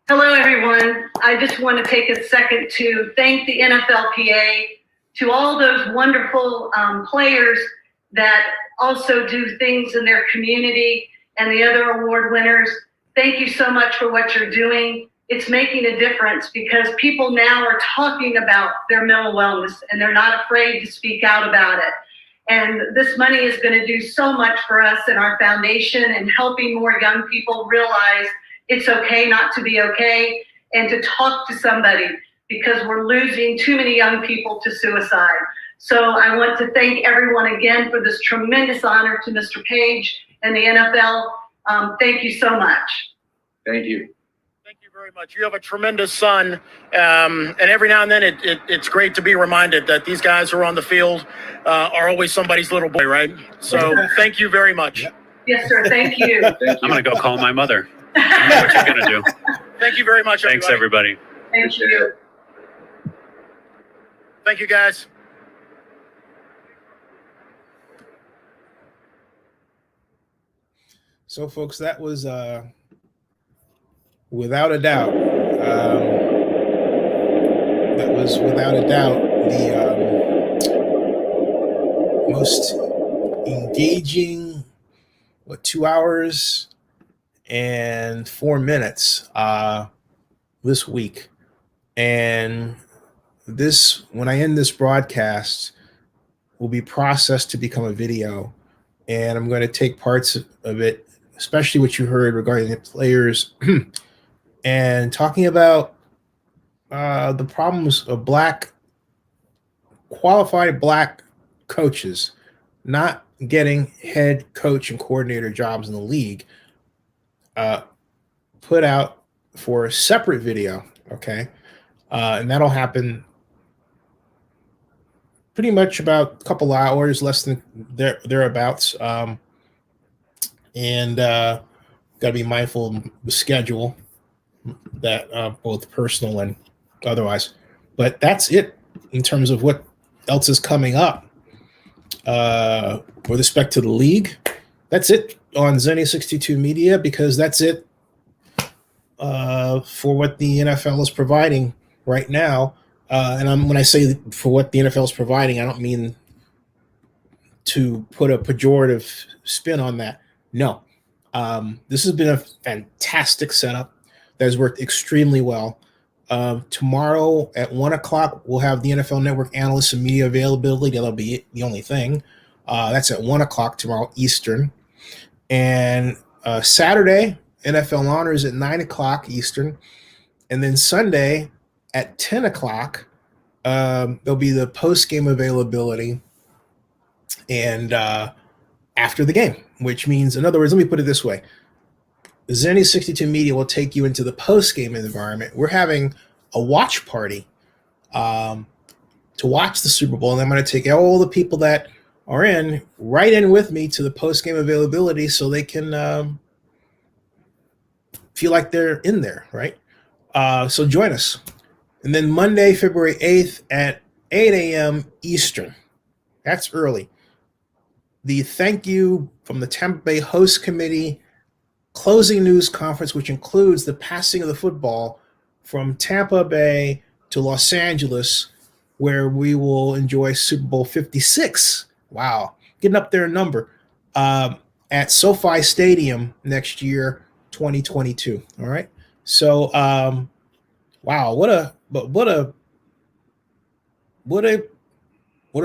Hello, everyone. I just want to take a second to thank the NFLPA, to all those wonderful players that also do things in their community, and the other award winners. Thank you so much for what you're doing. It's making a difference because people now are talking about their mental wellness and they're not afraid to speak out about it. And this money is going to do so much for us in our foundation and helping more young people realize it's okay not to be okay and to talk to somebody, because we're losing too many young people to suicide. So I want to thank everyone again for this tremendous honor to Mr. Page and the NFL. Thank you so much. Thank you. Thank you very very much. You have a tremendous son, and every now and then it's great to be reminded that these guys who are on the field are always somebody's little boy, right? So thank you very much. Yes, sir. Thank you. I'm going to go call my mother. I know what you're going to do. Thank you very much, Thanks, everybody. Thank you. Thank you, guys. So, folks, that was without a doubt, the most engaging, 2 hours and 4 minutes this week. And this, when I end this broadcast, will be processed to become a video. And I'm going to take parts of it, especially what you heard regarding the players, and talking about the problems of qualified black coaches not getting head coach and coordinator jobs in the league, put out for a separate video, okay? And that'll happen pretty much about a couple hours, less than thereabouts. And got to be mindful of the schedule, that both personal and otherwise. But that's it in terms of what else is coming up with respect to the league. That's it on Zennie62 Media, because that's it for what the NFL is providing right now. And when I say for what the NFL is providing, I don't mean to put a pejorative spin on that. No. This has been a fantastic setup that has worked extremely well. Tomorrow at 1 o'clock, we'll have the NFL Network analysts and media availability. That'll be the only thing. That's at 1 o'clock tomorrow Eastern. And Saturday, NFL Honors at 9 o'clock Eastern. And then Sunday at 10 o'clock, there'll be the post-game availability and after the game, which means, in other words, let me put it this way. Zennie62 Media will take you into the post-game environment. We're having a watch party to watch the Super Bowl, and I'm going to take all the people that are right in with me to the post-game availability so they can feel like they're in there, right? So join us. And then Monday, February 8th at 8 a.m. Eastern. That's early. The thank you from the Tampa Bay Host Committee closing news conference, which includes the passing of the football from Tampa Bay to Los Angeles, where we will enjoy Super Bowl 56. Wow, getting up there in number, at SoFi Stadium next year, 2022. All right. So, wow, what a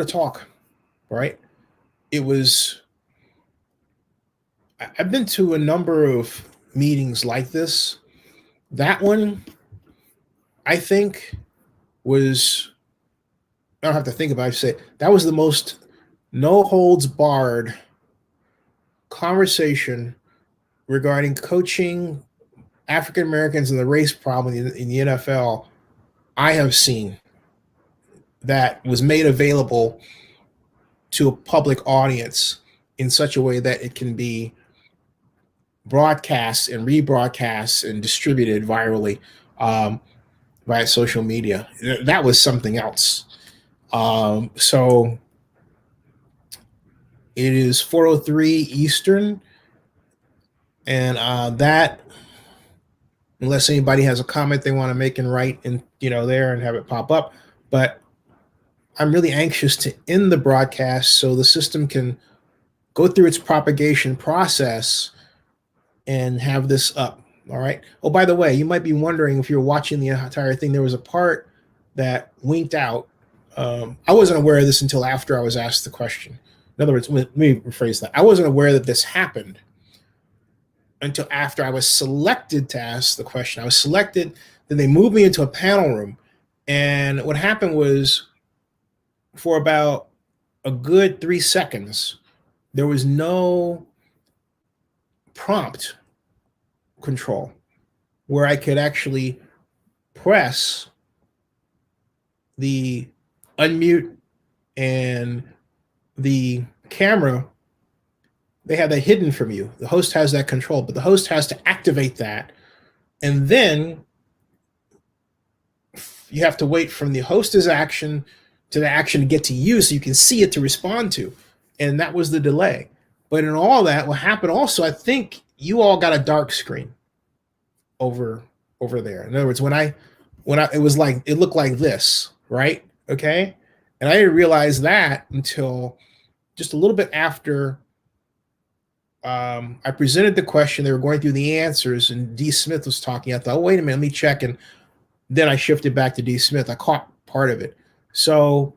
talk, right? It was. I've been to a number of meetings like this. That one, I think, was, I don't have to think about it, I say that was the most no holds barred conversation regarding coaching African Americans and the race problem in the NFL I have seen, that was made available to a public audience in such a way that it can be broadcast and rebroadcast and distributed virally via social media. That was something else. So it is 4:03 Eastern, and that, unless anybody has a comment they want to make and write in, there and have it pop up, but I'm really anxious to end the broadcast so the system can go through its propagation process and have this up. All right. Oh, by the way, you might be wondering, if you're watching the entire thing, there was a part that winked out. I wasn't aware of this until after I was asked the question. In other words, let me rephrase that. I wasn't aware that this happened until after I was selected to ask the question. I was selected, then they moved me into a panel room. And what happened was, for about a good 3 seconds, there was no prompt control. where I could actually press the unmute and the camera. They have that hidden from you. The host has that control, but the host has to activate that. And then you have to wait from the host's action to the action to get to you so you can see it to respond to. And that was the delay. But in all that, what happened also, I think you all got a dark screen over there. In other words, when I it was like, it looked like this, right? Okay. And I didn't realize that until just a little bit after I presented the question. They were going through the answers, and D. Smith was talking. I thought, oh, wait a minute, let me check. And then I shifted back to D. Smith. I caught part of it. So,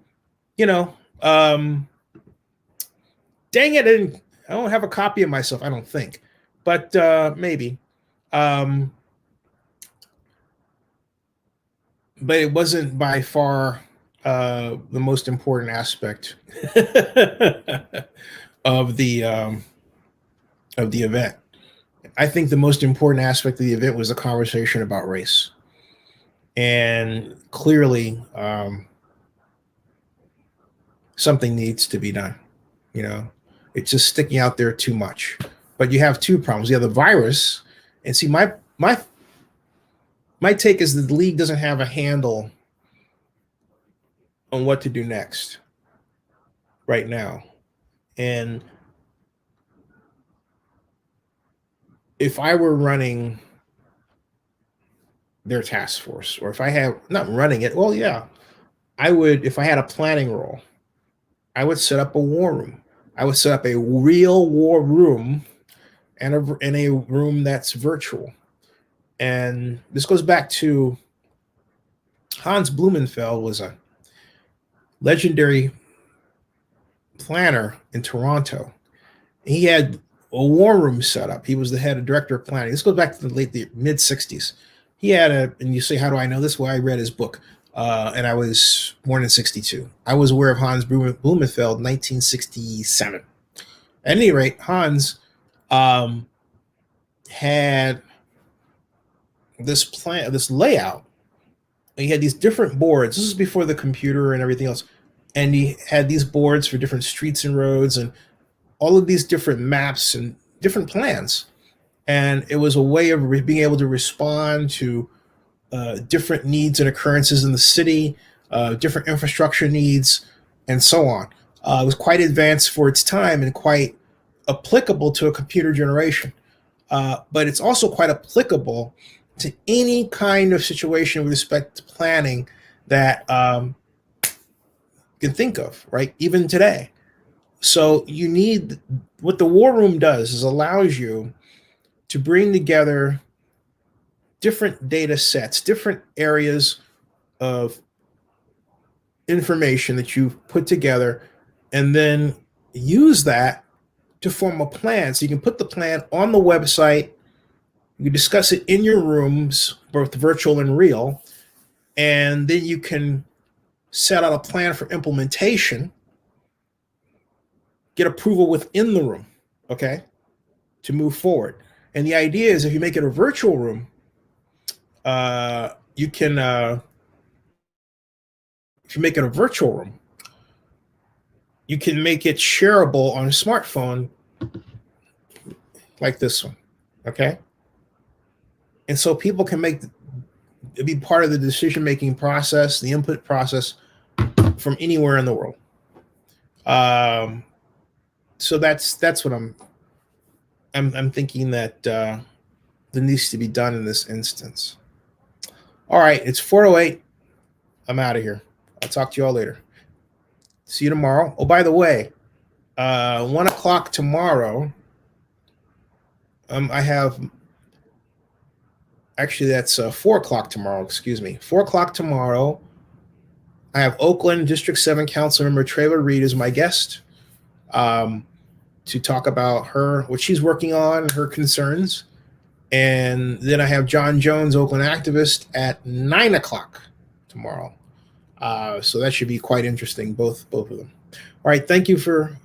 dang it, I don't have a copy of myself, I don't think. But maybe. But it wasn't by far the most important aspect of the event. I think the most important aspect of the event was a conversation about race. And clearly, something needs to be done. It's just sticking out there too much. But you have two problems. You have the virus, and see, my take is that the league doesn't have a handle on what to do next right now. And if I were running their task force, or if I have not running it, well, yeah, I would. If I had a planning role, I would set up a war room. I would set up a real war room and a room that's virtual. And this goes back to Hans Blumenfeld was a legendary planner in Toronto. He had a war room set up. He was the head of director of planning. This goes back to the mid 60s. He had and you say, how do I know this? Well, I read his book, and I was born in 62. I was aware of Hans Blumenfeld in 1967. At any rate, Hans had this plan, this layout. He had these different boards. This is before the computer and everything else. And he had these boards for different streets and roads and all of these different maps and different plans. And it was a way of being able to respond to different needs and occurrences in the city, different infrastructure needs, and so on. It was quite advanced for its time and quite applicable to a computer generation. But it's also quite applicable to any kind of situation with respect to planning that you can think of, right? Even today. So you need, what the war room does is allows you to bring together different data sets, different areas of information that you've put together, and then use that to form a plan. So you can put the plan on the website, you can discuss it in your rooms, both virtual and real, and then you can set out a plan for implementation, get approval within the room, okay, to move forward. And the idea is if you make it a virtual room, you can, if you make it a virtual room, you can make it shareable on a smartphone like this one, okay? And so people can be part of the decision-making process, the input process from anywhere in the world. So that's what I'm thinking that that needs to be done in this instance. All right, it's 4:08. I'm out of here. I'll talk to you all later. See you tomorrow. Oh, by the way, 1 o'clock tomorrow. I have. Actually, that's 4 o'clock tomorrow. Excuse me. 4 o'clock tomorrow. I have Oakland District 7 Councilmember Trayla Reed as my guest to talk about what she's working on, her concerns. And then I have John Jones, Oakland activist, at 9 o'clock tomorrow. So that should be quite interesting, both of them. All right, thank you for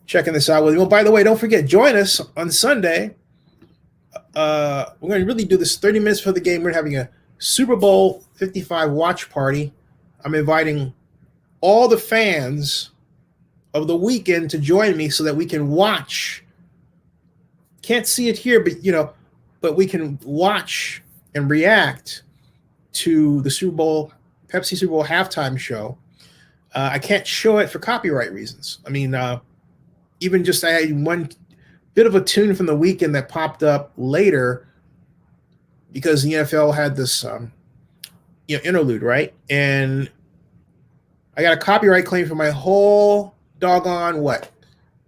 checking this out with me. Well, by the way, don't forget, join us on Sunday we're going to really do this 30 minutes for the game. We're having a Super Bowl 55 watch party. I'm inviting all the fans of the weekend to join me so that we can watch. Can't see it here, but we can watch and react to the Pepsi Super Bowl halftime show. I can't show it for copyright reasons. I mean, even just I had one bit of a tune from the weekend that popped up later because the NFL had this interlude, right? And I got a copyright claim for my whole doggone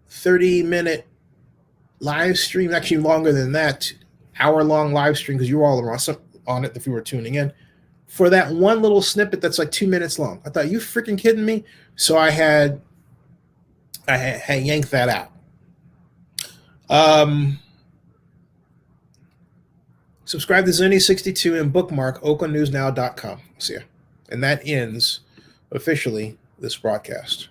30-minute live stream, actually longer than that, hour-long live stream, because you were all on it if you were tuning in, for that one little snippet that's like 2 minutes long. I thought, you freaking kidding me? So I had yanked that out. Subscribe to Zennie62 and bookmark oaklandnewsnow.com. See ya. And that ends officially this broadcast.